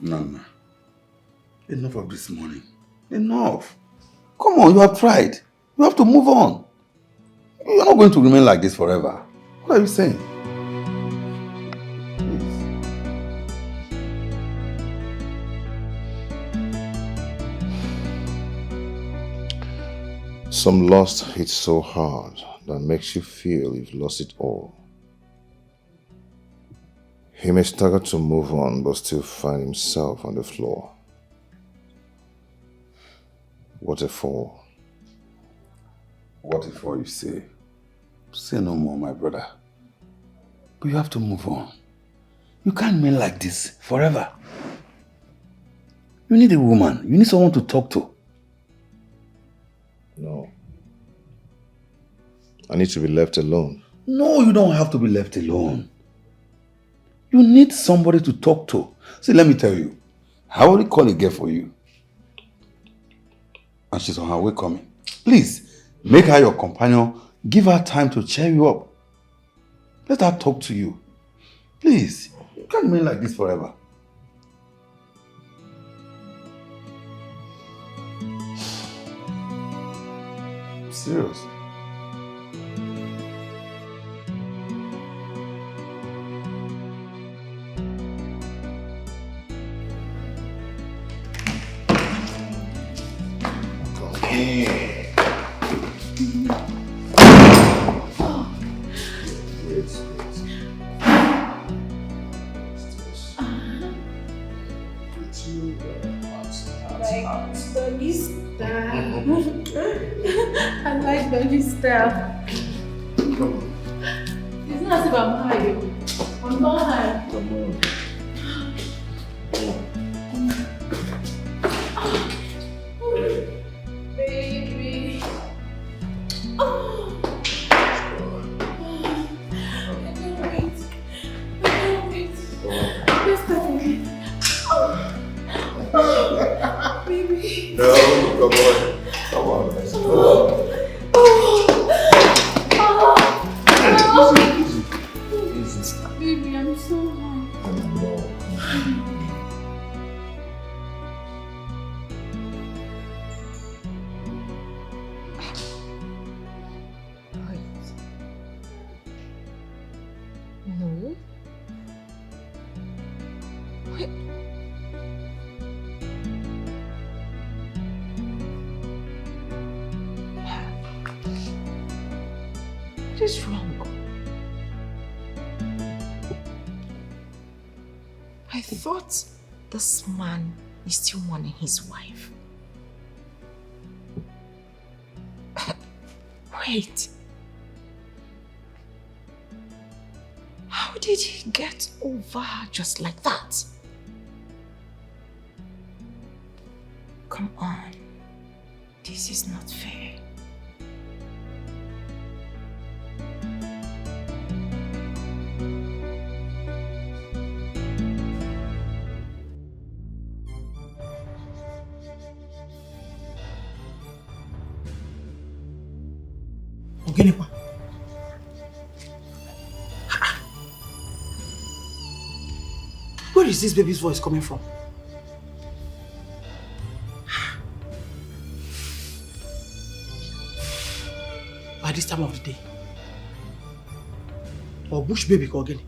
Nana, enough of this morning. Enough. Come on, you have tried. You have to move on. You're not going to remain like this forever. What are you saying? Some loss hits so hard that makes you feel you've lost it all. He may struggle to move on but still find himself on the floor. What a fall. What if all you say? Say no more, my brother. But you have to move on. You can't remain like this forever. You need a woman. You need someone to talk to. No. I need to be left alone. No, you don't have to be left alone. You need somebody to talk to. See, let me tell you. I already called a girl for you. And she's on her way coming. Please, make her your companion. Give her time to cheer you up. Let her talk to you. Please, you can't remain like this forever. Serious. Doggy style. I like doggy style. It's not as if I'm high. I'm not high. Come on. Baby. Oh. I can't wait. I can't wait. Let's start again. Oh. Baby. No, come on. Come on. Let's go. Easy. Baby, I'm so high. No. Wait. What is wrong? I thought this man is still mourning his wife. Wait. How did he get over her just like that? Come on. This is not fair. Ogenipa. Where is this baby's voice coming from? By this time of the day. Or bush baby Ogeni.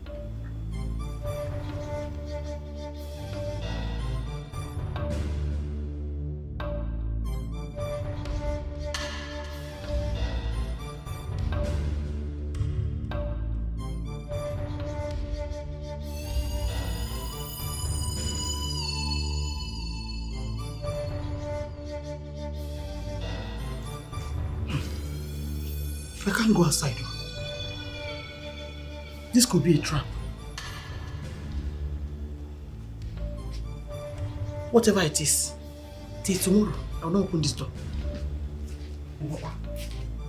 I can't go outside. This could be a trap. Whatever it is, till tomorrow, I will not open this door.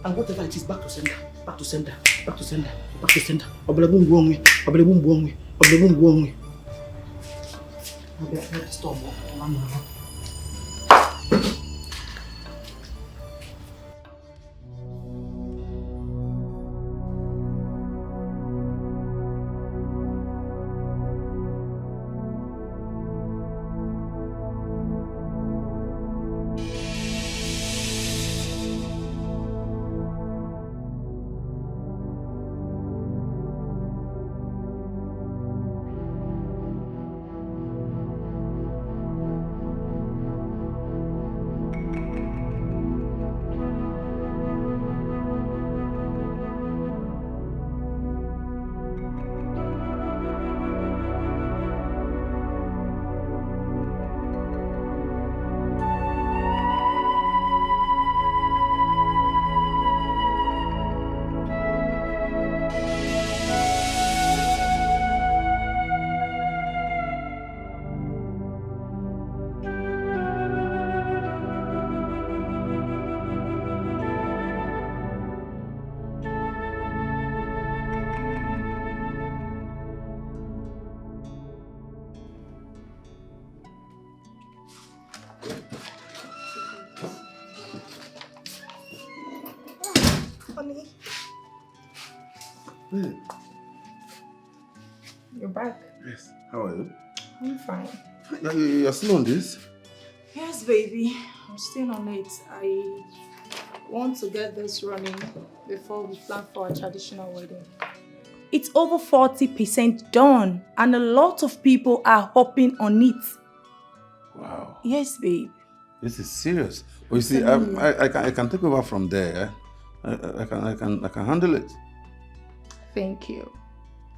And whatever it is, back to sender, back to sender, back to sender, back to sender. Oblebum buongwe, oblebum buongwe, oblebum buongwe. I'll be at the store. Honey, Hey. you're back. Yes. How are you? I'm fine. You're still on this? Yes, baby. I'm still on it. I want to get this running before we plan for our traditional wedding. It's over 40% done, and a lot of people are hopping on it. Wow. Yes, babe. This is serious. Well, you see, I can take over from there. I can handle it. Thank you.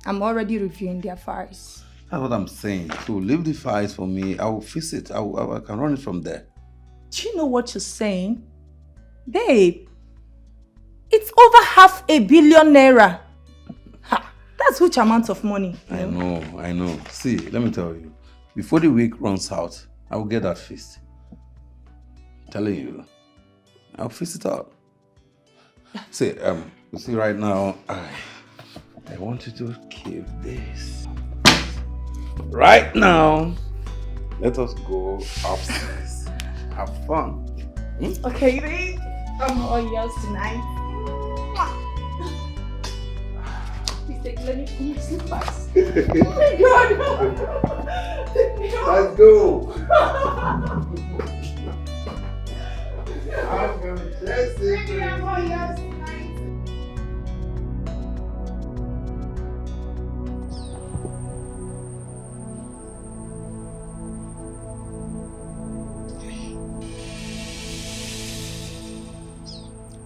I'm already reviewing their files. That's what I'm saying. So leave the files for me. I will fix it. I can run it from there. Do you know what you're saying? Babe, it's over 500 million naira. Ha, that's huge amount of money. I know. See, let me tell you. Before the week runs out, I will get that fixed. I'm telling you. I'll fix it out. See, you see right now, I want you to keep this. Right now, let us go upstairs. Have fun. Okay, babe. I'm all yours tonight. Please take, let me put my slippers. Oh my God! Let's go. I'm gonna test it. Baby, I'm all yours tonight.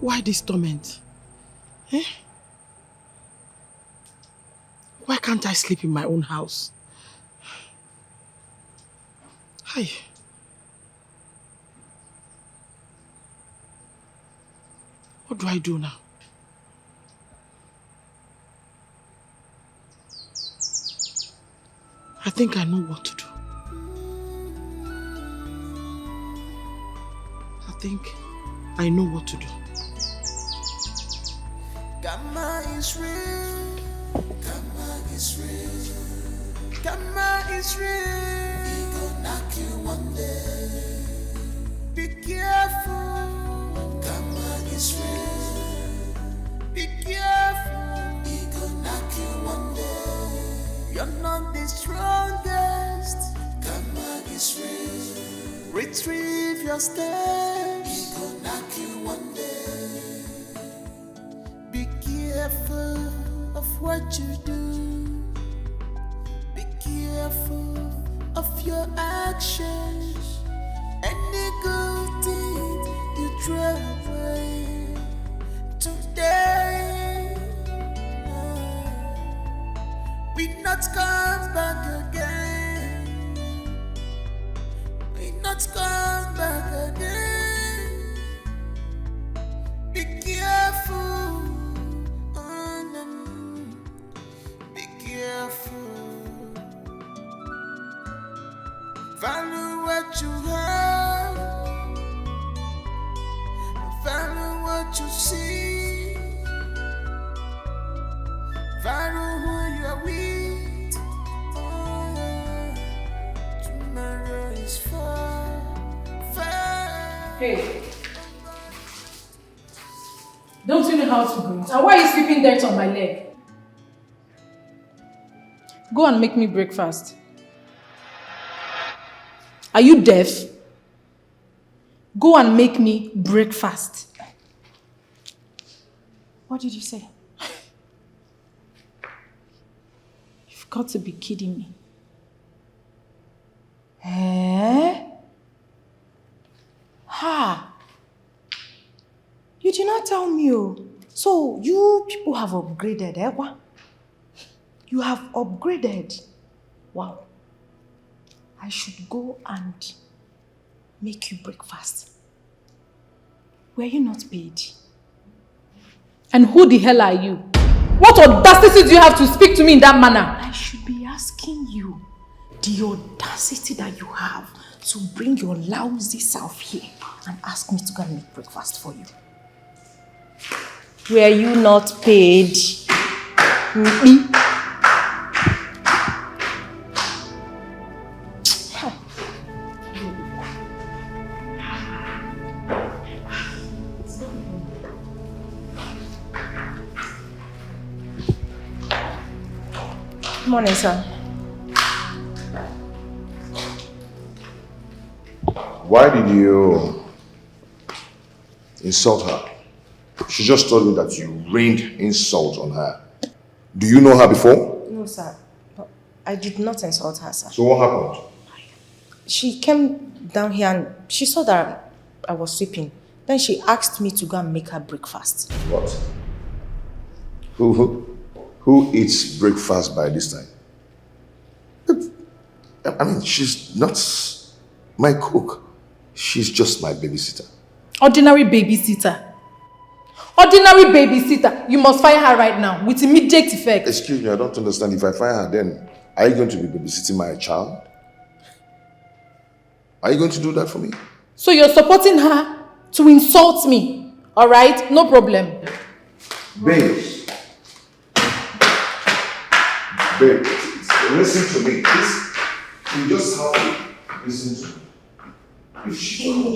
Why this torment? Eh? Why can't I sleep in my own house? Hi. What do I do now? I think I know what to do. I know what to do. Gamma is real. Gamma is real. Gamma is real. He gon' knock you one day. Be careful. Gamma is real. Be careful. He gon' knock you one day. You're not the strongest. Gamma is real. Retrieve your steps. He gon' knock you one day. Be careful of what you do. Be careful of your actions. Any good deed you throw away today will not come back again. Will not come back again. Be careful. Be careful. Value what you have. Value what you see. Value who you are with. Oh, yeah. Tomorrow is far, far. Hey. Don't you know how to greet? And why are you sweeping dirt on my leg? Go and make me breakfast. Are you deaf? Go and make me breakfast. What did you say? You've got to be kidding me. Eh? Ha! You did not tell me. Oh. So you people have upgraded, eh? What? You have upgraded. Wow. I should go and make you breakfast. Were you not paid? And who the hell are you? What audacity do you have to speak to me in that manner? I should be asking you the audacity that you have to bring your lousy self here and ask me to go and make breakfast for you. Were you not paid? Morning, sir. Why did you insult her? She just told me that you rained insult on her. Do you know her before? No, sir. I did not insult her, sir. So what happened? She came down here and she saw that I was sweeping. Then she asked me to go and make her breakfast. What? Who eats breakfast by this time? I mean, she's not my cook. She's just my babysitter. Ordinary babysitter. Ordinary babysitter. You must fire her right now with immediate effect. Excuse me, I don't understand. If I fire her, then are you going to be babysitting my child? Are you going to do that for me? So you're supporting her to insult me, alright? No problem. Babe. Babe, listen to me. Please, you just have to listen to me. If she comes.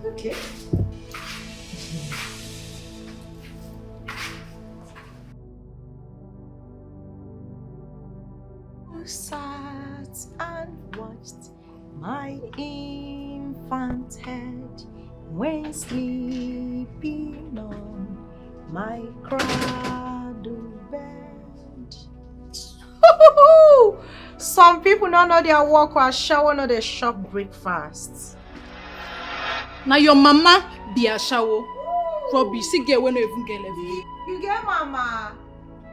Okay. Sat and watched my infant head when sleeping on my cradle bed. Some people don't know their work or shower, no their shop breakfast. Now your mama be a shower. Robbie, see get when you even get level. You get mama?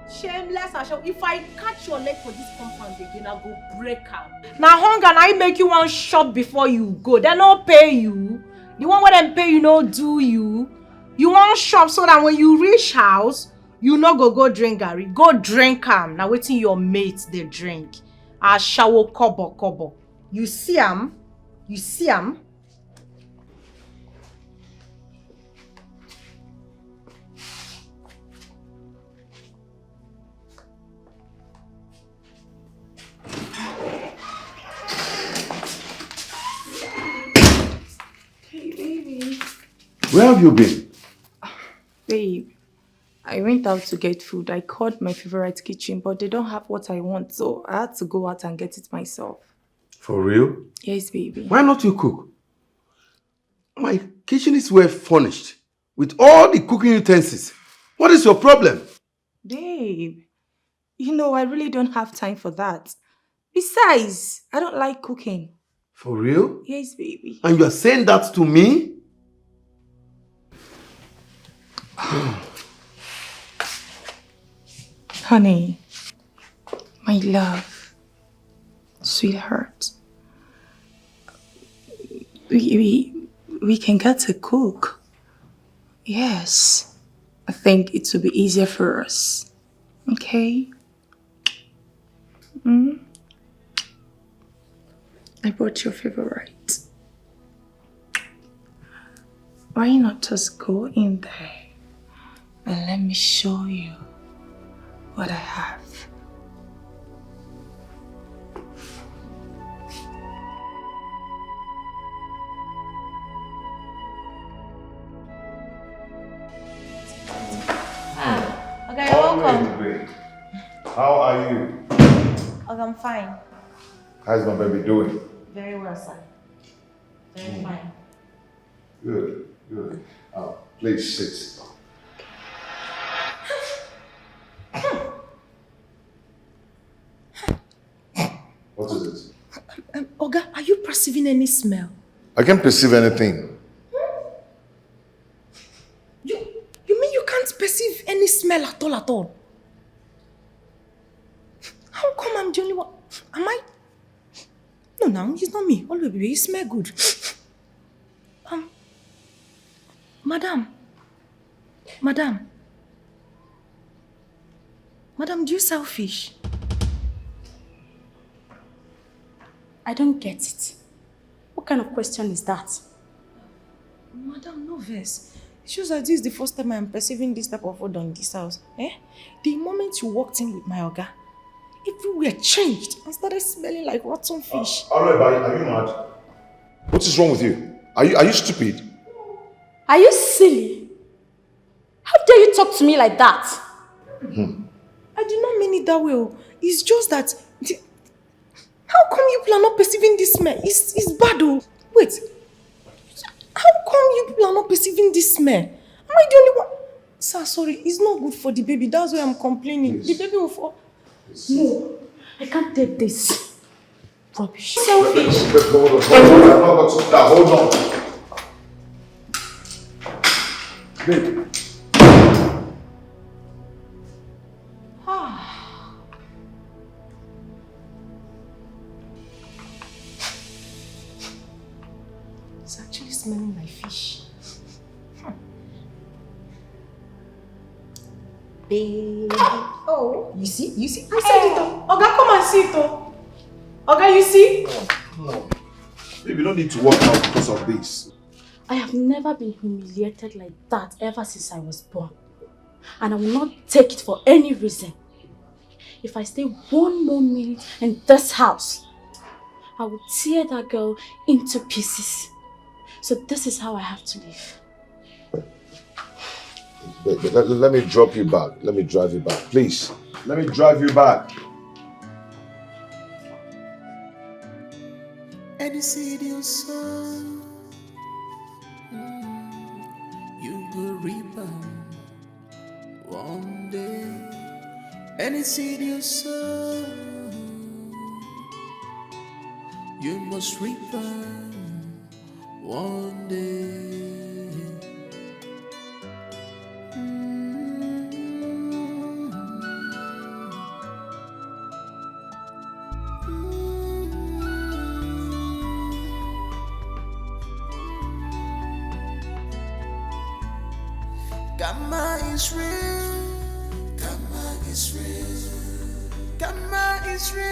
Shameless Asha. If I catch your leg for this compound again, I'll go break out. Now hunger and I make you one shop before you go. They don't pay you. The one where them pay you no do you. You want shop so that when you reach house, you no go drink Gary. Go drink now waiting your mates they drink. I shower kobo. You see 'em? You see 'em? Where have you been? Babe, I went out to get food. I called my favorite kitchen, but they don't have what I want, so I had to go out and get it myself. For real? Yes, baby. Why not you cook? My kitchen is well furnished with all the cooking utensils. What is your problem? Babe, you know, I really don't have time for that. Besides, I don't like cooking. For real? Yes, baby. And you are saying that to me? Honey, my love, sweetheart, we can get to cook. Yes, I think it will be easier for us. Okay? I brought your favorite. Why not just go in there and let me show you what I have? Okay, you're welcome. Great. How are you? Okay, I'm fine. How's my baby doing? Very well, sir. Very fine. Good. Please sit. What is it? Oga, are you perceiving any smell? I can't perceive anything. You mean you can't perceive any smell at all? How come I'm the only one? Am I? No, it's not me. Oh, baby, you smell good. Madam, do you sell fish? I don't get it. What kind of question is that? Madam, no verse. It shows that this is the first time I'm perceiving this type of food in this house. The moment you walked in with my Oga, everywhere changed and started smelling like rotten fish. Alright, are you mad? What is wrong with you? Are you stupid? Are you silly? How dare you talk to me like that? I did not mean it that way. It's just that... How come you people are not perceiving this smell? It's bad though. Wait. How come you people are not perceiving this smell? Am I the only one? Sir, sorry. It's not good for the baby. That's why I'm complaining. Please. The baby will fall. No, I can't take this. Rubbish. Selfish. Hold on. Babe. It's actually smelling like fish. Baby. Oh, you see? I said it. Oga, come and see it. Oga, you see? No. Babe, you don't need to walk out because of this. I have never been humiliated like that ever since I was born. And I will not take it for any reason. If I stay one more minute in this house, I will tear that girl into pieces. So this is how I have to live. Let me drop you back. Let me drive you back. Please. Let me drive you back. Any seed you sow, you will reap one day. Any seed you sow, you must reap one day. Karma is real. Karma is real. Karma is real.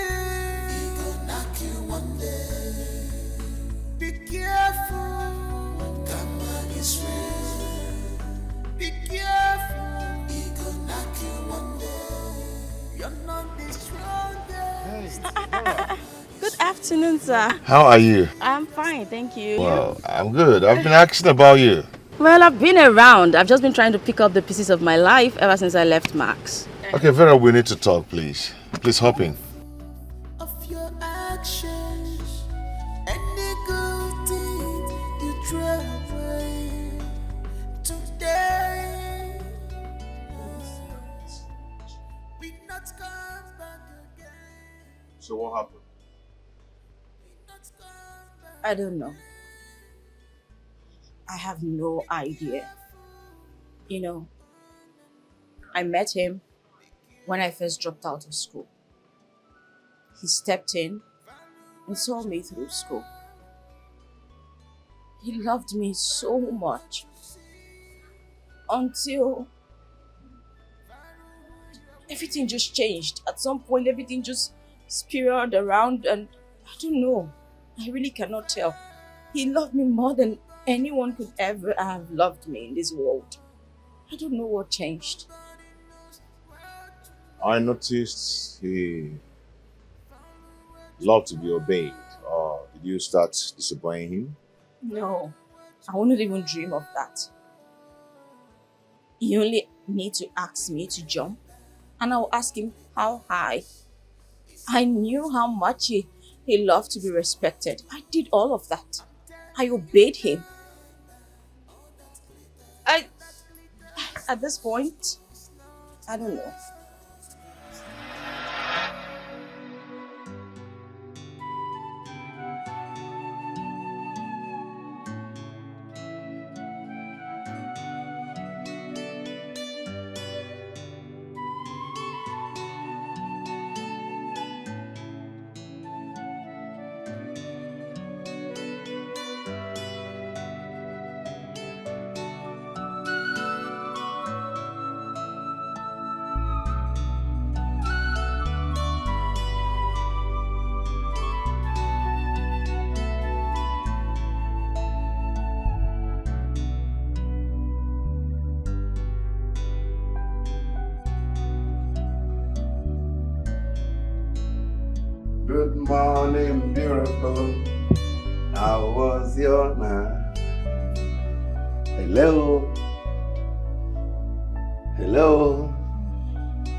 He gon' knock you one day. Be careful. Karma is real. Be careful. He gon' knock you one day. You're not the strongest. Good afternoon, sir. How are you? I'm fine, thank you. Well, I'm good. I've been asking about you. Well, I've been around. I've just been trying to pick up the pieces of my life ever since I left Max. Okay, Vera, we need to talk, please. Please hop in. Of your actions, any good deed you throw away today. We not come back again. So what happened? I don't know. I have no idea. You know, I met him when I first dropped out of school. He stepped in and saw me through school. He loved me so much until everything just changed. At some point, everything just spiraled around and I don't know. I really cannot tell. He loved me more than anyone could ever have loved me in this world. I don't know what changed. I noticed he loved to be obeyed. Or did you start disobeying him? No, I wouldn't even dream of that. He only need to ask me to jump and I'll ask him how high. I knew how much he loved to be respected. I did all of that. I obeyed him. At this point, I don't know. Good morning, beautiful. How was your night? Hello. Hello.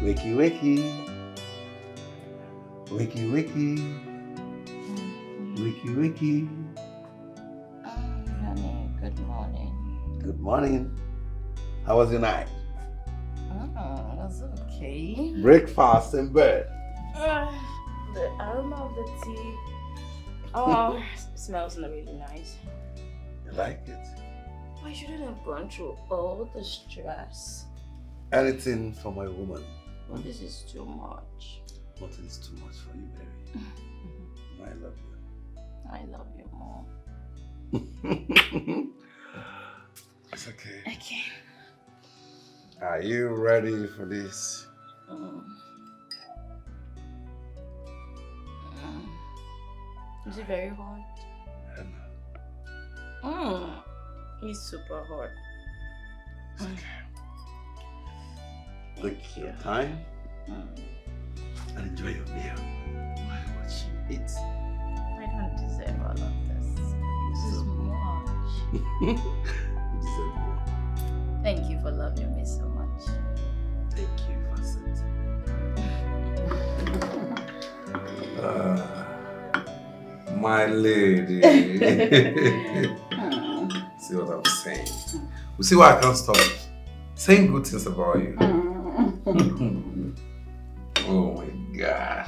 Wakey, wakey. Wakey, wakey. Wakey, wakey. Honey, good morning. Good morning. How was your night? Oh, that's okay. Breakfast in bed. The aroma of the tea. Oh, it smells really nice. You like it? I shouldn't have gone through all the stress. Anything for my woman. Well, this is too much. Nothing is too much for you, baby. I love you. I love you more. It's okay. Okay. Are you ready for this? Is it very hot? It's super hot. It's okay. Take your time and enjoy your meal. Watch you eat. I don't deserve all of this. This is much. You deserve more. Thank you for loving me so much. Thank you for accepting. My lady. See what I'm saying? You see why I can't stop saying good things about you. Oh my God.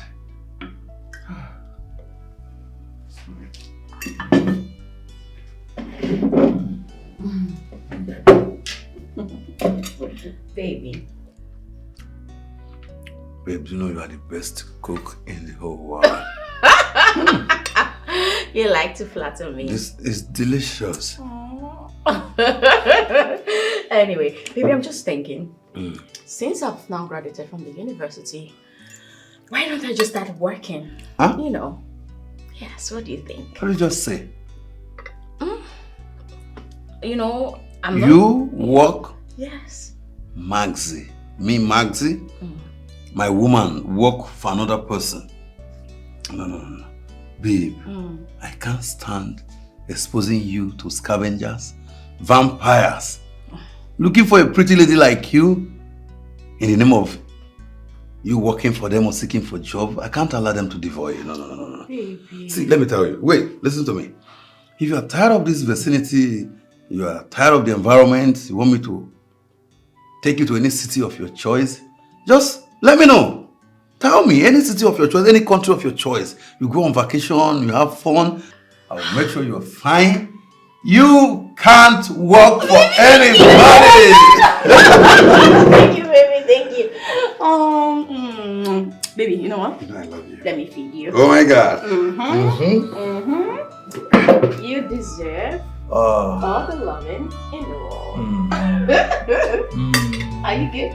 Baby. Babe, you know you are the best cook in the whole world. You like to flatter me. This is delicious. Anyway, baby, I'm just thinking. Since I've now graduated from the university, why don't I just start working? Huh? You know. Yes, what do you think? What did you just say? You know, I'm You work? Yes. Maxi. Me, Maxi? My woman work for another person. No. Babe, I can't stand exposing you to scavengers, vampires, looking for a pretty lady like you in the name of you working for them or seeking for a job. I can't allow them to devour you. No. Baby. See, let me tell you. Wait, listen to me. If you are tired of this vicinity, you are tired of the environment, you want me to take you to any city of your choice, just let me know. Tell me, any city of your choice, any country of your choice. You go on vacation, you have fun. I will make sure you're fine. You can't work for anybody. Thank you, baby. Thank you. Baby, you know what? I love you. Let me feed you. Oh my God. You deserve Oh. all the loving in the world. Are you good?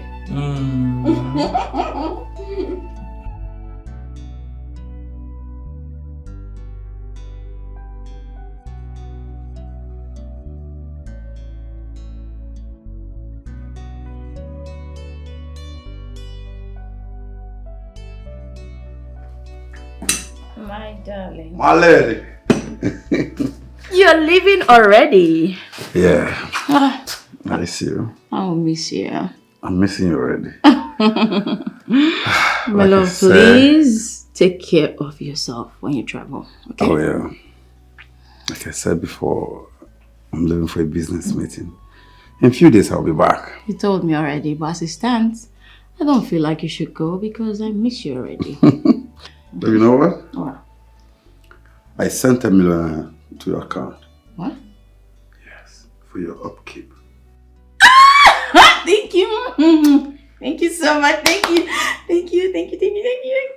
My darling. My lady. You're leaving already. Yeah. I miss you. I'll miss you. I'm missing you already. My love, please take care of yourself when you travel. Okay? Oh yeah. Like I said before, I'm leaving for a business meeting. In a few days I'll be back. You told me already, but as it stands, I don't feel like you should go because I miss you already. But you know what? What? I sent $1 million to your account. What? Yes, for your upkeep. Thank you. Thank you so much. Thank you.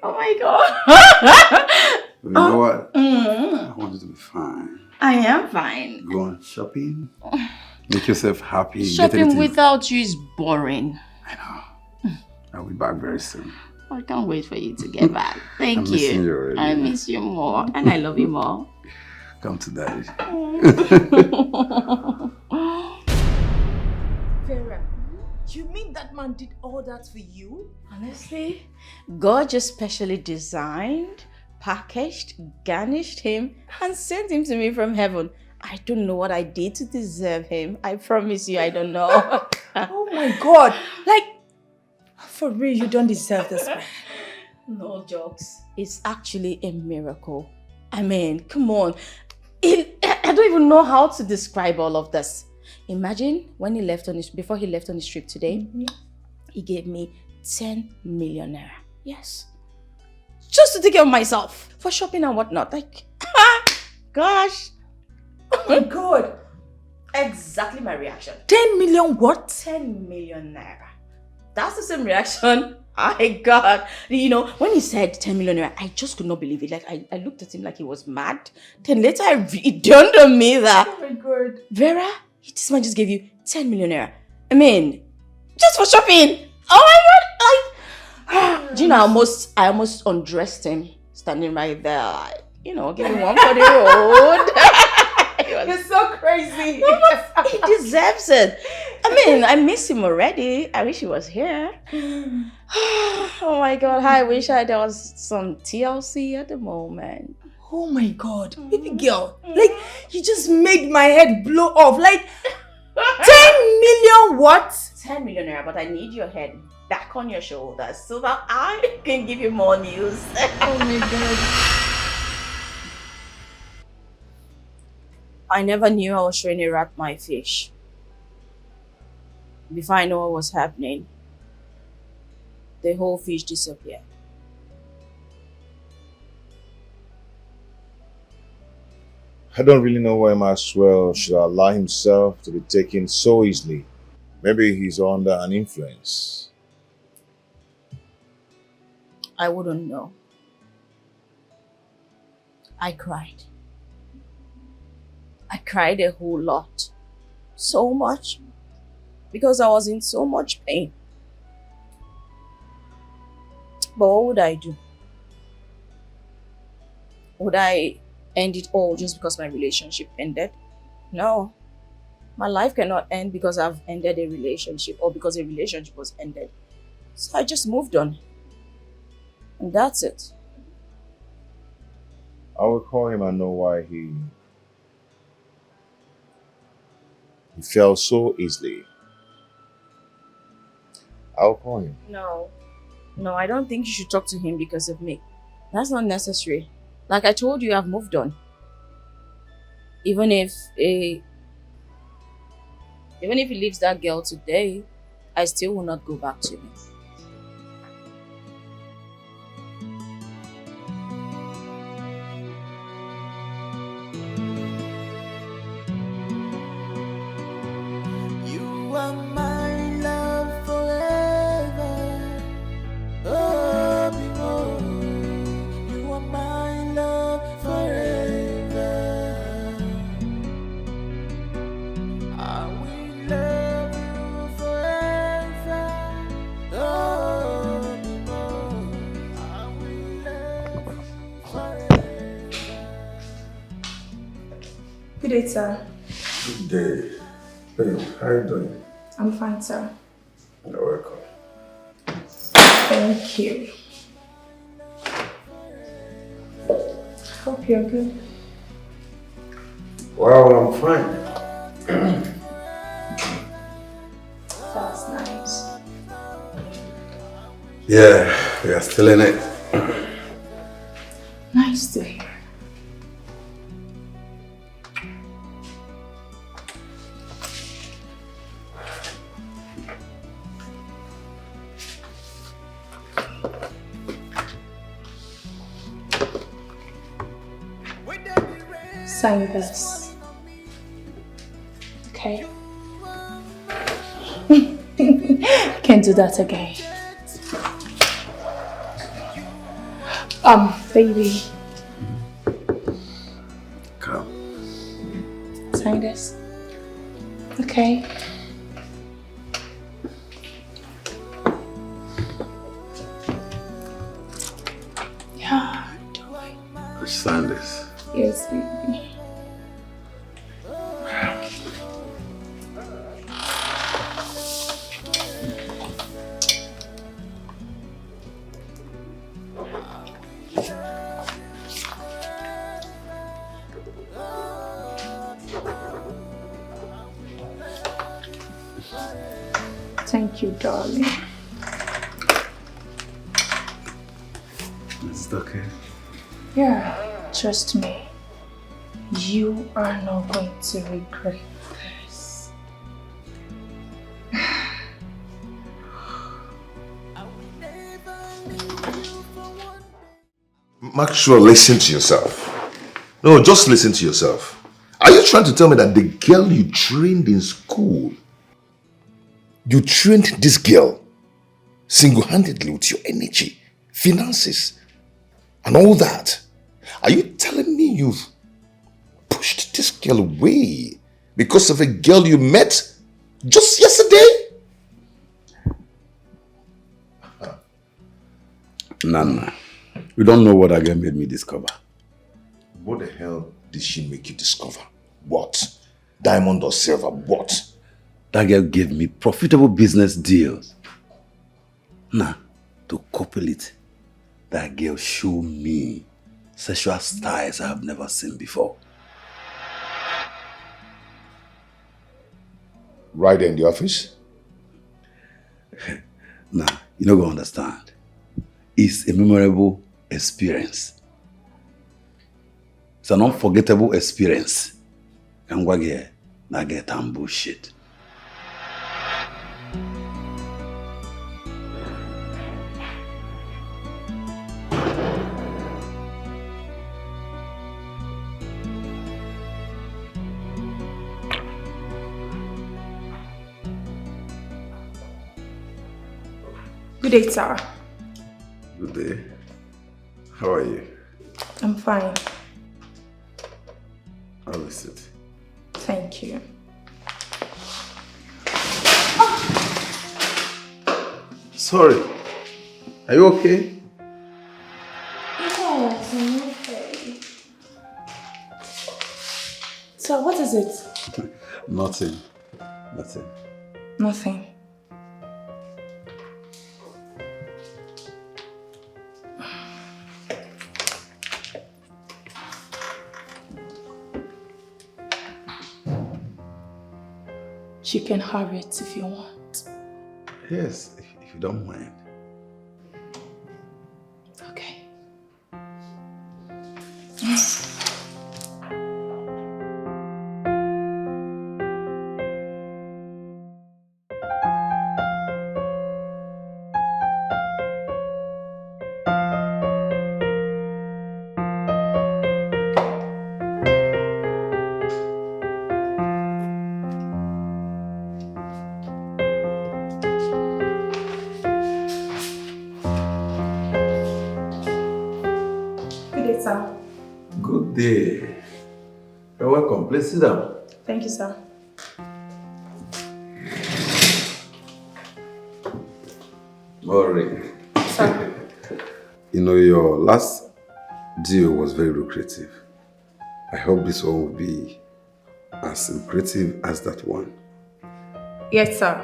Oh my God. You know what? I want you to be fine. I am fine. Go on shopping. Make yourself happy. Shopping without you is boring. I'll be back very soon. I can't wait for you to get back. Thank I'm you. missing you already. I miss you more and I love you more. Come to daddy. Vera, you mean that man did all that for you? Honestly, God just specially designed, packaged, garnished him and sent him to me from heaven. I don't know what I did to deserve him. I promise you, I don't know. Oh my God. Like, for real, you don't deserve this man. No jokes. It's actually a miracle. I mean, come on. I don't even know how to describe all of this. Imagine when before he left on his trip today, he gave me 10 million naira. Yes. Just to take care of myself. For shopping and whatnot. Like, gosh. Oh my God. Exactly my reaction. 10 million what? 10 million naira. That's the same reaction I got. You know, when he said 10 million naira, I just could not believe it. Like, I looked at him like he was mad. Then later, it dawned on me that, Oh my God. Vera, this man just gave you 10 million naira. I mean, just for shopping. Oh my God. Do you know, I almost undressed him, standing right there, like, you know, giving one for the road. You're so crazy. He deserves it. I mean, I miss him already. I wish he was here. Oh my God, I wish there was some TLC at the moment. Oh my God, baby girl. Like, you just made my head blow off. Like, 10 million what? 10 million naira, but I need your head back on your shoulders so that I can give you more news. Oh my God. I never knew I was trying to rat my fish. Before I know what was happening, the whole fish disappeared. I don't really know why Maxwell should allow himself to be taken so easily. Maybe he's under an influence. I wouldn't know. I cried. I cried a whole lot. So much. Because I was in so much pain. But what would I do? Would I end it all just because my relationship ended? No. My life cannot end because I've ended a relationship or because a relationship was ended. So I just moved on. And that's it. I will call him and know why he fell so easily. I'll call him. No, I don't think you should talk to him because of me. That's not necessary. Like I told you, I've moved on. Even if he leaves that girl today, I still will not go back to him. You are my love forever. Oh, behold, you are my love forever. I will love you forever. Oh, behold, I will love you forever. Good day, sir. Good day. Babe, how are you doing? I'm fine, sir. You're welcome. Thank you. Hope you're good. Well, I'm fine. That's nice. Yeah, we are still in it. Nice to hear. Sign this. Okay. Can't do that again. Baby. Come. Sign this. Okay. Yeah, do it. Let's sign this. Yes, baby. Thank you, darling. Is it okay? Yeah, trust me. You are not going to regret this. Maxwell, listen to yourself. No, just listen to yourself. Are you trying to tell me that the girl you trained in school, you trained this girl single-handedly with your energy, finances, and all that? Are you telling me you've pushed this girl away because of a girl you met just yesterday? Nana, you don't know what that girl made me discover. What the hell did she make you discover? What? Diamond or silver? What? That girl gave me profitable business deals. Now, to couple it, that girl showed me sexual styles I have never seen before. Right in the office? Now, you don't go understand. It's a memorable experience. It's an unforgettable experience. And what get not get and bullshit. Good day, Sarah. Good day. How are you? I'm fine. Have a seat. Thank you. Sorry. Are you okay? Yes, I'm okay. So, what is it? Nothing. Nothing. You can have it if you want. Yes, if you don't mind. Okay. Good day. You're welcome. Please sit down. Thank you, sir. Maureen. Sir. You know, your last deal was very lucrative. I hope this one will be as lucrative as that one. Yes, sir.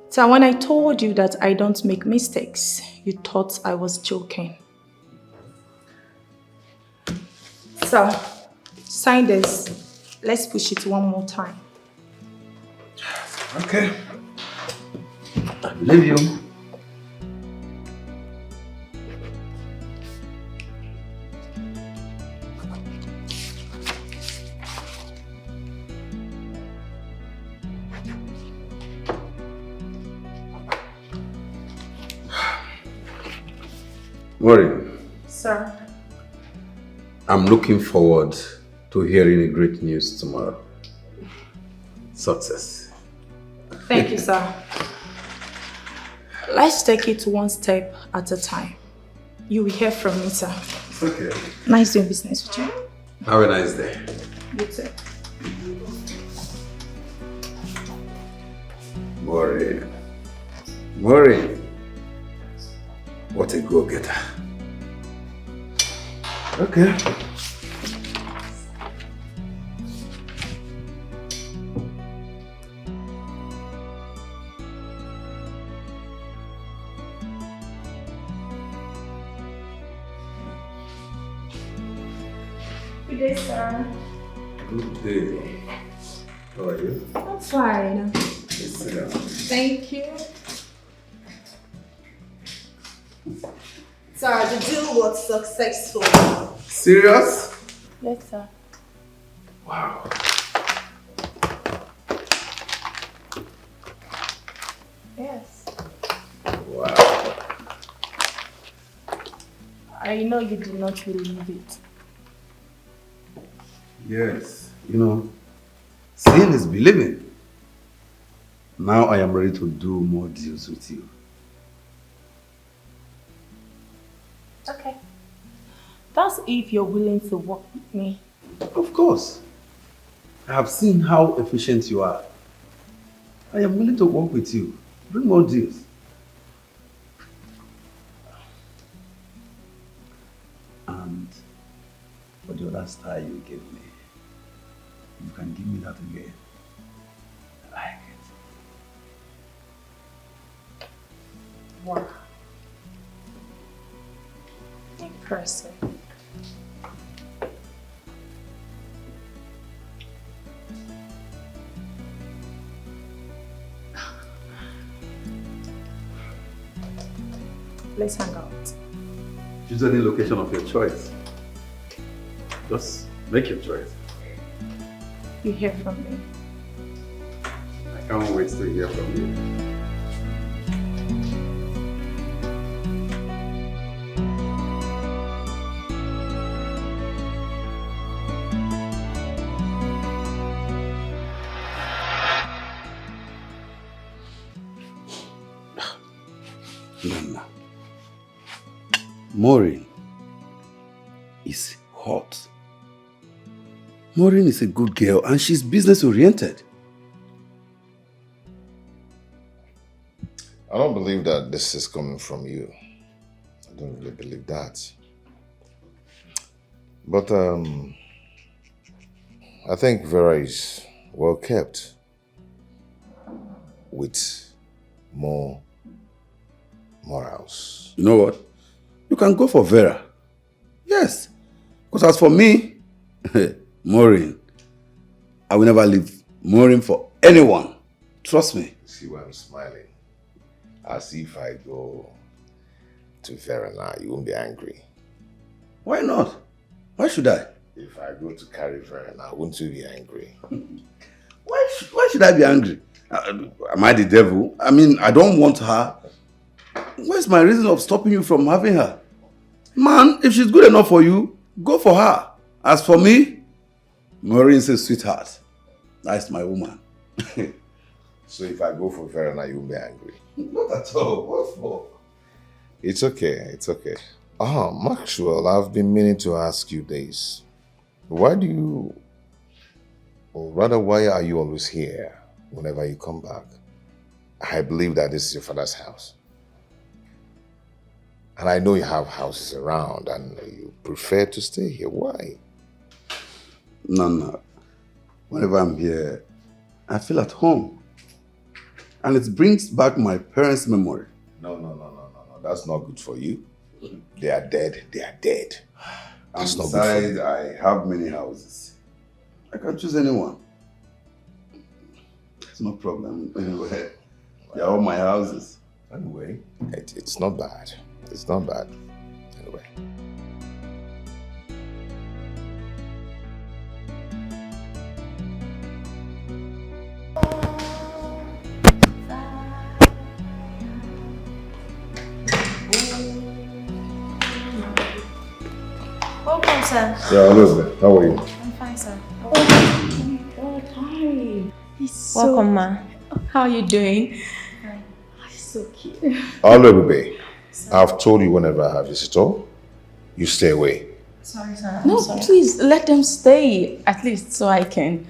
So when I told you that I don't make mistakes, you thought I was joking. So, sign this. Let's push it one more time. Okay. I believe you. Maureen. Sir. I'm looking forward to hearing the great news tomorrow. Success. Thank you, sir. Let's take it one step at a time. You will hear from me, sir. Okay. Nice doing business with you. Have a nice day. You too. Maureen. Maureen. What a go-getter. Okay. Good day, sir. Good day. How are you? I'm fine. Please sit down. Thank you. Sir, the deal was successful. Serious? Yes, sir. Wow. Yes. Wow. I know you do not believe it. Yes. You know, seeing is believing. Now I am ready to do more deals with you. Okay. That's if you're willing to work with me. Of course. I have seen how efficient you are. I am willing to work with you. Bring more deals. And for the other style you gave me, you can give me that again. I like it. Wow. Impressive. Let's hang out. Choose any location of your choice. Just make your choice. You hear from me. I can't wait to hear from you. Nana. Maureen is hot. Maureen is a good girl and she's business oriented. I don't believe that this is coming from you. I don't really believe that. But I think Vera is well kept with more morals. You know what? You can go for Vera. Yes. Because as for me, Maureen, I will never leave Maureen for anyone. Trust me. See why I'm smiling? As if I go to Vera now, you won't be angry. Why not? Why should I? If I go to carry Vera now, won't you be angry? Why should I be angry? Am I the devil? I mean, I don't want her. Where's my reason of stopping you from having her? Man, if she's good enough for you, go for her. As for me, Maureen's a sweetheart. That's my woman. So if I go for Vera now, you won't be angry? Not at all. What for? It's okay, it's okay. Maxwell, I've been meaning to ask you this. Why do you, or rather why are you always here whenever you come back? I believe that this is your father's house. And I know you have houses around and you prefer to stay here. Why? No. Whenever I'm here, I feel at home. And it brings back my parents' memory. No. That's not good for you. They are dead. They are dead. That's not good for you. I have many houses. I can choose anyone. It's no problem. Anyway, they're all my houses. Anyway, it's not bad. It's not bad. Anyway. Welcome, sir. Yeah, Elizabeth, how are you? I'm fine, sir. Oh my God, hi. Welcome, ma. How are you doing? Hi. So cute. Hello, baby. I've told you whenever I have a visitor, you stay away. Sorry, sir. No, please let them stay at least so I can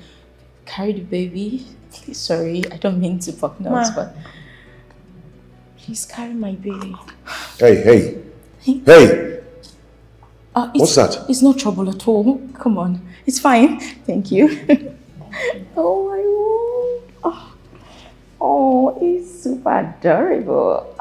carry the baby. Please, sorry, I don't mean to fuck nuts, but please carry my baby. Hey! What's that? It's no trouble at all. Come on, it's fine. Thank you. Oh, it's super adorable.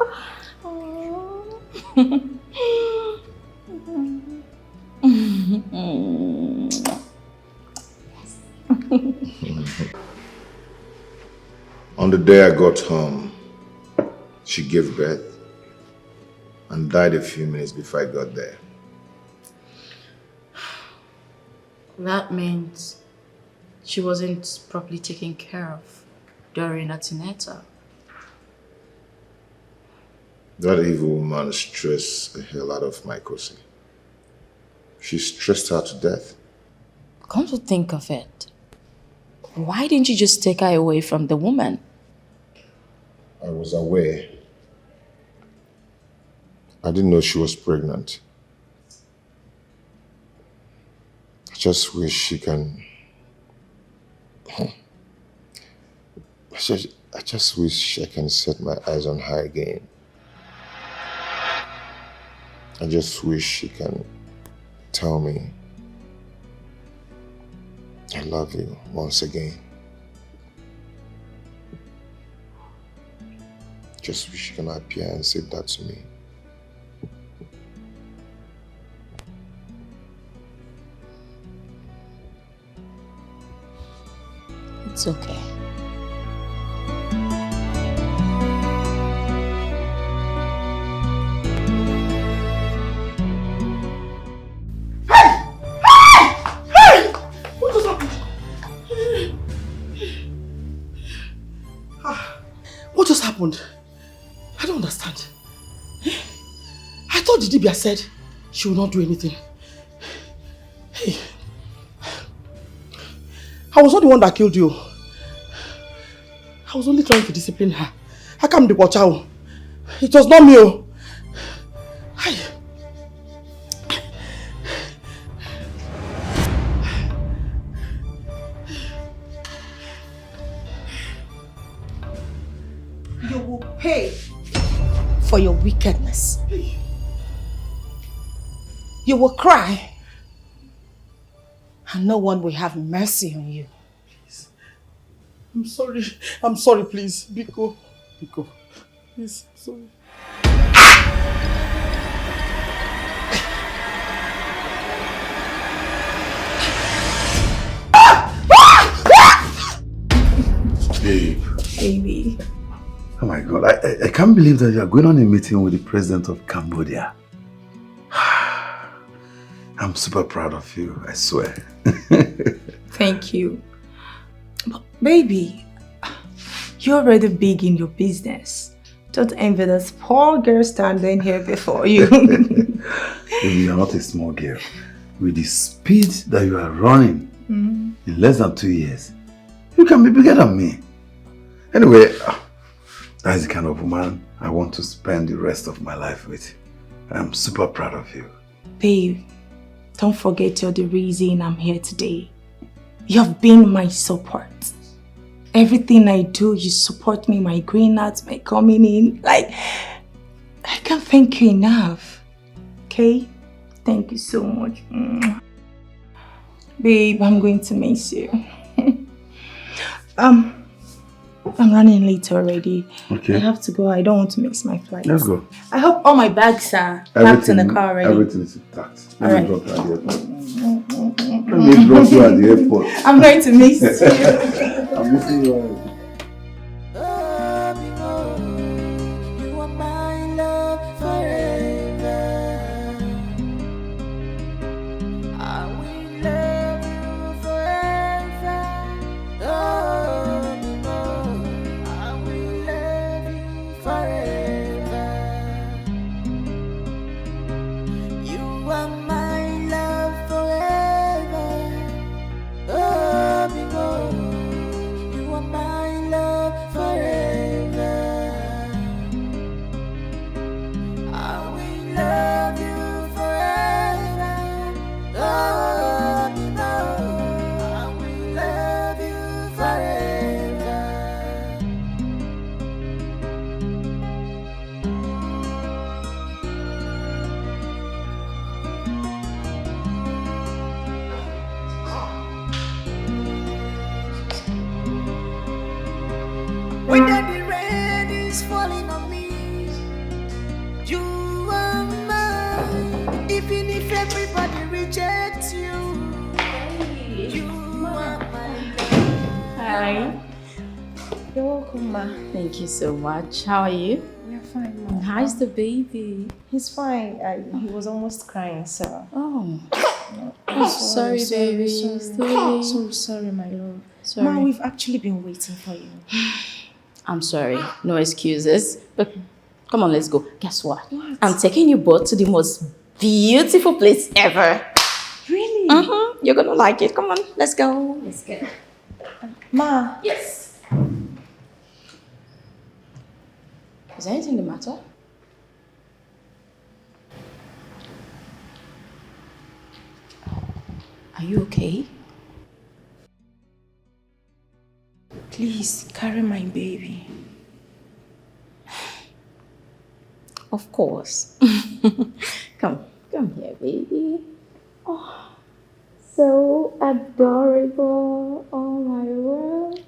On the day I got home, she gave birth and died a few minutes before I got there. That means she wasn't properly taken care of during antenatal. That evil woman stressed the hell out of my cousin. She stressed her to death. Come to think of it, why didn't you just take her away from the woman? I was aware. I didn't know she was pregnant. I just wish she can... I just wish I can set my eyes on her again. I just wish she can tell me I love you once again. Just wish she can appear and say that to me. It's okay. What just happened? I don't understand. I thought Didibia said she would not do anything. Hey, I was not the one that killed you. I was only trying to discipline her. How come the watch out? It was not me. Hey. You will pay for your wickedness. You will cry, and no one will have mercy on you. Please. I'm sorry, please. Biko. Please, I'm sorry. Babe. Baby. Oh my God, I can't believe that you are going on a meeting with the president of Cambodia. I'm super proud of you, I swear. Thank you. But baby, you're already big in your business. Don't envy this poor girl standing here before you. Baby, you are not a small girl. With the speed that you are running in less than 2 years, you can be bigger than me. Anyway, that's the kind of woman I want to spend the rest of my life with. I'm super proud of you. Babe, don't forget you're the reason I'm here today. You've been my support. Everything I do, you support me, my green arts, my coming in. Like, I can't thank you enough. Okay? Thank you so much. Babe, I'm going to miss you. I'm running late already. Okay. I have to go. I don't want to miss my flight. Let's go. I hope all my bags are packed in the car already. Everything is intact. All Let me right. drop you at the airport. Let me drop you at the airport. I'm going to miss you. I'm missing you already. You are my love forever. I will love you forever. I will love you forever. You are my love forever. You are my love forever. I will love you forever. I will love you forever. When the rain is falling on me, you are mine. Even if everybody rejects you, you are my love. Hi. You're welcome, Ma. Thank you so much. How are you? You're fine, Ma. How's the baby? He's fine. He was almost crying, so. Oh. I'm Sorry, baby. Sorry, my love. Sorry. Ma, we've actually been waiting for you. I'm sorry. No excuses. But come on, let's go. Guess what? I'm taking you both to the most beautiful place ever. Really? Mm-hmm. You're gonna like it. Come on, let's go. Let's go. Ma. Yes. Is anything the matter? Are you okay? Please carry my baby. Of course. Come here, baby. Oh, so adorable. Oh my word.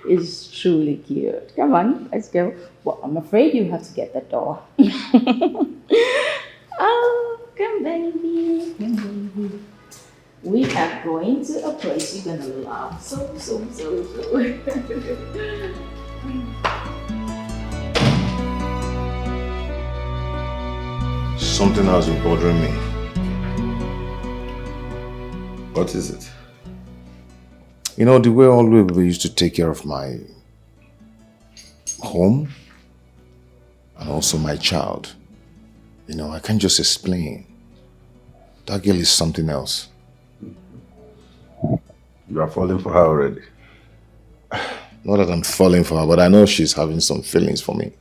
It's truly cute. Come on, let's go. Well, I'm afraid you have to get the door. Oh, come baby. Come baby. We are going to a place you're gonna love. So. Something has been bothering me. What is it? You know, the way always we used to take care of my home and also my child. You know, I can't just explain. That girl is something else. You are falling for her already. Not that I'm falling for her, but I know she's having some feelings for me.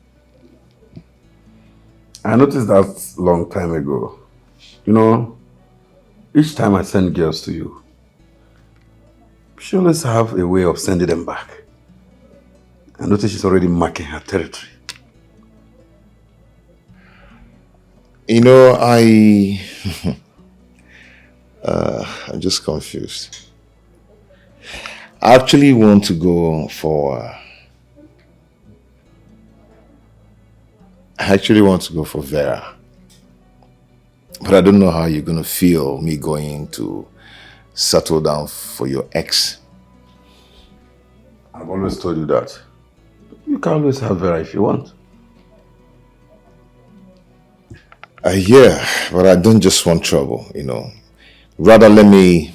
I noticed that long time ago. You know, each time I send girls to you, she always have a way of sending them back. I noticed she's already marking her territory. You know, I'm just confused. I actually want to go for Vera. But I don't know how you're gonna feel me going to settle down for your ex. I've always told you that. You can always have Vera if you want. Yeah, but I don't just want trouble, you know. Rather, let me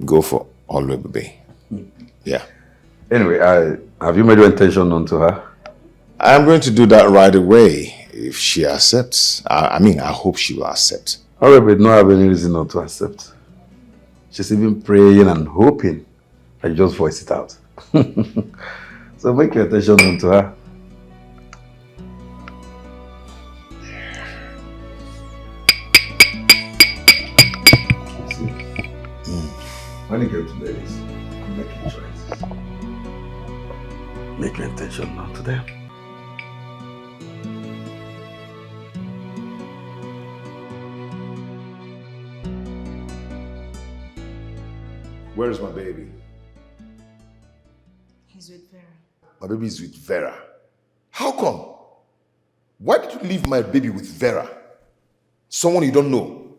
go for Oluebube. Yeah. Anyway, have you made your intention known to her? I'm going to do that right away if she accepts. I mean, I hope she will accept. Oluebube don't have any reason not to accept. She's even praying and hoping that you just voice it out. So make your intention known to her. When you get to ladies, make your choice. Make your intention known to them. Where is my baby? He's with Vera. My baby is with Vera. How come? Why did you leave my baby with Vera? Someone you don't know.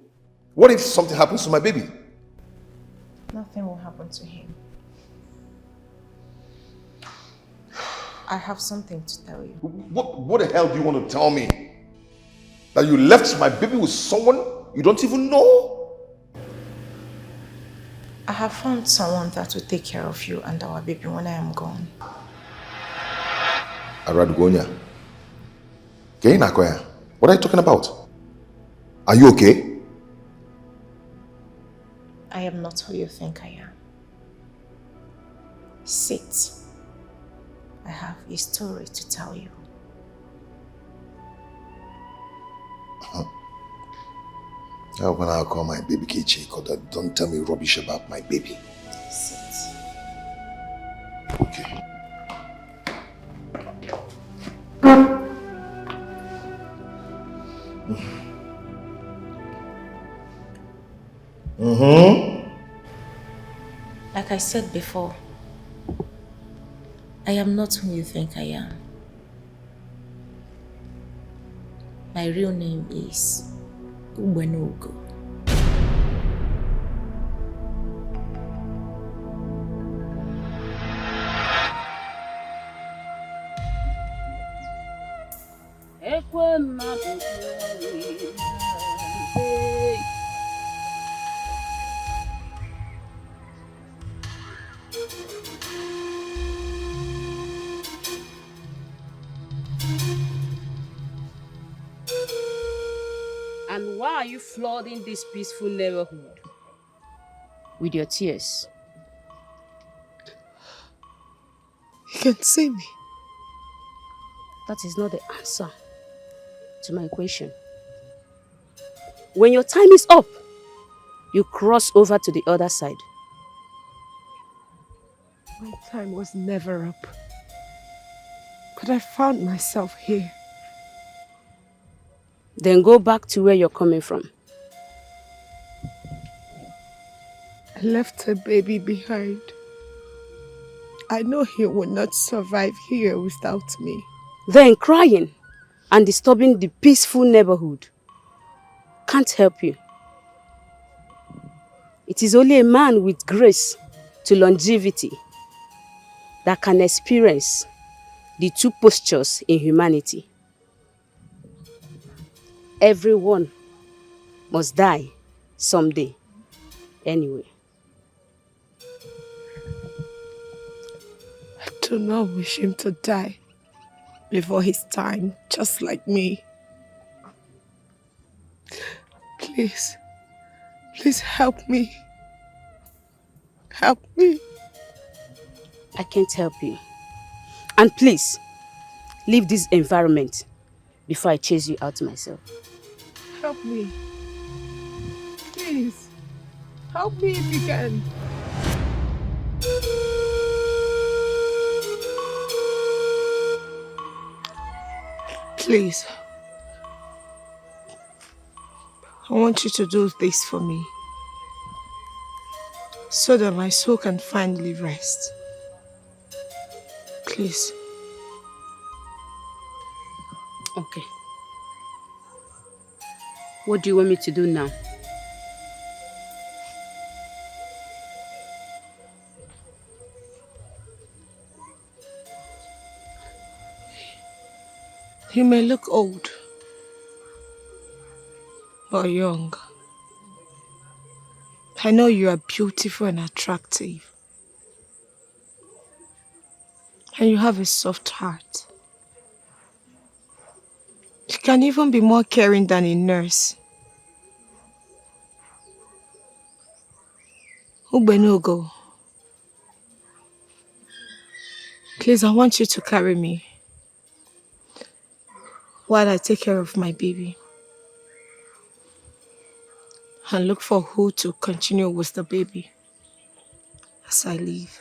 What if something happens to my baby? Nothing will happen to him. I have something to tell you. What the hell do you want to tell me? That you left my baby with someone you don't even know? I have found someone that will take care of you and our baby when I am gone. Aradgonya. Nakoya. What are you talking about? Are you okay? I am not who you think I am. Sit. I have a story to tell you. When I call my baby Kichi, don't tell me rubbish about my baby. Sit. Okay. Like I said before, I am not who you think I am. My real name is Ubenogo. And why are you flooding this peaceful neighborhood with your tears? You can see me. That is not the answer to my question. When your time is up, you cross over to the other side. My time was never up. But I found myself here. Then go back to where you're coming from. I left a baby behind. I know he will not survive here without me. Then crying and disturbing the peaceful neighborhood can't help you. It is only a man with grace to longevity that can experience the two postures in humanity. Everyone must die someday, anyway. I do not wish him to die before his time, just like me. Please, please help me. Help me. I can't help you. And please, leave this environment before I chase you out myself. Help me. Please, help me if you can. Please. I want you to do this for me, so that my soul can finally rest. Please. Okay. What do you want me to do now? You may look old, but young. I know you are beautiful and attractive. And you have a soft heart. You can even be more caring than a nurse. Ubenogo. Please, I want you to carry me while I take care of my baby. And look for who to continue with the baby as I leave.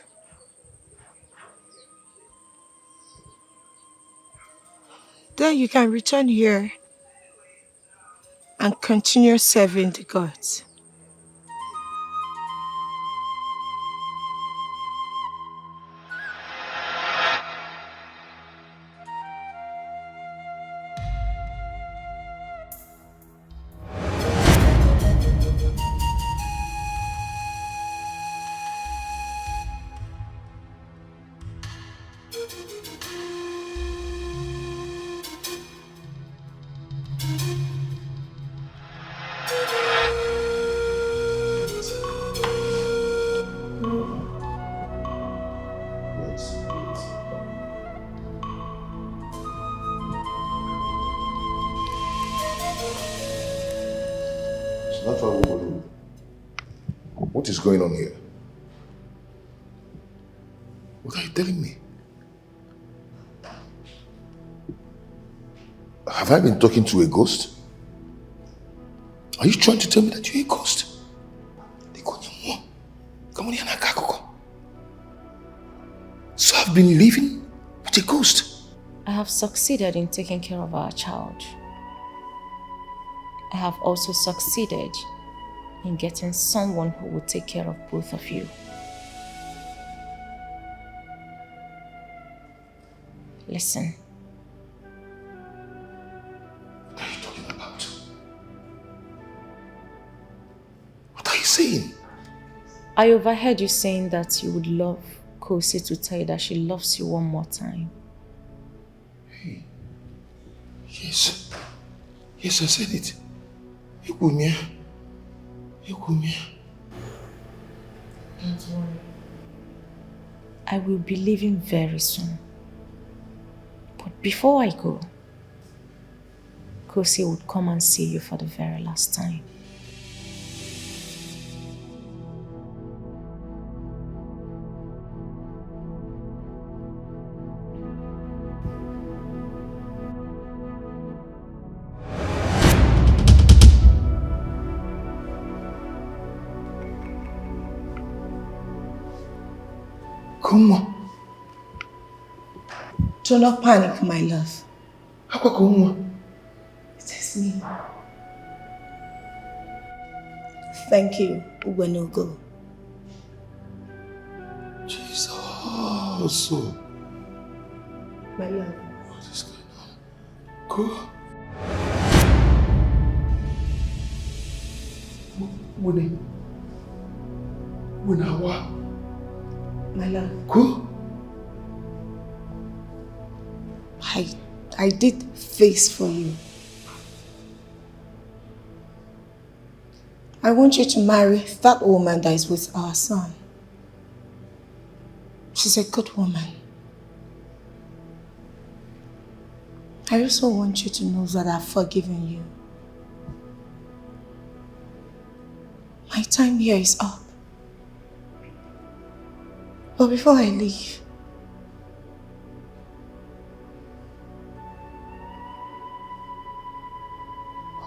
Then you can return here and continue serving the gods. What is going on here? What are you telling me? Have I been talking to a ghost? Are you trying to tell me that you're a ghost? So I've been living with a ghost. I have succeeded in taking care of our child. I have also succeeded in getting someone who will take care of both of you. Listen. What are you talking about? What are you saying? I overheard you saying that you would love Kosi to tell you that she loves you one more time. Hey. Yes. Yes, I said it. Ikumia. Ikumia. Don't worry. I will be leaving very soon. But before I go, Kosi would come and see you for the very last time. Come on. Do not panic, my love. It is me. Thank you, Uwenogo. Jesus. My love. What is going on? Go. Winawa. My love. Go. I did face for you. I want you to marry that woman that is with our son. She's a good woman. I also want you to know that I've forgiven you. My time here is up. But before I leave,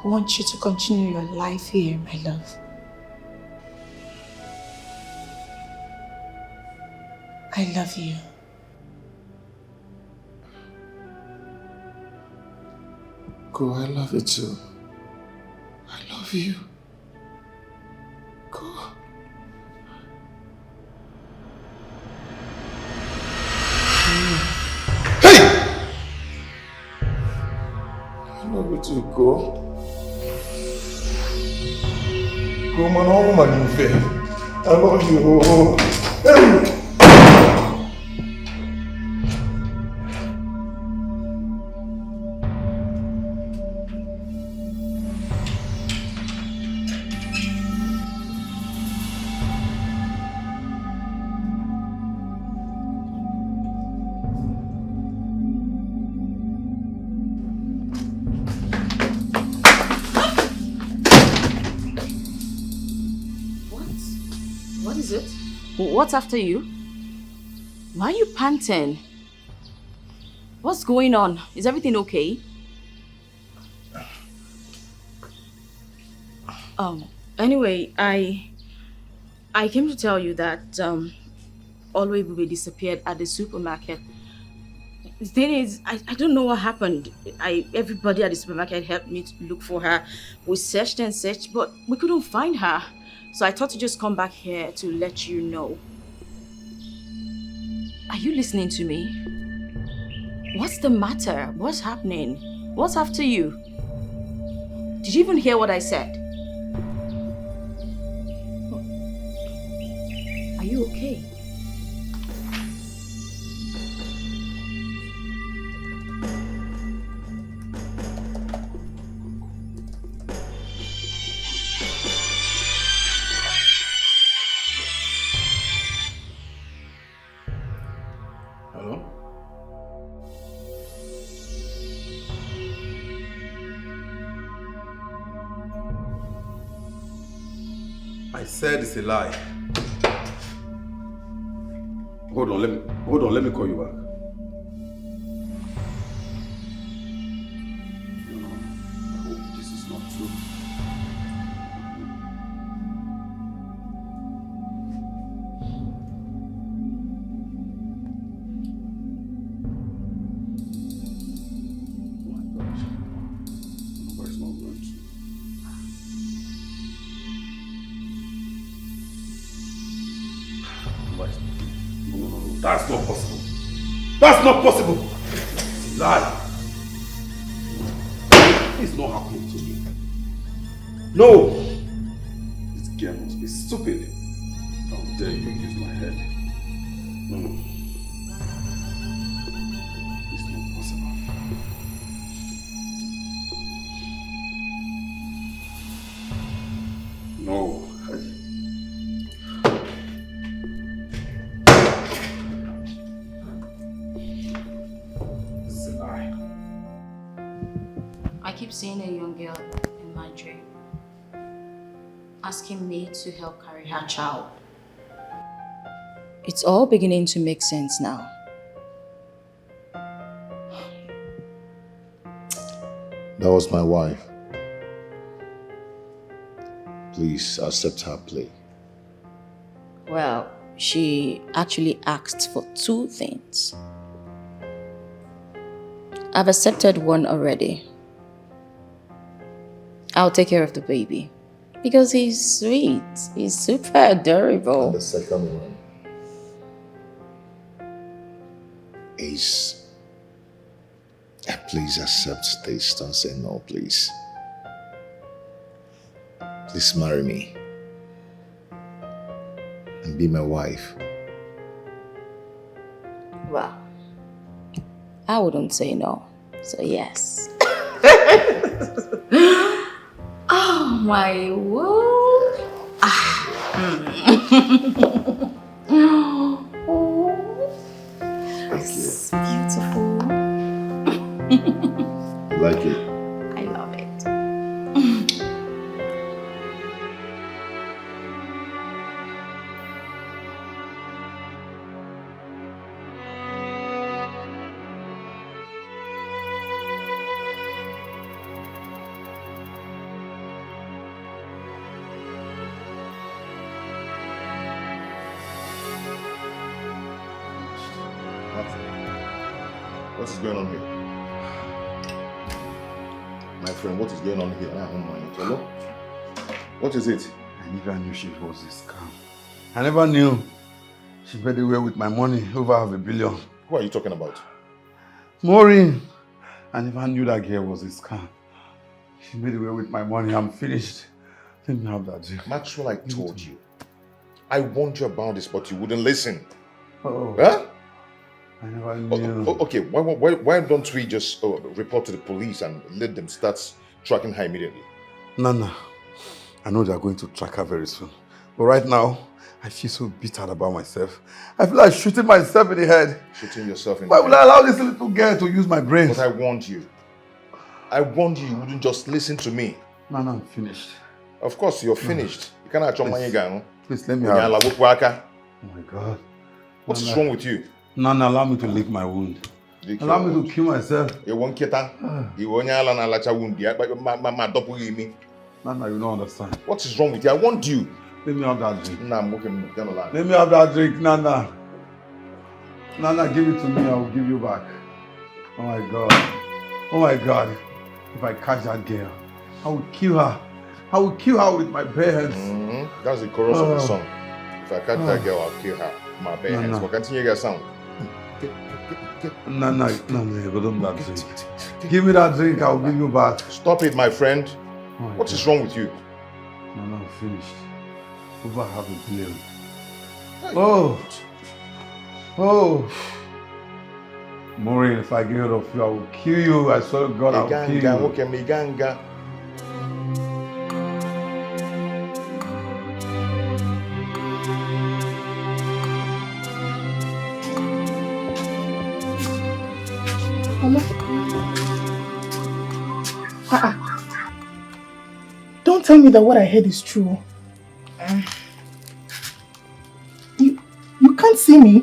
I want you to continue your life here, my love. I love you. Go, I love you too. I love you. Go. Hey! I love you too, go. Go, man, all my new fair. I love you. Hey! What's after you? Why are you panting? What's going on? Is everything okay? Anyway, I came to tell you that Oluebube disappeared at the supermarket. The thing is, I don't know what happened. Everybody at the supermarket helped me to look for her. We searched and searched, but we couldn't find her. So I thought to just come back here to let you know. Are you listening to me? What's the matter? What's happening? What's after you? Did you even hear what I said? Are you okay? I said it's a lie. Hold on, let me call you back. No, I hope this is not true. Oh my gosh. Nobody's not going to. No, that's not possible. That's not possible. It's a lie. It's not happening to me. No! This girl must be stupid. How dare you use my head? No. It's not possible. No. keep seeing a young girl in my dream, asking me to help carry her child. It's all beginning to make sense now. That was my wife. Please accept her plea. Well, she actually asked for 2 things. I've accepted one already. I'll take care of the baby. Because he's sweet. He's super adorable. And the second one is... Please accept this. Don't say no, please. Please marry me. And be my wife. Well, I wouldn't say no. So yes. Oh my word. Oh, it's beautiful. You like it? I love it. What is going on here? My friend, what is going on here? Hello? What is it? I never knew she was this calm. I never knew she made away with my money, over $500 million. Who are you talking about? Maureen. I never knew that girl was this calm. She made away with my money. I'm finished. Let me have that drink. Maxwell, I told you. I warned you about this, but you wouldn't listen. Oh. Huh? I never knew. Okay, why don't we just report to the police and let them start tracking her immediately? Nana, I know they are going to track her very soon. But right now, I feel so bitter about myself. I feel like shooting myself in the head. Shooting yourself in Why the would head? I allow this little girl to use my brains? But I warned you. I warned you wouldn't just listen to me. Nana, I'm finished. Of course, you're finished. You cannot Please let me have it. Oh my God. What is wrong with you? Nana, allow me to lick my wound. Allow me to kill myself. You won't get that. You won't allow wound. Nana, you don't understand. What is wrong with you? I want you. Let me have that drink. Nah, I'm looking down the line. Let me have that drink, Nana. Nana, give it to me. I will give you back. Oh my God. Oh my God. If I catch that girl, I will kill her. I will kill her with my bare hands. That's the chorus of the song. If I catch that girl, I'll kill her. My bare hands. But continue your sound. Nana, you go down that drink. Give me that drink, I will give you back. Stop it, my friend. What is wrong with you? Nana, I'm finished. Over $500 million. Oh. Oh. Maureen, if I get rid of you, I will kill you. I swear to God, I will kill you. Mama. Don't tell me that what I heard is true. You can't see me.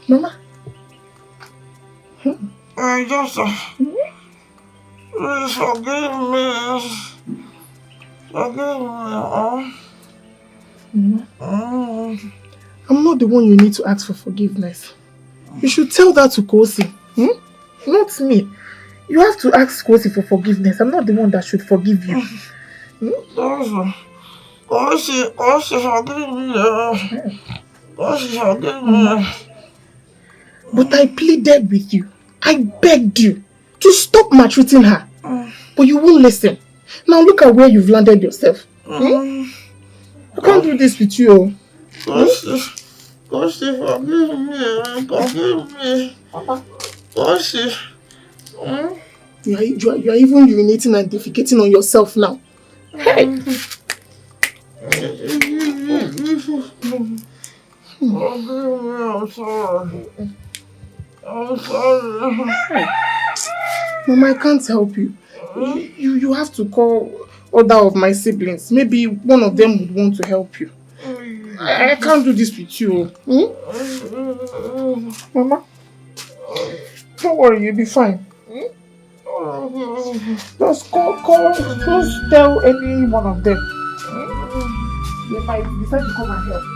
Mama. I just please forgive me. Forgive me. I'm not the one you need to ask for forgiveness. You should tell that to Kosi. Not me. You have to ask Kosi for forgiveness. I'm not the one that should forgive you. Kosi, forgive me. Kosi, forgive me. But I pleaded with you. I begged you to stop maltreating her. But you won't listen. Now look at where you've landed yourself. I can't do this with you. Kosi, forgive me. Forgive me. Kosi. You are even urinating and defecating on yourself now. Hey! Forgive me, I'm sorry. I'm sorry. Mama, I can't help you. You have to call other of my siblings. Maybe one of them would want to help you. I can't do this with you. Mama, don't worry, you'll be fine. Just just tell any one of them. They might decide to come and help.